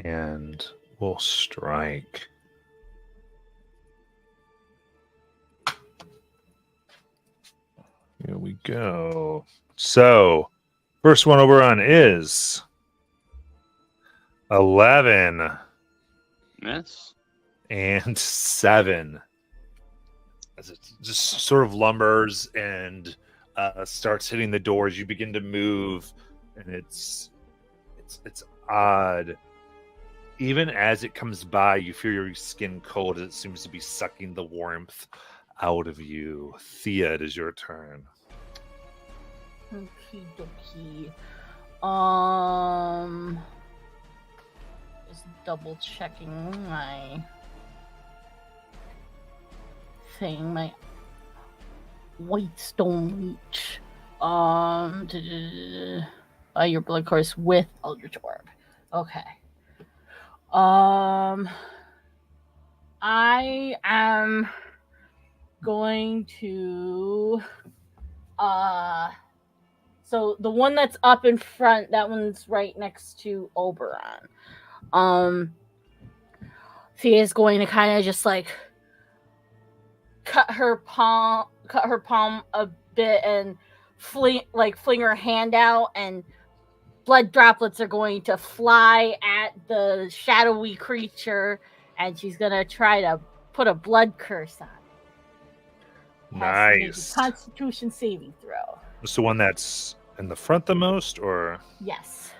And we'll strike. Here we go. So, first one Oberon is 11 Miss. and 7. As it just sort of lumbers and starts hitting the doors, you begin to move, and it's odd. Even as it comes by, you feel your skin cold as it seems to be sucking the warmth out of you. Thea, it is your turn. Okie dokie. Just double checking my thing, my white stone leech. Your blood course with Eldritch Orb. Okay. I am going to so the one that's up in front, that one's right next to Oberon. Thea's going to kind of just like cut her palm a bit and fling her hand out, and blood droplets are going to fly at the shadowy creature, and she's gonna try to put a blood curse on it. Has to make a Nice. Constitution saving throw. It's the one that's in the front the most, or? Yes.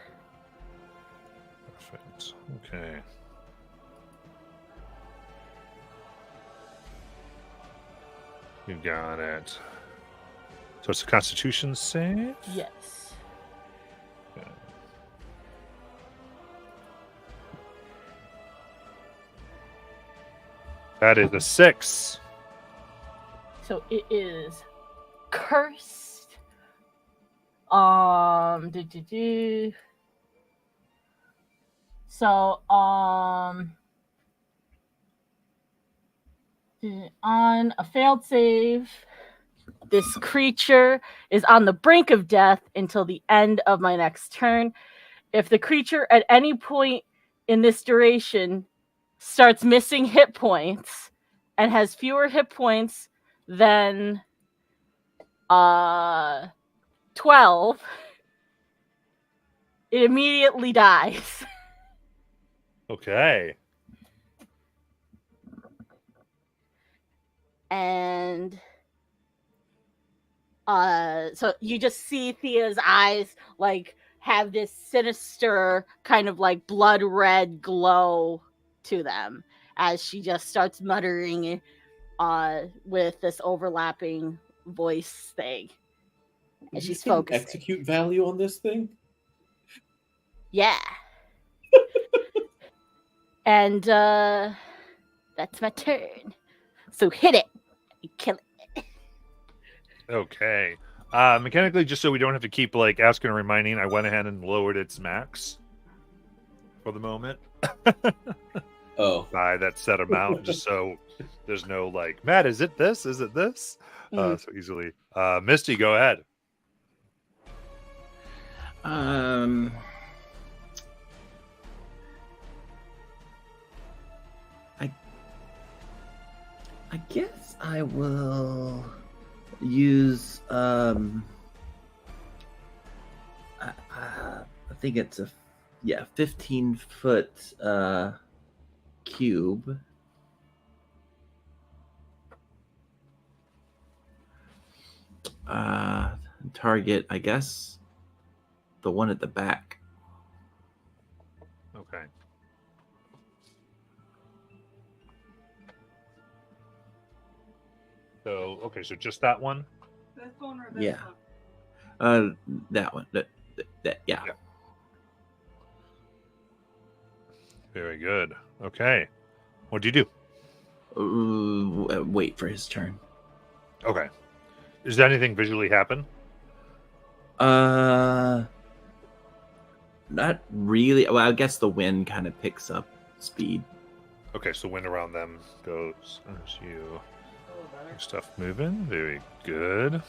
Perfect. Okay. You got it. So it's a Constitution save? Yes. Okay. That is a 6. So it is cursed. So on a failed save, this creature is on the brink of death until the end of my next turn. If the creature at any point in this duration starts missing hit points and has fewer hit points than 12, it immediately dies. Okay. And so you just see Thea's eyes like have this sinister kind of like blood red glow to them as she just starts muttering with this overlapping voice thing. And she's getting focusing. execute value on this thing. Yeah. And that's my turn. So hit it. You kill it. Okay. Mechanically, just so we don't have to keep like asking and reminding, I went ahead and lowered its max for the moment Oh, by that set amount, just so there's no like, Matt, is it this? Is it this? So easily. Misty, go ahead. I guess I will use I think it's a 15-foot cube. Target, I guess, the one at the back. Okay. So so just that one. This one or this Yeah. one? That one. That yeah. Yeah. Very good. Okay. What do you do? Wait for his turn. Okay. Does anything visually happen? Not really. Well, I guess the wind kind of picks up speed. Okay, so wind around them goes as you stuff moving. Very good.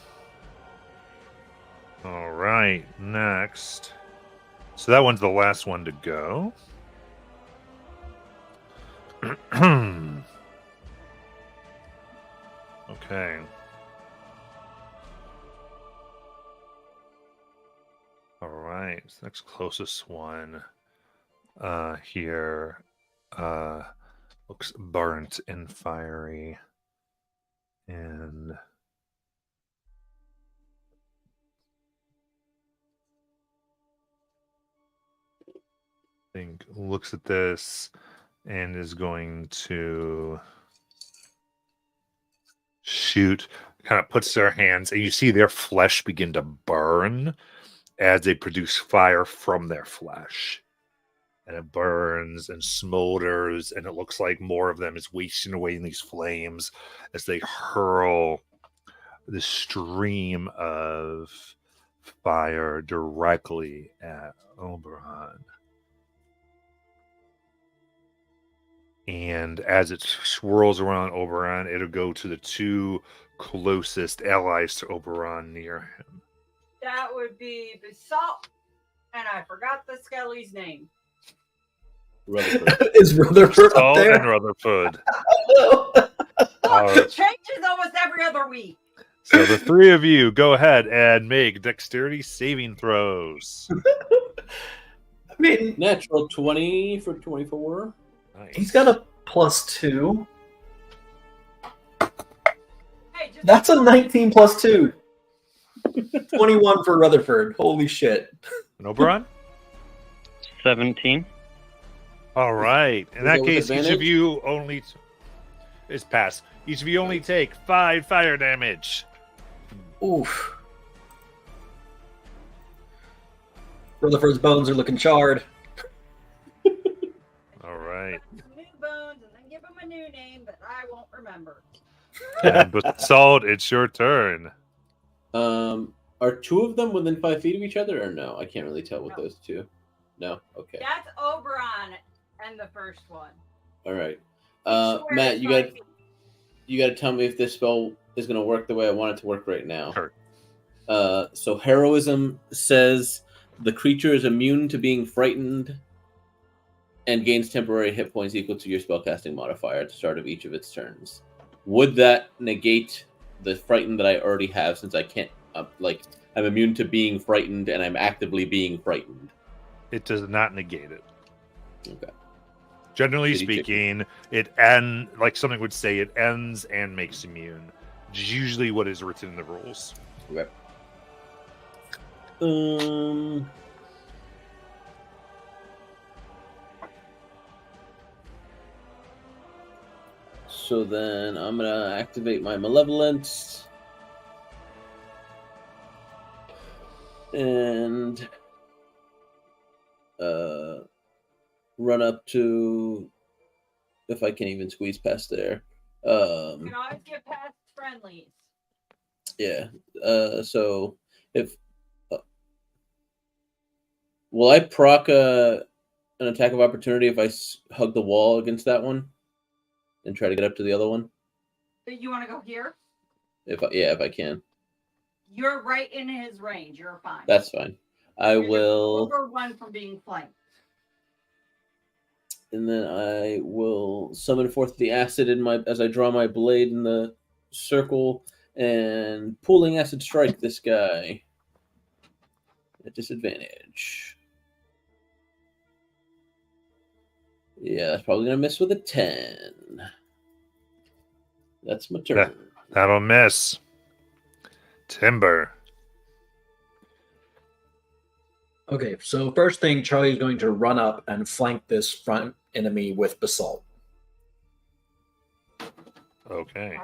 All right, next. So that one's the last one to go. Okay. All right, so next closest one here looks burnt and fiery. And I think looks at this and is going to shoot, kind of puts their hands, and you see their flesh begin to burn as they produce fire from their flesh. And it burns and smolders, and it looks like more of them is wasting away in these flames as they hurl this stream of fire directly at Oberon. And as it swirls around Oberon, it'll go to the two closest allies to Oberon near him. That would be Basalt, and I forgot the Skelly's name. Rutherford. Is Rutherford up Salt there? and Rutherford. It changes almost every other week. So the three of you go ahead and make dexterity saving throws. I mean, Natural 20 for 24. Nice. he's got a +2. Hey, just That's a 19 +2. 21 for Rutherford. Holy shit. And Oberon? 17. All right. In Was that it with case, each of advantage? you only is pass. Each of you only take 5 fire damage. Oof. Rutherford's bones are looking charred. All right. new bones and then give him a new name that I won't remember. And Basalt, it's your turn. Are two of them within 5 feet of each other, or no? I can't really tell with No. those two. No. Okay. That's Oberon and the first one. All right. Square Matt, is you 5 got feet. to tell me if this spell is going to work the way I want it to work right now. Sure. So heroism says the creature is immune to being frightened and gains temporary hit points equal to your spellcasting modifier at the start of each of its turns. Would that negate the frightened that I already have, since I can't, I'm immune to being frightened and I'm actively being frightened? It does not negate it. Okay. Generally Shitty speaking, it like something would say, it ends and makes immune. Which is usually what is written in the rules. Okay. So then I'm gonna activate my malevolence and run up to, if I can even squeeze past there. You can always get past friendlies. Yeah. So if will I proc an attack of opportunity if I hug the wall against that one and try to get up to the other one? You want to go here? If I can. You're right in his range. You're fine. That's fine. I You're just will. over one from being flanked. And then I will summon forth the acid as I draw my blade in the circle and pooling acid strike this guy at disadvantage. Yeah, that's probably gonna miss with a 10. That's my turn. That'll miss. Timber. Okay, so first thing, Charlie's going to run up and flank this front enemy with basalt. Okay.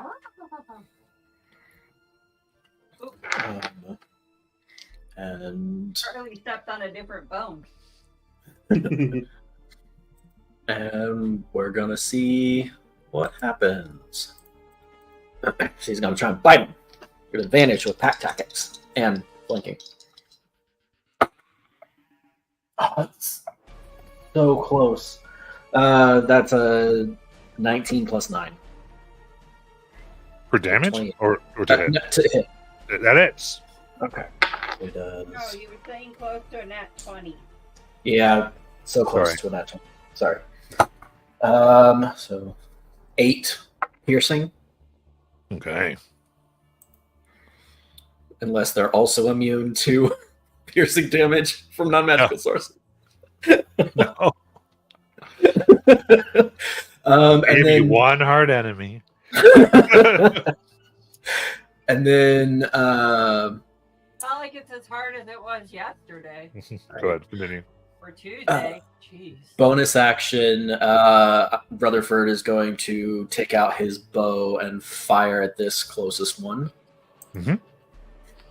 And Charlie stepped on a different bone. and we're gonna see what happens. She's gonna try and bite him with advantage with pack tactics and flanking. Oh, that's so close. That's a 19 plus 9. For damage? 20. Or to hit? No, to hit. That hits. Okay. It does. No, you were saying close to a nat 20. Yeah, so close Sorry. to a nat 20. Sorry. So 8 piercing, Okay. unless they're also immune to piercing damage from non-magical sources. No. And Maybe then one hard enemy. and then Not like it's as hard as it was yesterday Go ahead, continue. or Tuesday. Jeez. bonus action, Rutherford is going to take out his bow and fire at this closest one. Mhm.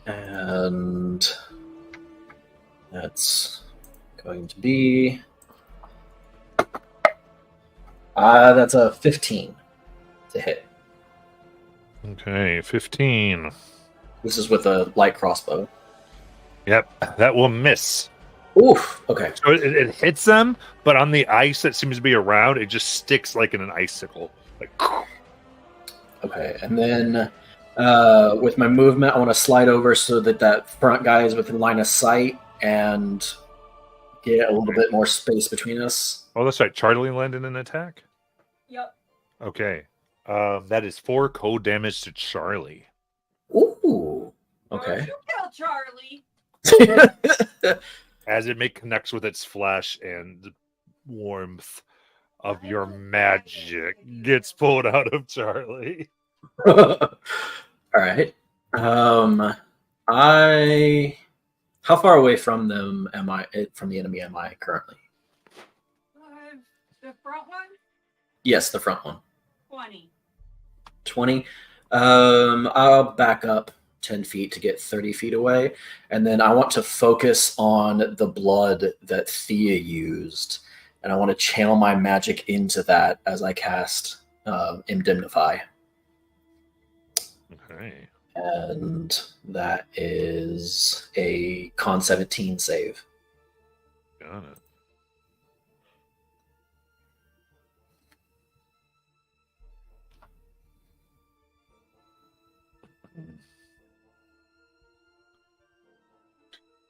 And that's going to be that's a 15 to hit. Okay, 15. This is with a light crossbow. Yep, that will miss. Oof. Okay. So it hits them, but on the ice that seems to be around, it just sticks like in an icicle. Like, Okay. And then with my movement, I want to slide over so that front guy is within line of sight and get a little bit more space between us. oh, that's right. Charlie landed an attack. Yep. Okay, that is 4 cold damage to Charlie. Ooh. Or Okay. you kill Charlie. As it connects with its flesh and the warmth of your magic gets pulled out of Charlie. All right. How far away from them am I? From the enemy am I currently? The front one, Yes, the front one. 20. 20. I'll back up 10 feet to get 30 feet away, and then I want to focus on the blood that Thea used, and I want to channel my magic into that as I cast Indemnify. Okay. And that is a con 17 save. Got it.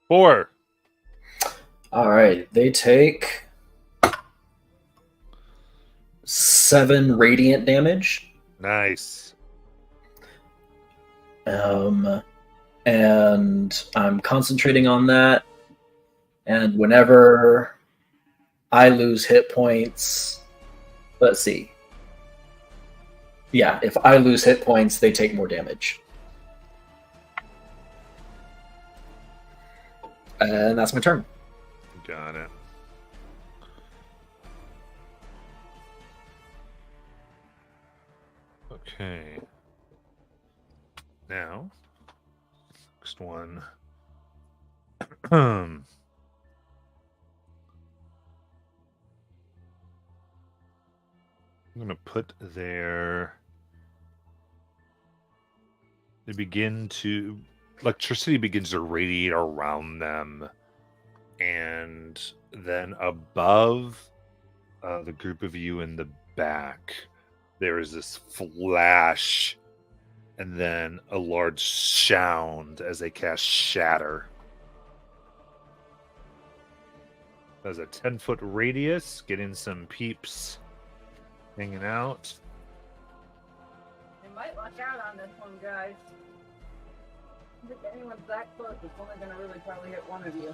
Four. All right, they take 7 radiant damage. Nice. And I'm concentrating on that. And whenever I lose hit points, let's see. Yeah, if I lose hit points, they take more damage. And that's my turn. Got it. Okay. Now, next one. I'm going to put their. They begin to. Electricity begins to radiate around them. And then above the group of you in the back, there is this flash and then a large sound as they cast Shatter. There's a 10-foot radius, getting some peeps hanging out. You might luck out on this one, guys. If anyone's that close, it's only going to really probably hit one of you.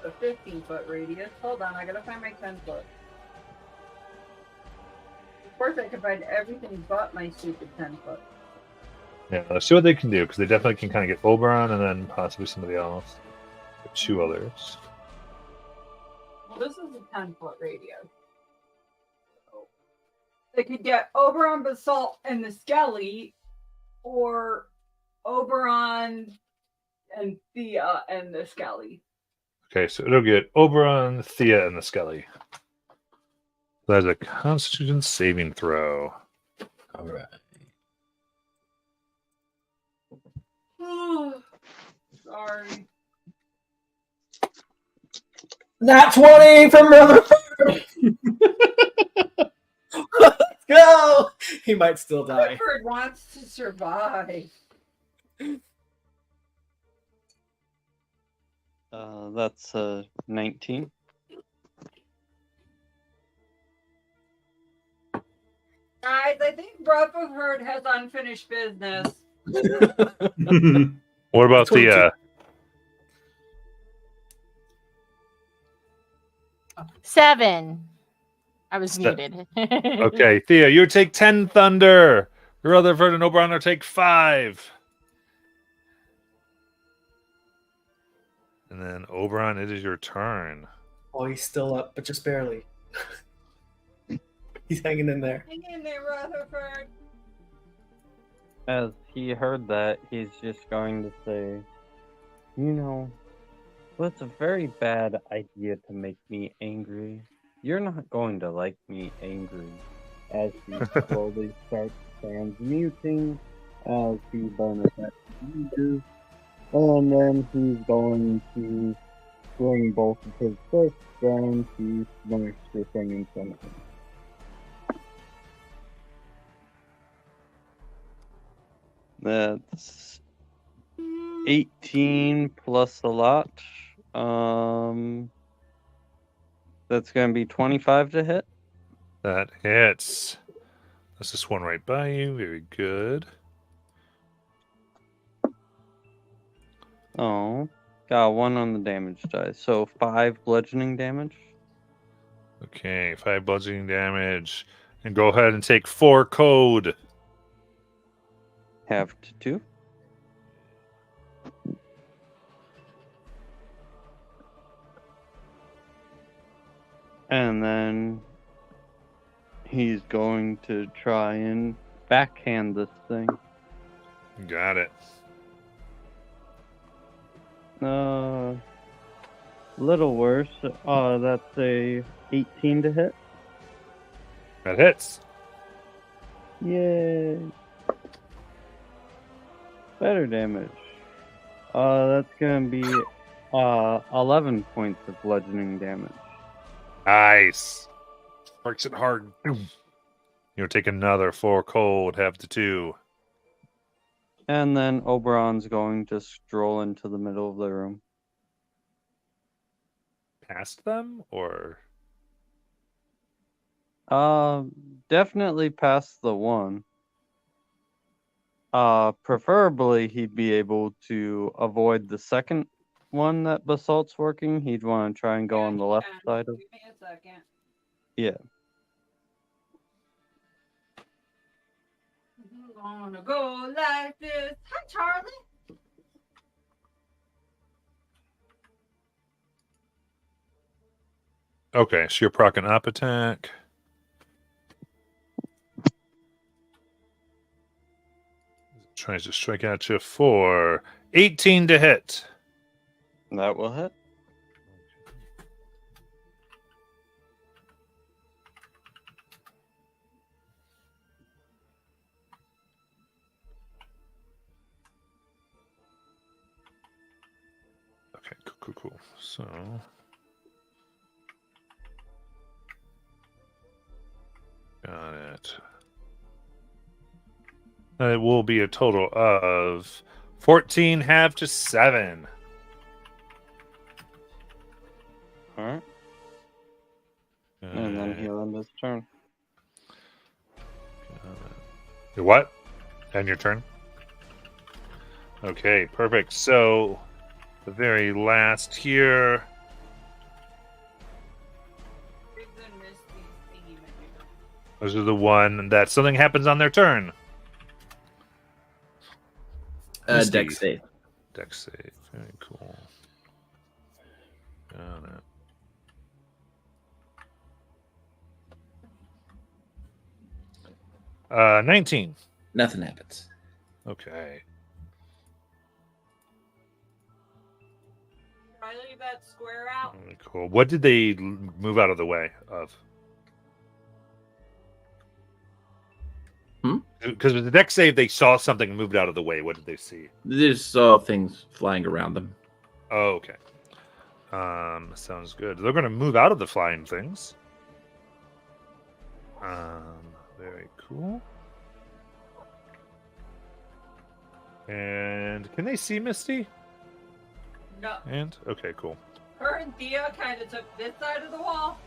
A 15-foot radius. Hold on, I gotta find my 10-foot. Of course, I can find everything but my stupid 10-foot. Yeah, let's see what they can do, because they definitely can kind of get Oberon and then possibly somebody else. Two others. Well, this is a 10-foot radius. So they could get Oberon, Basalt, and the Skelly, or Oberon and Thea and the Skelly. Okay, so it'll get Oberon, Thea, and the Skelly. That's a Constitution saving throw. All right. Sorry. Nat 20 from Rutherford! Let's go! He might still die. Rutherford wants to survive. That's 19. Guys, I think Rutherford has unfinished business. What about 22. the 7. I was Se- muted. Okay, Thea, you take 10 thunder. Rutherford and Oberon will take 5. And then Oberon, it is your turn. Oh, he's still up, but just barely. He's hanging in there. Hang in there, Rutherford. As he heard that, he's just going to say, you know, well, it's a very bad idea to make me angry. You're not going to like me angry. As he slowly starts transmuting, as he burns that changes, and then he's going to swing both of his fists down to smash the thing in front of him. That's 18 plus a lot. That's going to be 25 to hit. That hits. That's this one right by you. Very good. Oh, got 1 on the damage die. So 5 bludgeoning damage. Okay, 5 bludgeoning damage. And go ahead and take 4 code. Half to 2. And then he's going to try and backhand this thing. Got it. Little worse. That's a 18 to hit. That hits. Yay. Better damage. That's gonna be 11 points of bludgeoning damage. Nice. Works it hard. You'll take another 4 cold, half to 2. And then Oberon's going to stroll into the middle of the room. Past them, or Definitely past the one. Preferably he'd be able to avoid the second one that Basalt's working. He'd want to try and go on the left side of. Give me a second. Yeah. I'm gonna go like this. Hi, Charlie. okay, so you're proccing up attack. Tries to strike at you for 18 to hit. That will hit. Okay, cool. So got it. It will be a total of 14 half to 7. All right. And then he'll end his turn. Your what? And your turn? Okay, perfect. So, the very last here. Those are the one that something happens on their turn. Misty. Dex save. Dex save. Very cool. Got it. 19. Nothing happens. Okay. Try to leave that square out. Very cool. What did they move out of the way of? Because with the deck save, they saw something moved out of the way. What did they see? They just saw things flying around them. Oh, okay. Sounds good. They're going to move out of the flying things. Very cool. And can they see Misty? No. And okay, cool. Her and Thea kind of took this side of the wall.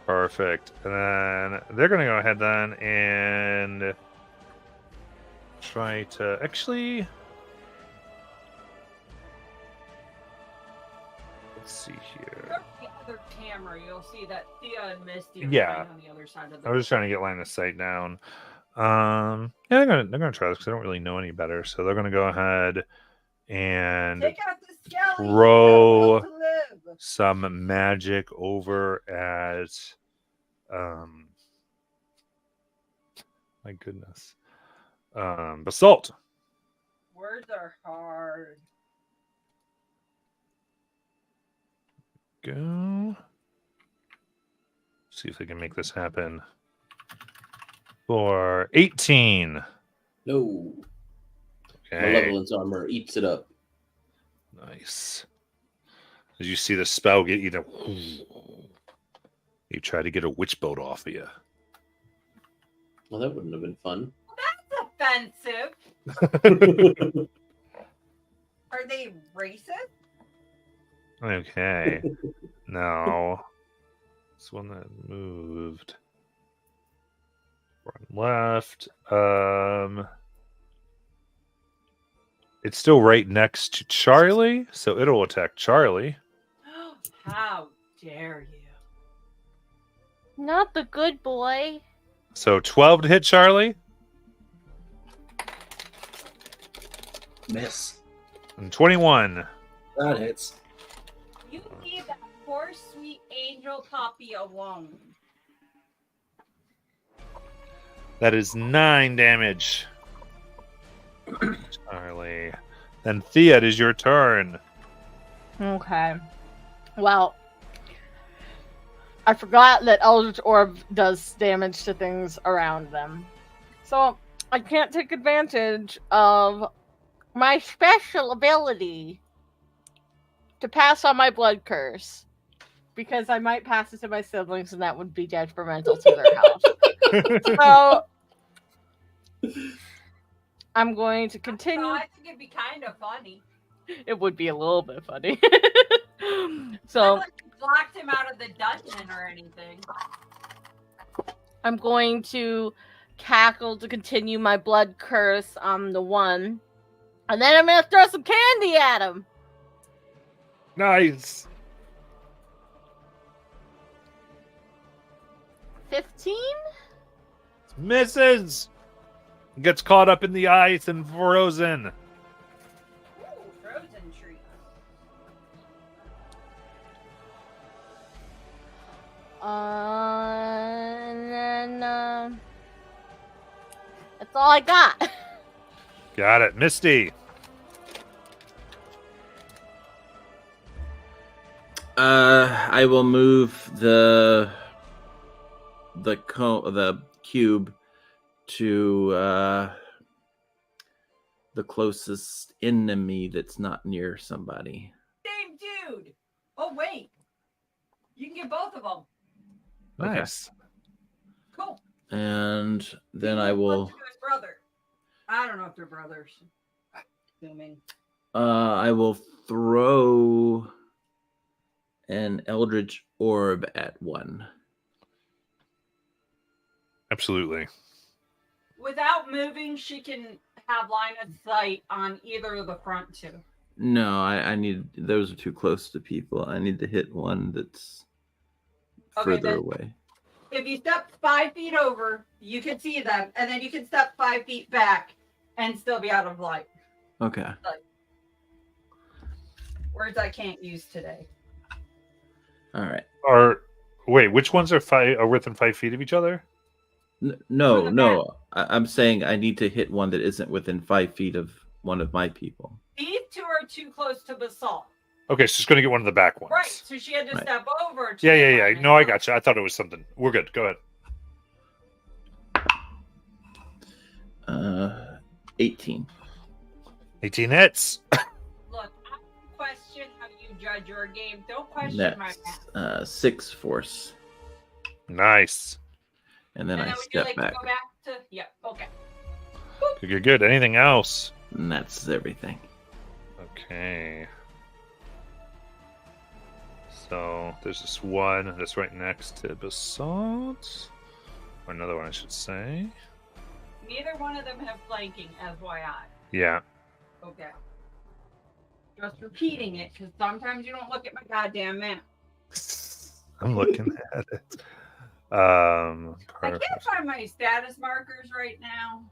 Perfect. And then they're going to go ahead then and try to actually. Let's see here. Look at the other camera, you'll see that Thea and Misty are Yeah. kind of on the other side of the I was just trying to get line of sight down. Yeah, they're gonna try this because I don't really know any better. So they're gonna go ahead and Take out the skelly. throw Let us live. some magic over at my goodness. Basalt. Words are hard. Go. See if they can make this happen. For 18. No. Okay. Malevolence armor eats it up. Nice. As you see the spell get you try to get a witch boat off of you. Well, that wouldn't have been fun. Offensive. Are they racist? Okay. Now, this one that moved. Run left. It's still right next to Charlie, so it'll attack Charlie. How dare you? Not the good boy. So 12 to hit Charlie, Miss. and 21. That hits. You leave that poor sweet angel puppy alone. That is 9 damage. Charlie. Then Thea, it is your turn. Okay. Well, I forgot that Eldritch Orb does damage to things around them. So I can't take advantage of my special ability to pass on my blood curse. Because I might pass it to my siblings and that would be detrimental to their health. So I'm going to continue. I think it'd be kind of funny. It would be a little bit funny. Not So like you blocked him out of the dungeon or anything. I'm going to cackle to continue my blood curse on the one. And then I'm going to throw some candy at him. Nice. 15? Misses. Gets caught up in the ice and frozen. Ooh, frozen treats. And then That's all I got. Got it. Misty. I will move the cube to the closest enemy that's not near somebody. Same dude. Oh wait, you can get both of them. Nice. Cool. And then I He wants will to his brother. I don't know if they're brothers. Assuming. I will throw an Eldritch Orb at one. Absolutely. Without moving, she can have line of sight on either of the front two. No, I need, those are too close to people. I need to hit one that's Okay, further then- away. If you step 5 feet over, you can see them, and then you can step 5 feet back and still be out of light. Okay. Words I can't use today. All right. Wait, which ones are within 5 feet of each other? No. I'm saying I need to hit one that isn't within 5 feet of one of my people. These two are too close to basalt. Okay, so she's going to get one of the back ones. Right, so she had to Right. step over. To Yeah. get line of No, I sight. got you. I thought it was something. We're good. Go ahead. 18. 18 hits. Look, I don't question how you judge your game. Don't question my math. That's 6 force. Nice. And then I would you step like back. to go back to? Yeah, okay. Good. Anything else? And that's everything. Okay. So there's this one that's right next to Basalt. Or another one, I should say. Neither one of them have flanking, FYI. Yeah. Okay. Just repeating it, because sometimes you don't look at my goddamn map. I'm looking at it. I Perfect. can't find my status markers right now.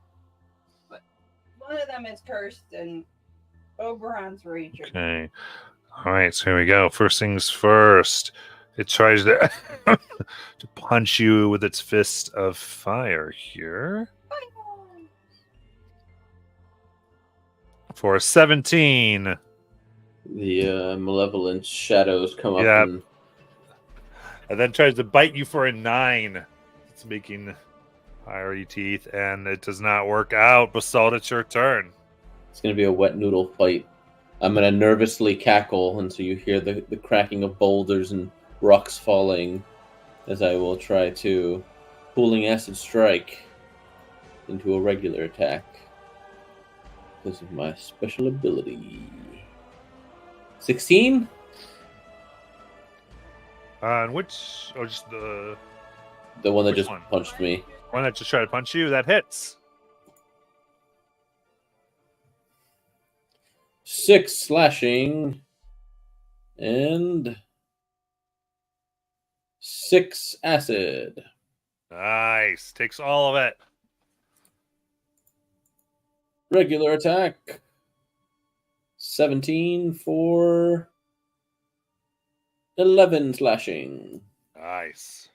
But one of them is cursed and Oberon's Ranger. Okay. All right, so here we go. First things first. It tries to to punch you with its fist of fire here. For a 17. The malevolent shadows come up Yeah. and And then tries to bite you for a 9. It's making fiery teeth, and it does not work out. Basalt, it's your turn. it's going to be a wet noodle fight. I'm going to nervously cackle, and so you hear the cracking of boulders and rocks falling as I will try to Cooling Acid Strike into a regular attack because of my special ability. 16? And which? Oh, just the The one that Which just one? punched me. one that just tried to punch you. That hits. 6 slashing and 6 acid. Nice. Takes all of it. Regular attack. 17 for 11 slashing. Nice.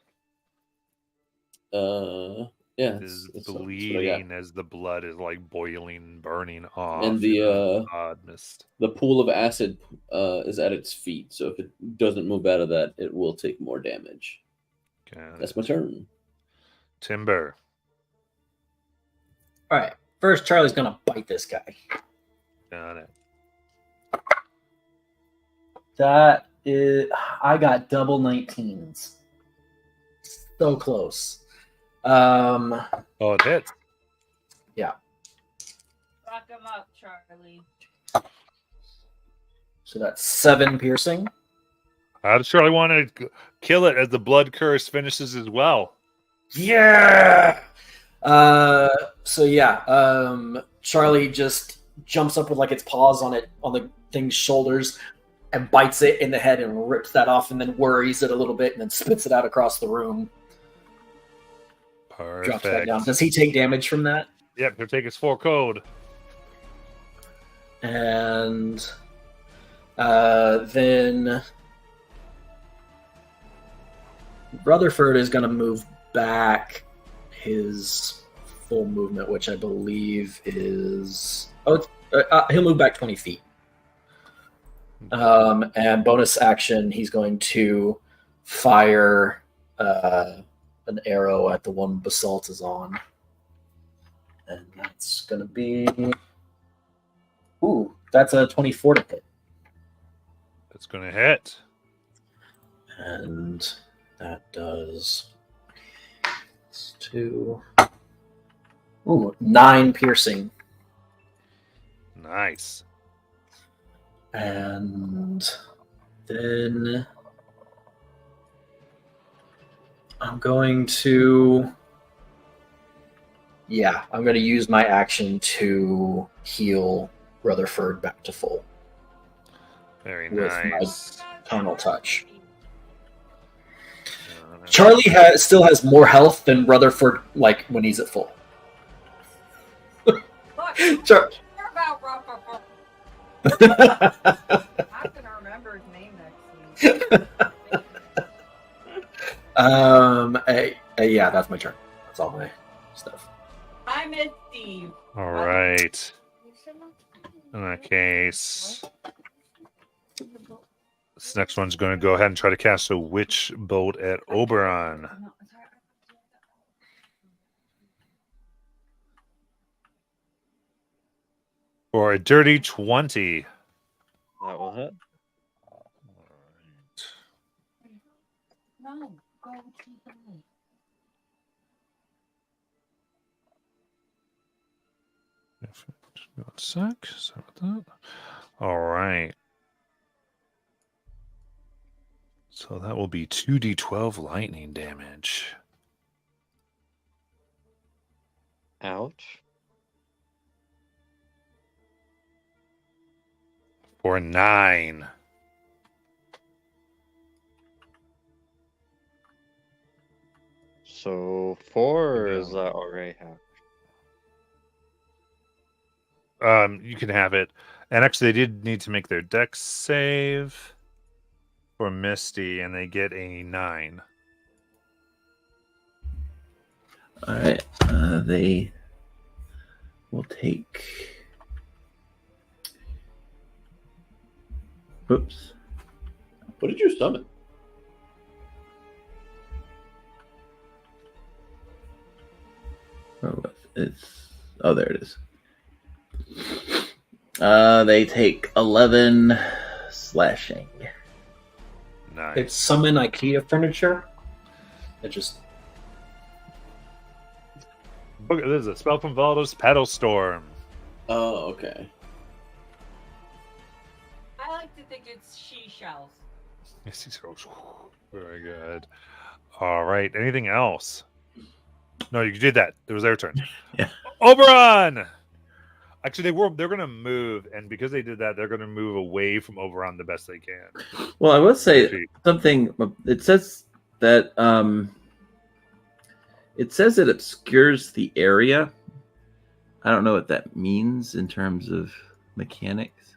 Yeah. Is that's what I got. bleeding as the blood is like boiling, burning off. And the odd mist. the pool of acid is at its feet, so if it doesn't move out of that, it will take more damage. Okay. That's my turn. Timber. All right. First, Charlie's gonna bite this guy. Got it. That is, I got double 19s. So close. Oh, it hits. Rock him up, Charlie. So that's 7 piercing. How does Charlie want to kill it as the blood curse finishes as well? Yeah. Charlie just jumps up with like its paws on the thing's shoulders and bites it in the head and rips that off and then worries it a little bit and then spits it out across the room. Drops that Perfect. down. Does he take damage from that? Yep, he'll take his full code. And then Rutherford is going to move back his full movement, which I believe is he'll move back 20 feet. And bonus action, he's going to fire an arrow at the one Basalt is on. And that's going to be... Ooh, that's a 24 to hit. It's going to hit. And that does... 9 piercing. Nice. And then I'm going to use my action to heal Rutherford back to full Very with nice. my tonal touch. Charlie still has more health than Rutherford, like when he's at full. Look, Char- care about Rutherford. I'm gonna remember his name next week. Yeah, that's my turn. That's all my stuff. I miss Steve. All right. In that case, this next one's going to go ahead and try to cast a Witch Bolt at Oberon. For a dirty 20. That will hit. No, go to the One sec. Sorry about that. All right. So that will be 2d12 lightning damage. Ouch. For 9. So 4, or is that already half? You can have it. And actually, they did need to make their dex save for Misty, and they get a 9. All right. They will take. Oops. What did you summon? Oh, there it is. They take 11 slashing. Nice. It's summon IKEA furniture. It just Look, this is a spell from Valdo's Paddle Storm. Oh, okay. I like to think it's she shells. Yes, he's very good. All right. Anything else? No, you did that. It was their turn. Yeah. Oberon. Actually, they're going to move, and because they did that, they're going to move away from Oberon the best they can. Well, I will say something. It says that it obscures the area. I don't know what that means in terms of mechanics.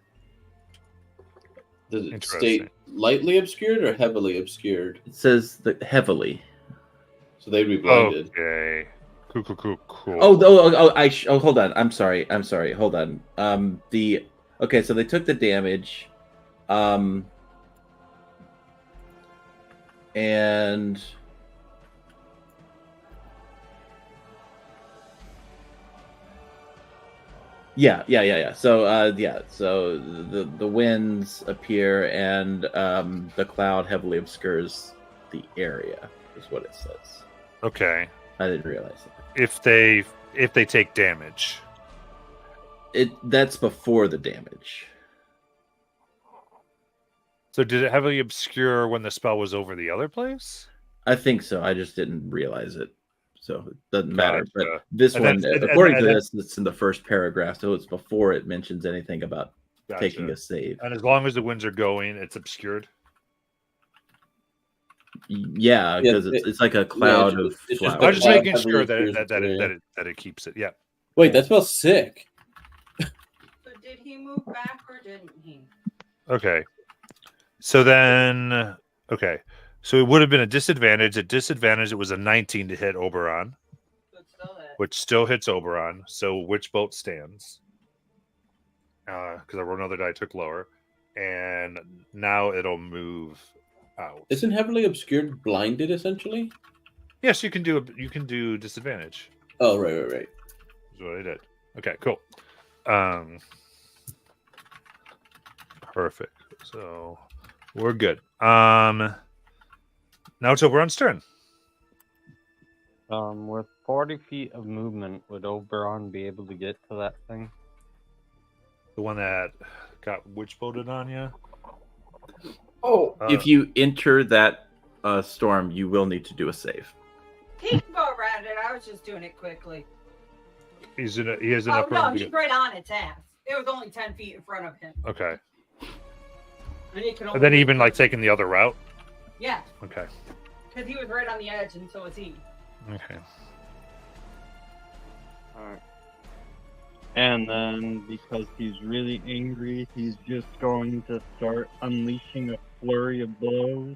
Does it Interesting. state lightly obscured or heavily obscured? It says that heavily. So they'd be blinded. Okay. Cool. Hold on. I'm sorry. Hold on. Okay, so they took the damage, and yeah. So so the winds appear, and the cloud heavily obscures the area, is what it says. Okay. I didn't realize that. If they take damage. That's before the damage. So did it heavily obscure when the spell was over the other place? I think so. I just didn't realize it. So it doesn't matter. Gotcha. But this And one, then- according and to then- this, it's in the first paragraph. So it's before it mentions anything about Gotcha. taking a save. And as long as the winds are going, it's obscured. Yeah, because it's like a cloud of it's just flowers. I'm just cloud making heavily sure that obscures the area. it keeps it. Yeah. Wait, that smells sick. So did he move back or didn't he? Okay. So then, so it would have been a disadvantage. At disadvantage, it was a 19 to hit Oberon. But still hit. which still hits Oberon. So Witch Bolt stands. Because I rolled another die, took lower. And now it'll move out. Isn't heavily obscured blinded essentially? Yes, you can do disadvantage. Oh, right. That's what I did. Okay, cool. Perfect. So we're good. Now it's Oberon's turn. With 40 feet of movement, would Oberon be able to get to that thing? The one that got witch bolted on you. Oh, If you enter that storm, you will need to do a save. He can go around it. I was just doing it quickly. He has an Oh upper. no, he's right on its ass. It was only 10 feet in front of him. Okay. And he can And then only even like taking the other route. Yeah, Okay. because he was right on the edge, and so was he. Okay. Alright. And then, because he's really angry, he's just going to start unleashing a flurry of blows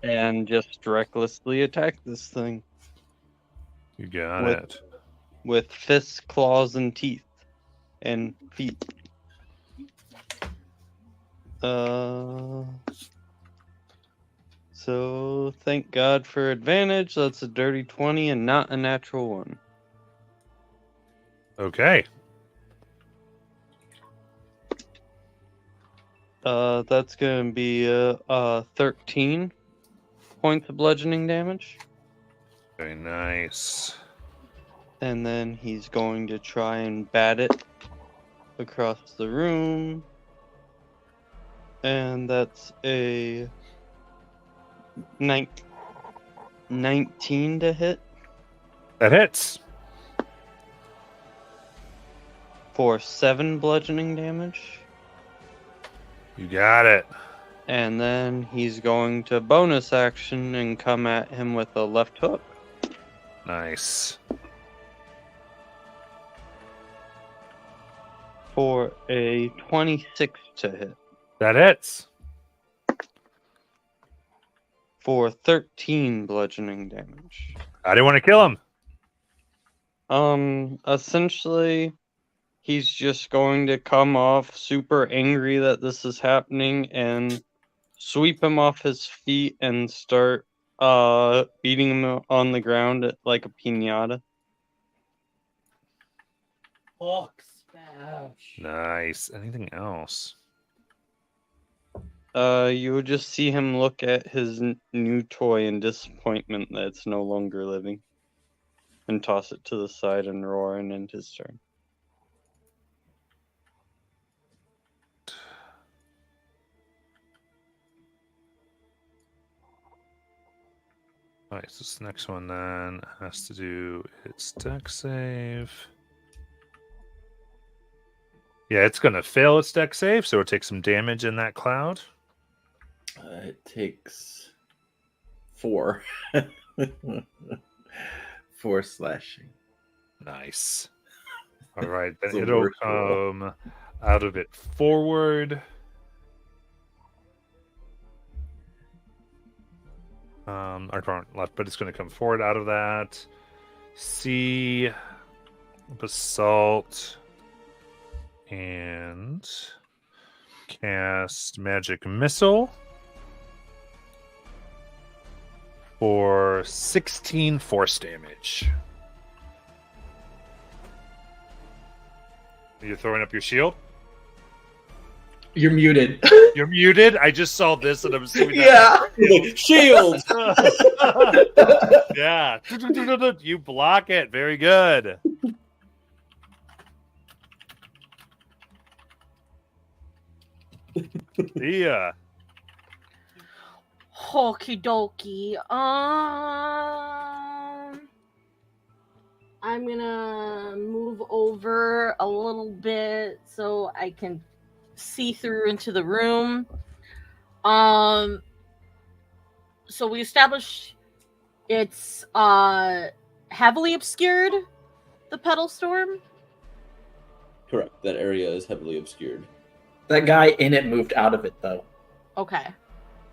and just recklessly attack this thing You got With- it. with fists, claws, and teeth and feet. So thank God for advantage. That's a dirty 20 and not a natural one. Okay. That's gonna be 13 points of bludgeoning damage. Very nice. And then he's going to try and bat it across the room. And that's a 19 to hit That hits. for 7 bludgeoning damage. You got it. And then he's going to bonus action and come at him with a left hook. Nice. For a 26 to hit. That hits. For 13 bludgeoning damage. I didn't want to kill him. Essentially, he's just going to come off super angry that this is happening and sweep him off his feet and start beating him on the ground like a piñata. Hulk smash. Nice. Anything else? You would just see him look at his new toy in disappointment that it's no longer living, and toss it to the side and roar and end his turn. Nice. This next one then has to do its deck save. Yeah, it's gonna fail its deck save, so it takes some damage in that cloud. It takes 4. 4 slashing. Nice. All right, It's then the it'll worst roll. come out of it forward. Or front left, but it's going to come forward out of that. See Basalt and cast Magic Missile for 16 force damage. Are you throwing up your shield? You're muted. You're muted. I just saw this and I'm assuming Yeah. Shield! Yeah. You block it. Very good. Yeah. Okie dokie. I'm gonna move over a little bit so I can see through into the room. So we established it's heavily obscured, the pedal storm. Correct. That area is heavily obscured. That guy in it moved out of it, though. Okay.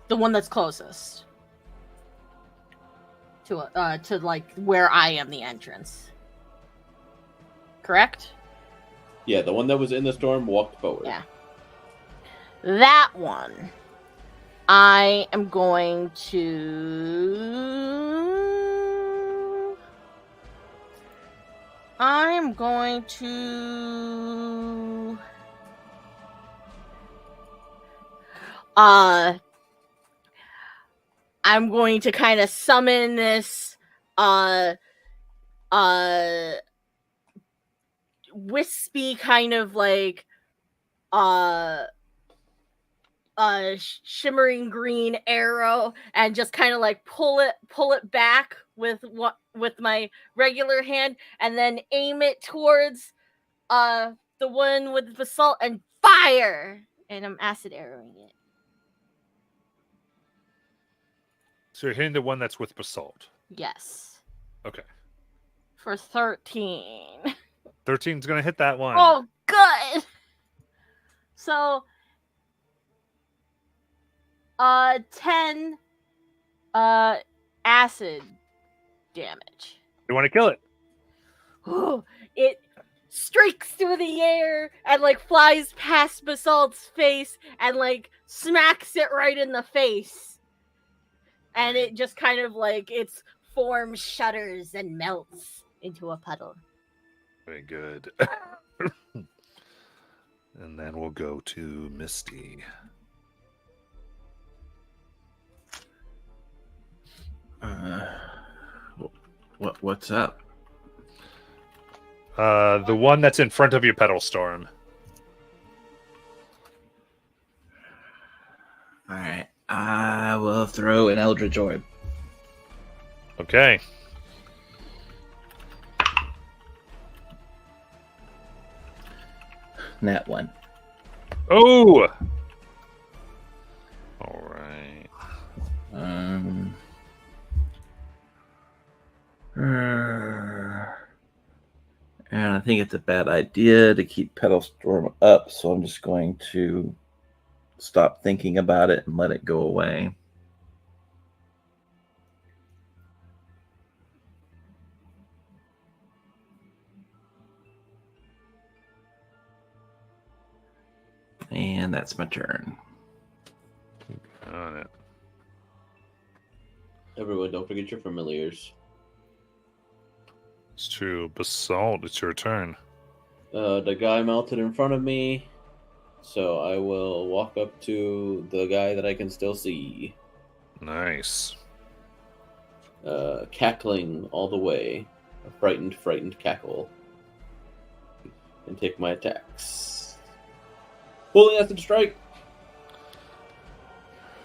The one that's closest to like where I am, the entrance. correct? Yeah, the one that was in the storm walked forward. Yeah. That one, I am going to. I'm going to. I'm going to kind of summon this wispy kind of like shimmering green arrow and just kind of like pull it back with my regular hand and then aim it towards the one with basalt and fire, and I'm acid arrowing it. So you're hitting the one that's with basalt. Yes. Okay. For 13. 13's gonna hit that one. Oh, good. So, 10 acid damage. You want to kill it? It streaks through the air and like flies past Basalt's face and like smacks it right in the face. And it just kind of like its form shudders and melts into a puddle. Very good. And then we'll go to Misty. What's up? The one that's in front of you, Petal Storm. All right, I will throw an Eldritch Orb. Okay. Nat 1. Oh! All right. And I think it's a bad idea to keep Petal Storm up, so I'm just going to stop thinking about it and let it go away. And that's my turn. On it. Everyone, don't forget your familiars. It's true. Basalt, it's your turn. The guy melted in front of me, so I will walk up to the guy that I can still see. Nice. Cackling all the way. A frightened cackle. And take my attacks. Fully acid strike!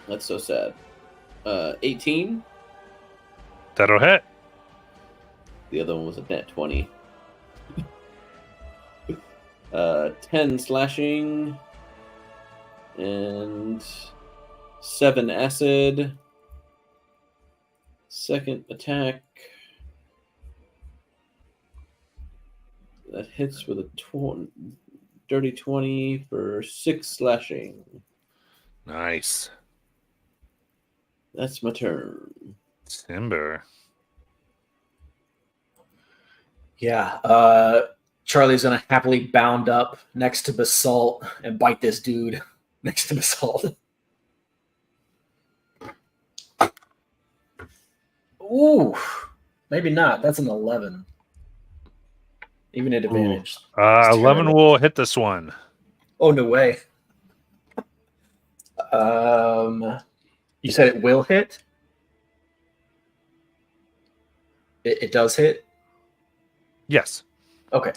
That's so sad. 18. That'll hit. The other one was a net 20. 10 slashing. And 7 acid. Second attack. That hits with a dirty 20 for 6 slashing. Nice. That's my turn. Timber. Yeah, Charlie's gonna happily bound up next to Basalt and bite this dude next to Basalt. Ooh, maybe not. That's an 11. Even at advantage. 11 terrible. will hit this one. Oh, no way. You said it will hit? It does hit? Yes. Okay.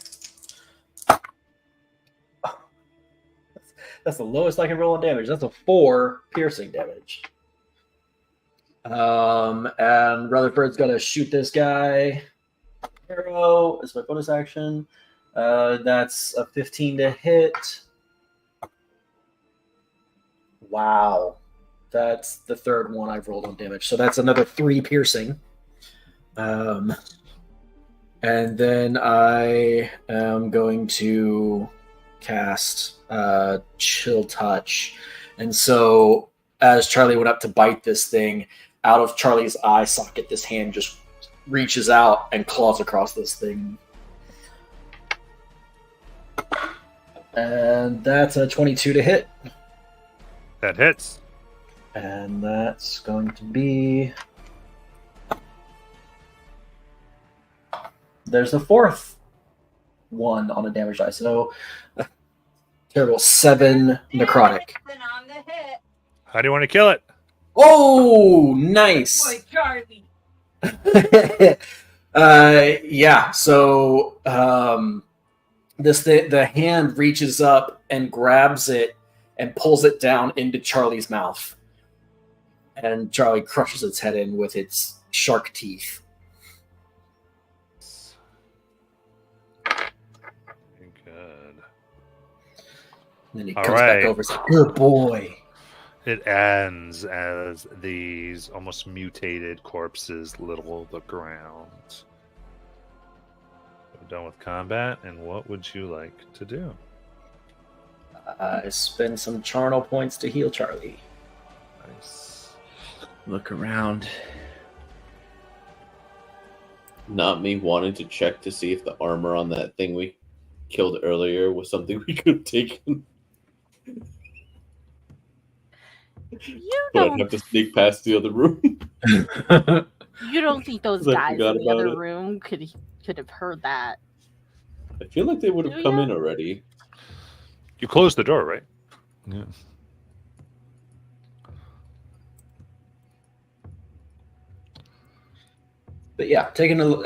That's the lowest I can roll on damage. That's a 4 piercing damage. And Rutherford's gonna shoot this guy. Arrow is my bonus action. That's a 15 to hit. Wow. That's the third one I've rolled on damage. So that's another 3 piercing. And then I am going to cast Chill Touch. And so as Charlie went up to bite this thing, out of Charlie's eye socket, this hand just reaches out and claws across this thing. And that's a 22 to hit. That hits. And that's going to be... There's a fourth one on a damage die. So, terrible. 7 necrotic. And on the hit. How do you want to kill it? Oh, nice. Boy, Charlie. Yeah. So the hand reaches up and grabs it and pulls it down into Charlie's mouth, and Charlie crushes its head in with its shark teeth. Good. And then he All comes right. back over and says, "Good boy." It ends as these almost mutated corpses little the ground. We're done with combat, and what would you like to do? Spend some charnel points to heal Charlie. Nice. Look around. Not me wanting to check to see if the armor on that thing we killed earlier was something we could have taken. You But I'd don't. have to sneak past the other room. You don't think those I guys forgot in the about other it. room could have heard that? I feel like they would have Do come ya? in already. You closed the door, right? Yeah. But yeah,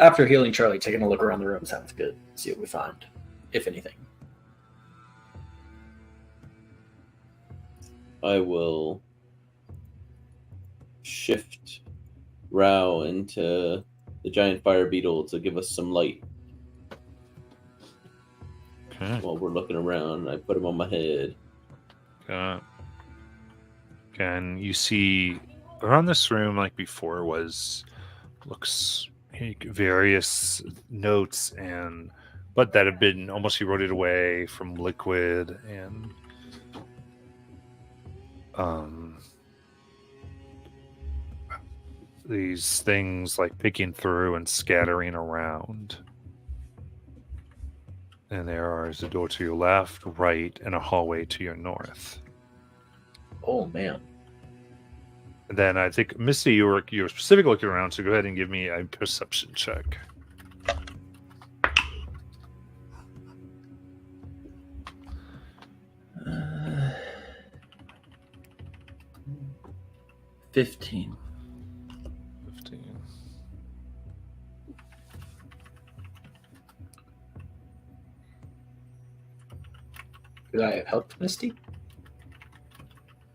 after healing Charlie, taking a look around the room sounds good. See what we find, if anything. I will shift Rao into the giant fire beetle to give us some light Okay. while we're looking around. I put him on my head. Can you see around this room, like before, looks like various notes but that have been almost eroded away from liquid and these things like picking through and scattering around. And there is a door to your left, right, and a hallway to your north. Oh man. And then I think Misty, you're specifically looking around, so go ahead and give me a perception check. Uh, 15. 15. Could I have helped Misty?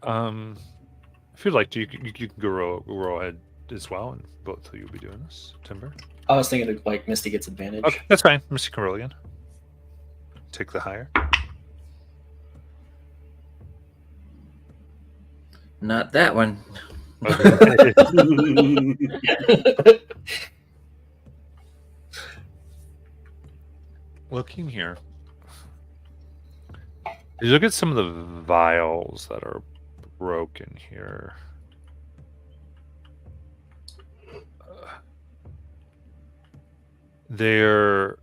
If you'd like to, you can go roll ahead as well, and both of you will be doing this. Timber. I was thinking like Misty gets advantage. Okay, that's fine. Misty can roll again. Take the higher. Not that one. Looking here, you look at some of the vials that are broken here. There's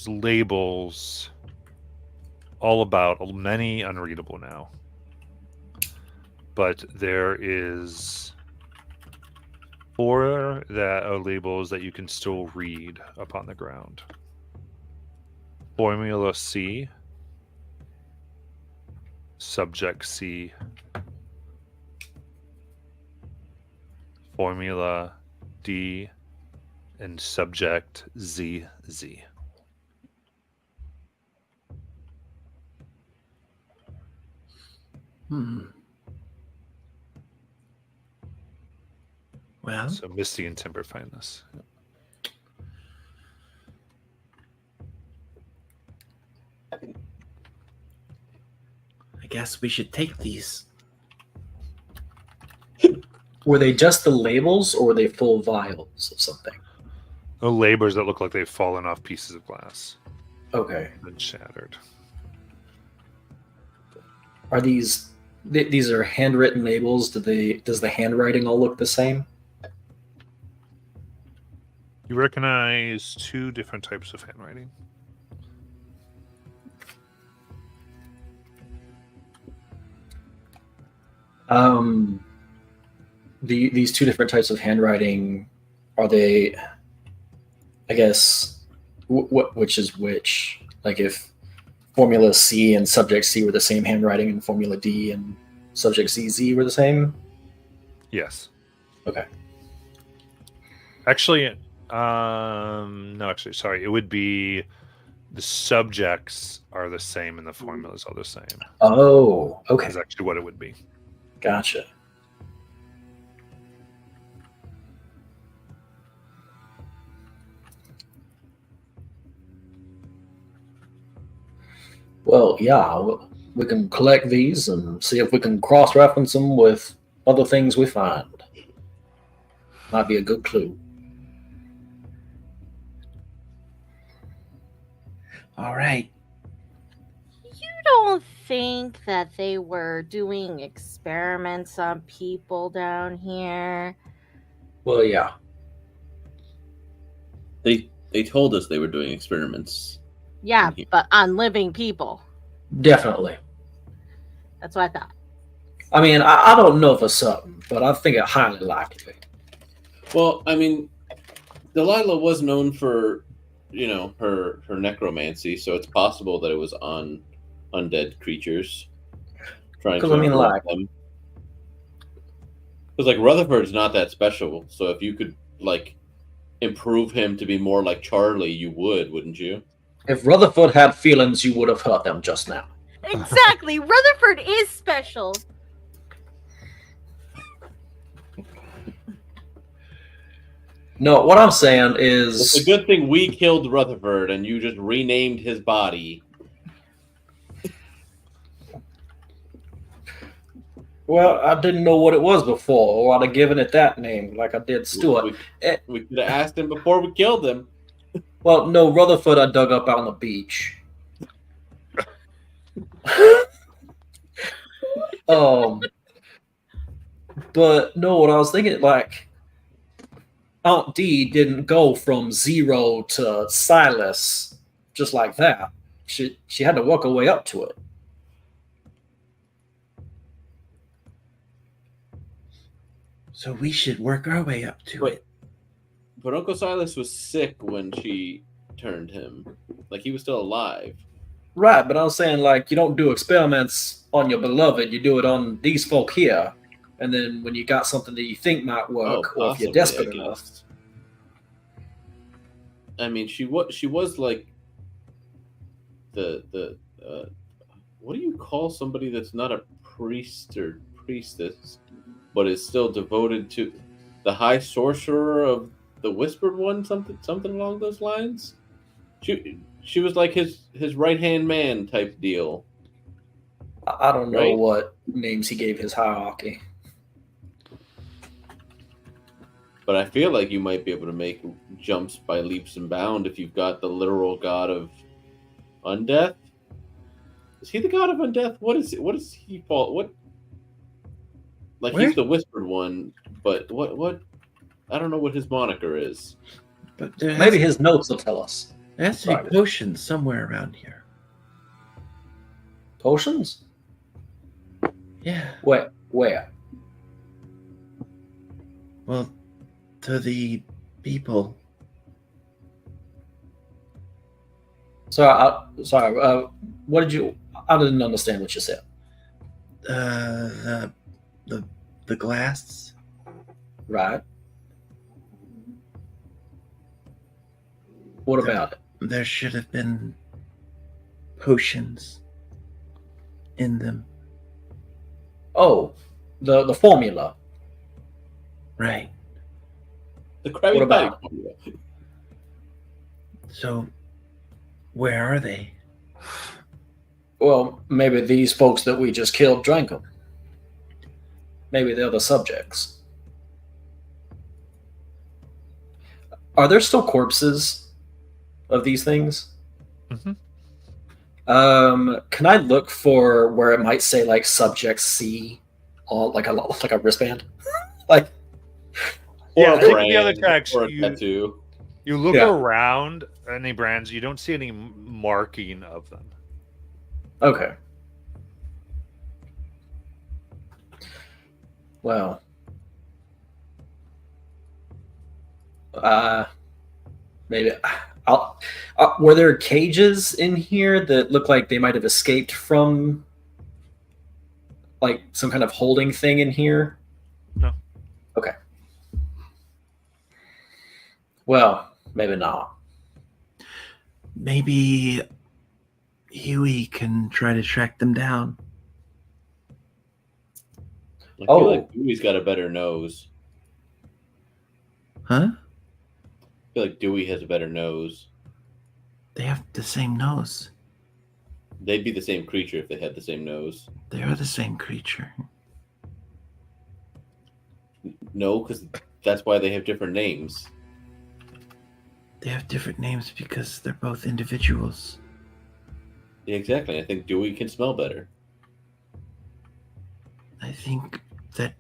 labels all about, many unreadable now, but there is 4 that are labels that you can still read upon the ground. Formula C, Subject C, Formula D, and Subject ZZ. Well, So Misty and Timber find this. I guess we should take these. Were they just the labels, or were they full vials of something? The labels that look like they've fallen off pieces of glass Okay. and shattered. Are these are handwritten labels? Does the handwriting all look the same? You recognize two different types of handwriting. These two different types of handwriting, are they? I guess which is which? Like if Formula C and Subject C were the same handwriting, and Formula D and Subject CZ were the same. Yes. Okay. Actually, no. Actually, sorry. It would be the subjects are the same and the formulas are the same. Oh, okay. Is actually what it would be. Gotcha. Well, yeah, we can collect these and see if we can cross-reference them with other things we find. Might be a good clue. All right. You don't think that they were doing experiments on people down here? Well, yeah. They told us they were doing experiments. Yeah, but on living people. Definitely. That's what I thought. I mean, I don't know for certain, but I think it highly likely. Well, I mean, Delilah was known for, her necromancy, so it's possible that it was on undead creatures. Trying to improve them. Because Rutherford's not that special, so if you could improve him to be more like Charlie, you would, wouldn't you? If Rutherford had feelings, you would have hurt them just now. Exactly. Rutherford is special. No, what I'm saying is... It's a good thing we killed Rutherford and you just renamed his body. Well, I didn't know what it was before, or I'd have given it that name, like I did Stuart. We could have asked him before we killed him. Well, no, Rutherford I dug up out on the beach. But no, what I was thinking, Aunt D didn't go from 0 to Silas just like that. She had to work her way up to it. So we should work our way up to it. But Uncle Silas was sick when she turned him. He was still alive. Right, but I was saying, you don't do experiments on your beloved. You do it on these folk here. And then when you got something that you think might work, or if you're desperate enough. I mean, she was like the what do you call somebody that's not a priest or priestess, but is still devoted to the high sorcerer of the Whispered One, something along those lines? She was like his right-hand man type deal. I don't know what names he gave his hierarchy. But I feel like you might be able to make jumps by leaps and bounds if you've got the literal god of undeath. Is he the god of undeath? What is he called? What? He's the Whispered One, but what? I don't know what his moniker is. But maybe his notes will tell us. There has to be potions somewhere around here. Potions? Yeah. Where? Well, to the people. Sorry. What did you? I didn't understand what you said. The glass. Right. What about it? There should have been potions in them. Oh, the formula. Right. The Krabby Patty formula. So, where are they? Well, maybe these folks that we just killed drank them. Maybe they're the subjects. Are there still corpses of these things? Mm-hmm. Can I look for where it might say subject C on like a wristband? Yeah, I think the other text or a tattoo. You look Yeah. around any brands, you don't see any marking of them. Okay. Well. Maybe were there cages in here that look like they might have escaped from like some kind of holding thing in here? No. Okay. Well, maybe not. Maybe Huey can try to track them down. I feel Oh. like Dewey's got a better nose. Huh? I feel like Dewey has a better nose. They have the same nose. They'd be the same creature if they had the same nose. They are the same creature. No, because that's why they have different names. They have different names because they're both individuals. Yeah, exactly. I think Dewey can smell better. I think that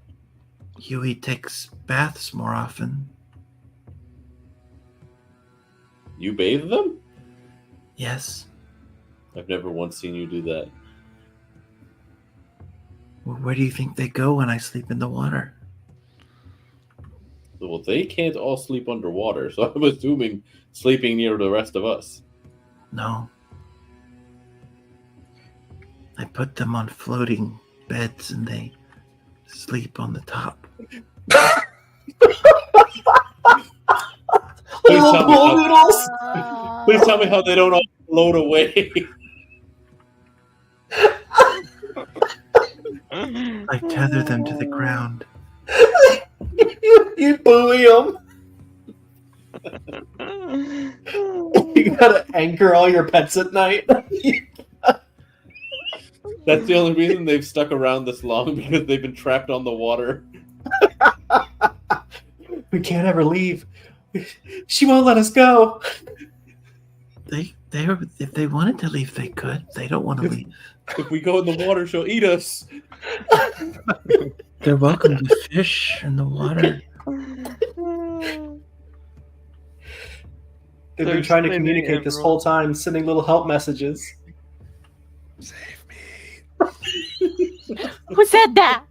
Huey takes baths more often. You bathe them? Yes. I've never once seen you do that. Well, where do you think they go when I sleep in the water? Well, they can't all sleep underwater, so I'm assuming sleeping near the rest of us. No. I put them on floating beds and they sleep on the top. Please Little tell me pool noodles. Please tell me how they don't all float away. I tether them to the ground. You buoy them. You gotta anchor all your pets at night. That's the only reason they've stuck around this long, because they've been trapped on the water. We can't ever leave. She won't let us go. If they wanted to leave, they could. They don't want to leave. If we go in the water, she'll eat us. They're welcome to fish in the water. They've been There's trying to maybe communicate this everyone- whole time, sending little help messages. Save me. Who said that?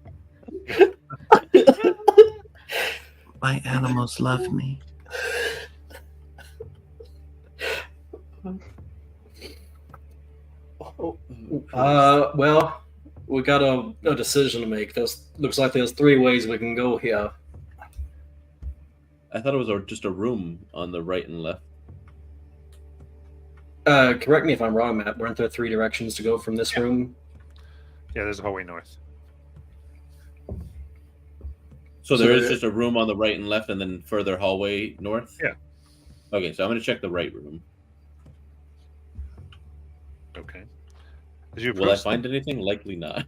My animals love me. Well, we got a decision to make. Looks like there's 3 ways we can go here. I thought it was just a room on the right and left. Correct me if I'm wrong, Matt. Weren't there 3 directions to go from this room? Yeah, there's a hallway north. So So there is there- just a room on the right and left, and then further hallway north? Yeah. Okay, so I'm going to check the right room. Okay. As you Will I approach find anything? Likely not.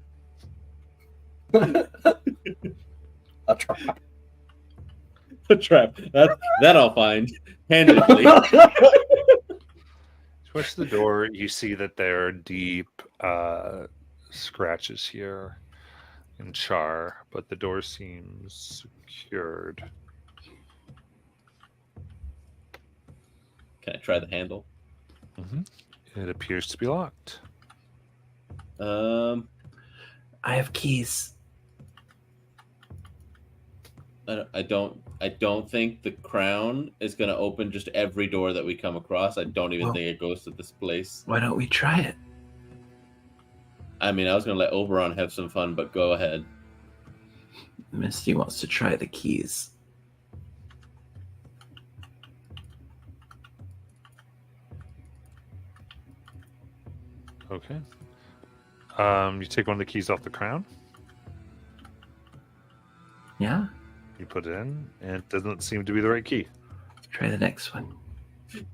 A trap. A trap. That I'll find. Handedly. Towards the door, you see that there are deep scratches here and char, but the door seems secured. Can I try the handle? It appears to be locked. I have keys. I don't think the crown is going to open just every door that we come across. I don't even Well- think it goes to this place. Why don't we try it? I mean, I was going to let Oberon have some fun, but go ahead. Misty wants to try the keys. Okay. You take one of the keys off the crown, Yeah? you put it in, and it doesn't seem to be the right key. Try the next one. It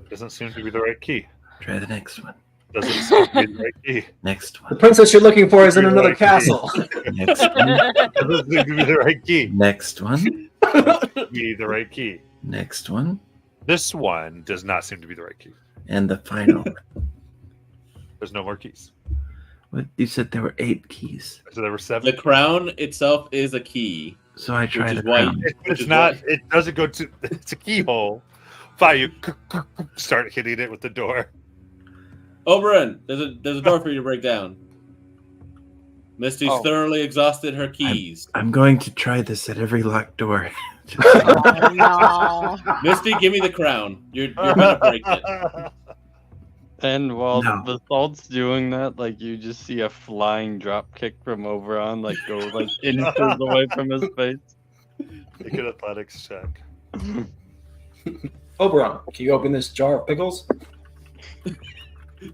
doesn't seem to be the right key. Try the next one. Doesn't seem to be the right key. Next The one. princess you're looking for is in You're another right. castle. Next one. Doesn't seem to be the right key. Next one. Be the right key. Next one. This one does not seem to be the right key. And the final. There's no more keys. What you said there were 8 keys. So there were 7. The crown itself is a key. So I tried is the why- crown. It's is not. why- It doesn't go to. It's a keyhole, Fire, you start hitting it with the door. Oberon, there's a door for you to break down. Misty's Oh. thoroughly exhausted her keys. I'm going to try this at every locked door. Oh no. Misty, give me the crown. You're gonna break it. And while No. Basalt's doing that, like you just see a flying drop kick from Oberon, like go like inches away from his face. Make an athletics check. Oberon, can you open this jar of pickles?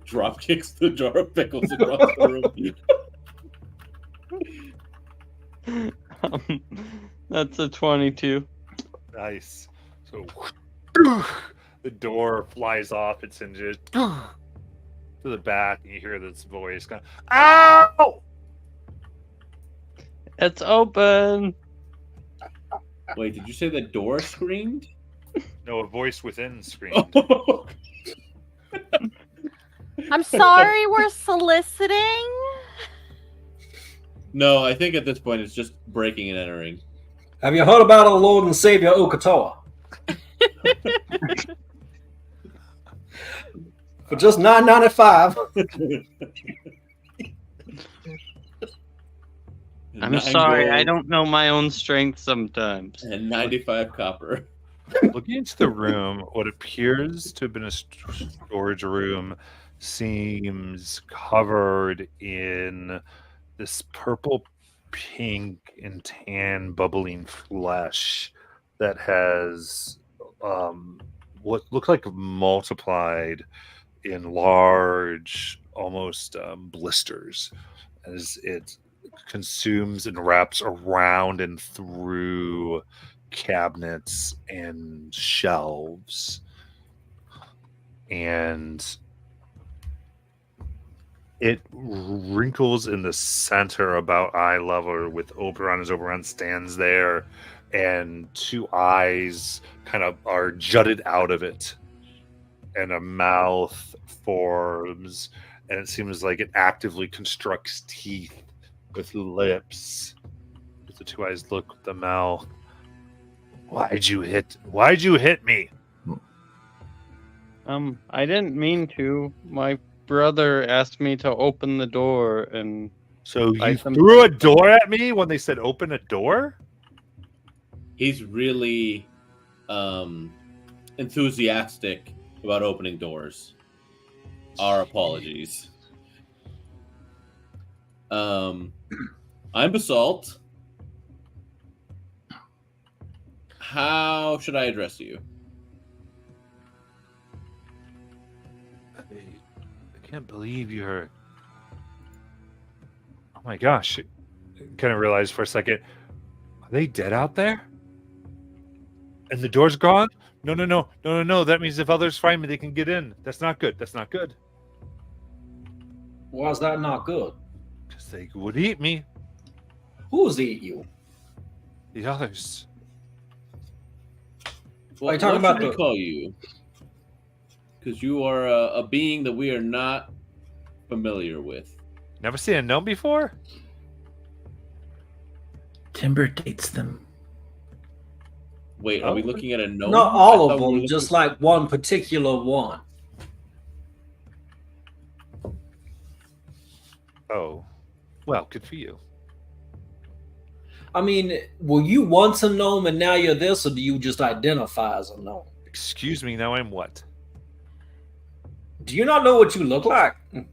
Drop kicks the jar of pickles across the room. That's a 22. Nice. So the door flies off its hinges to the back, and you hear this voice going, "Ow!" It's open. Wait, did you say the door screamed? No, a voice within screamed. I'm sorry, we're soliciting. No, I think at this point it's just breaking and entering. Have you heard about our Lord and Savior Okatoa? For just $9.95. I'm 9 sorry, gold I don't know my own strength sometimes. and 95 copper. Looking into the room, what appears to have been a storage room seems covered in this purple, pink, and tan bubbling flesh that has what looks like multiplied in large, almost blisters as it consumes and wraps around and through cabinets and shelves, and it wrinkles in the center about eye level with Oberon as Oberon stands there, and two eyes kind of are jutted out of it, and a mouth forms, and it seems like it actively constructs teeth with lips. As the two eyes look at the mouth. Why'd you hit me? I didn't mean to. My brother asked me to open the door, and So you I threw a door at me when they said open a door? He's really enthusiastic about opening doors. Our apologies. I'm Basalt. How should I address you? I can't believe you're... Oh my gosh. I kind of realized for a second, are they dead out there? And the door's gone? No. That means if others find me, they can get in. That's not good. Why is that not good? Because they would eat me. Who's eat you? The others. Well, Are you talking what about should we the- call you? Because you are a being that we are not familiar with. Never seen a gnome before? Timber dates them. Wait, are we looking at a gnome? Not I all thought of we were them, looking- just like one particular one. Oh. Well, good for you. I mean, were you once a gnome and now you're this, or do you just identify as a gnome? Excuse me, now I'm what? Do you not know what you look like? I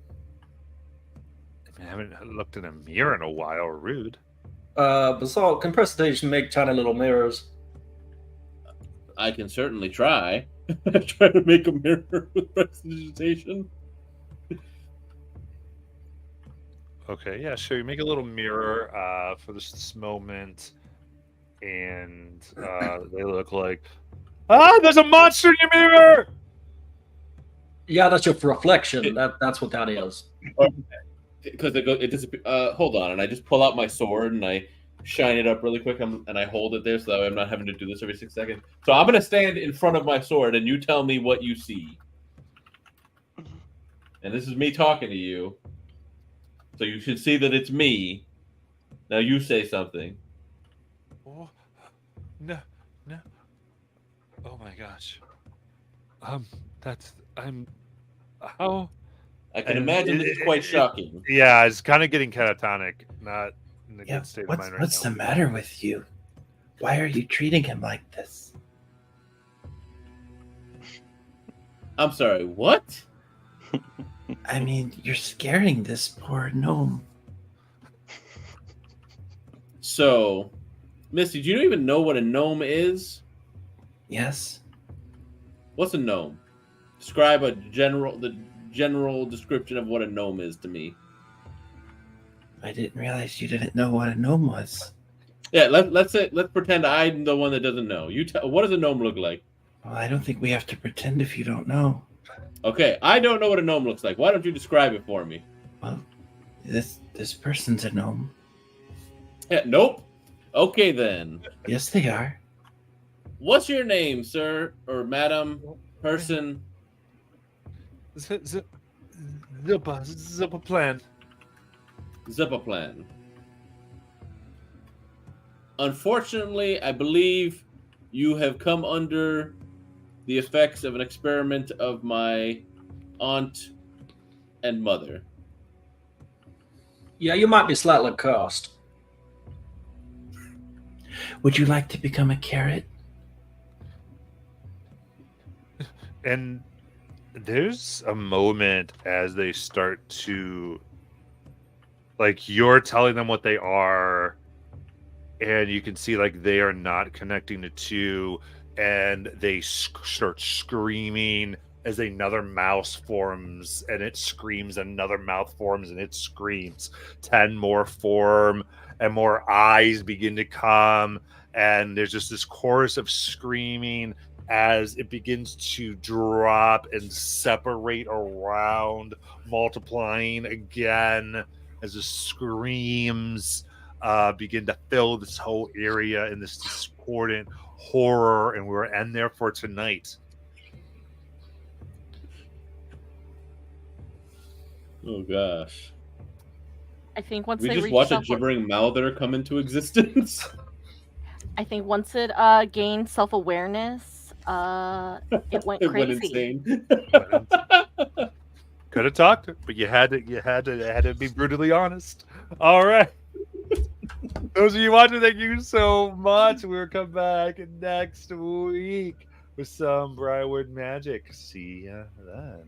haven't looked in a mirror in a while. Rude. Basalt, can precipitation make tiny little mirrors? I can certainly try. Try to make a mirror with prestidigitation. Okay, yeah, sure. You make a little mirror for this moment, and they look like, there's a monster in your mirror! Yeah, that's your reflection. That's what that is. Because it disappears. Hold on, and I just pull out my sword and I shine it up really quick, and I hold it there so that way I'm not having to do this every 6 seconds. So I'm gonna stand in front of my sword, and you tell me what you see. And this is me talking to you, so you should see that it's me. Now you say something. Oh, no. Oh my gosh. That's I'm how I can And imagine this is quite shocking. Yeah, it's kind of getting catatonic, not in a Yeah, good state of mind right what's now. the matter with you? Why are you treating him like this? I'm sorry, what? I mean, you're scaring this poor gnome. So, Misty, do you even know what a gnome is? Yes? What's a gnome? Describe the general description of what a gnome is to me. I didn't realize you didn't know what a gnome was. Yeah, let's pretend I'm the one that doesn't know. What does a gnome look like? Well, I don't think we have to pretend if you don't know. Okay, I don't know what a gnome looks like. Why don't you describe it for me? Well, this person's a gnome. Yeah, nope. Okay then. Yes, they are. What's your name, sir or madam, person? Zippa plan. Zippaplan. Unfortunately, I believe you have come under the effects of an experiment of my aunt and mother. Yeah, you might be slightly cursed. Would you like to become a carrot? And there's a moment as they start to, like, you're telling them what they are, and you can see like they are not connecting the two, and they start screaming as another mouse forms, and it screams, another mouth forms, and it screams. 10 more form, and more eyes begin to come, and there's just this chorus of screaming as it begins to drop and separate around, multiplying again as the screams begin to fill this whole area in this discordant horror, and we're end there for tonight. Oh gosh. I think once We they just reach watch a self, gibbering mouther come into existence. I think once it gained self-awareness, it went It crazy. went insane. Could have talked, but you had to be brutally honest. All right. Those of you watching, thank you so much. We'll come back next week with some Briarwood magic. See ya then.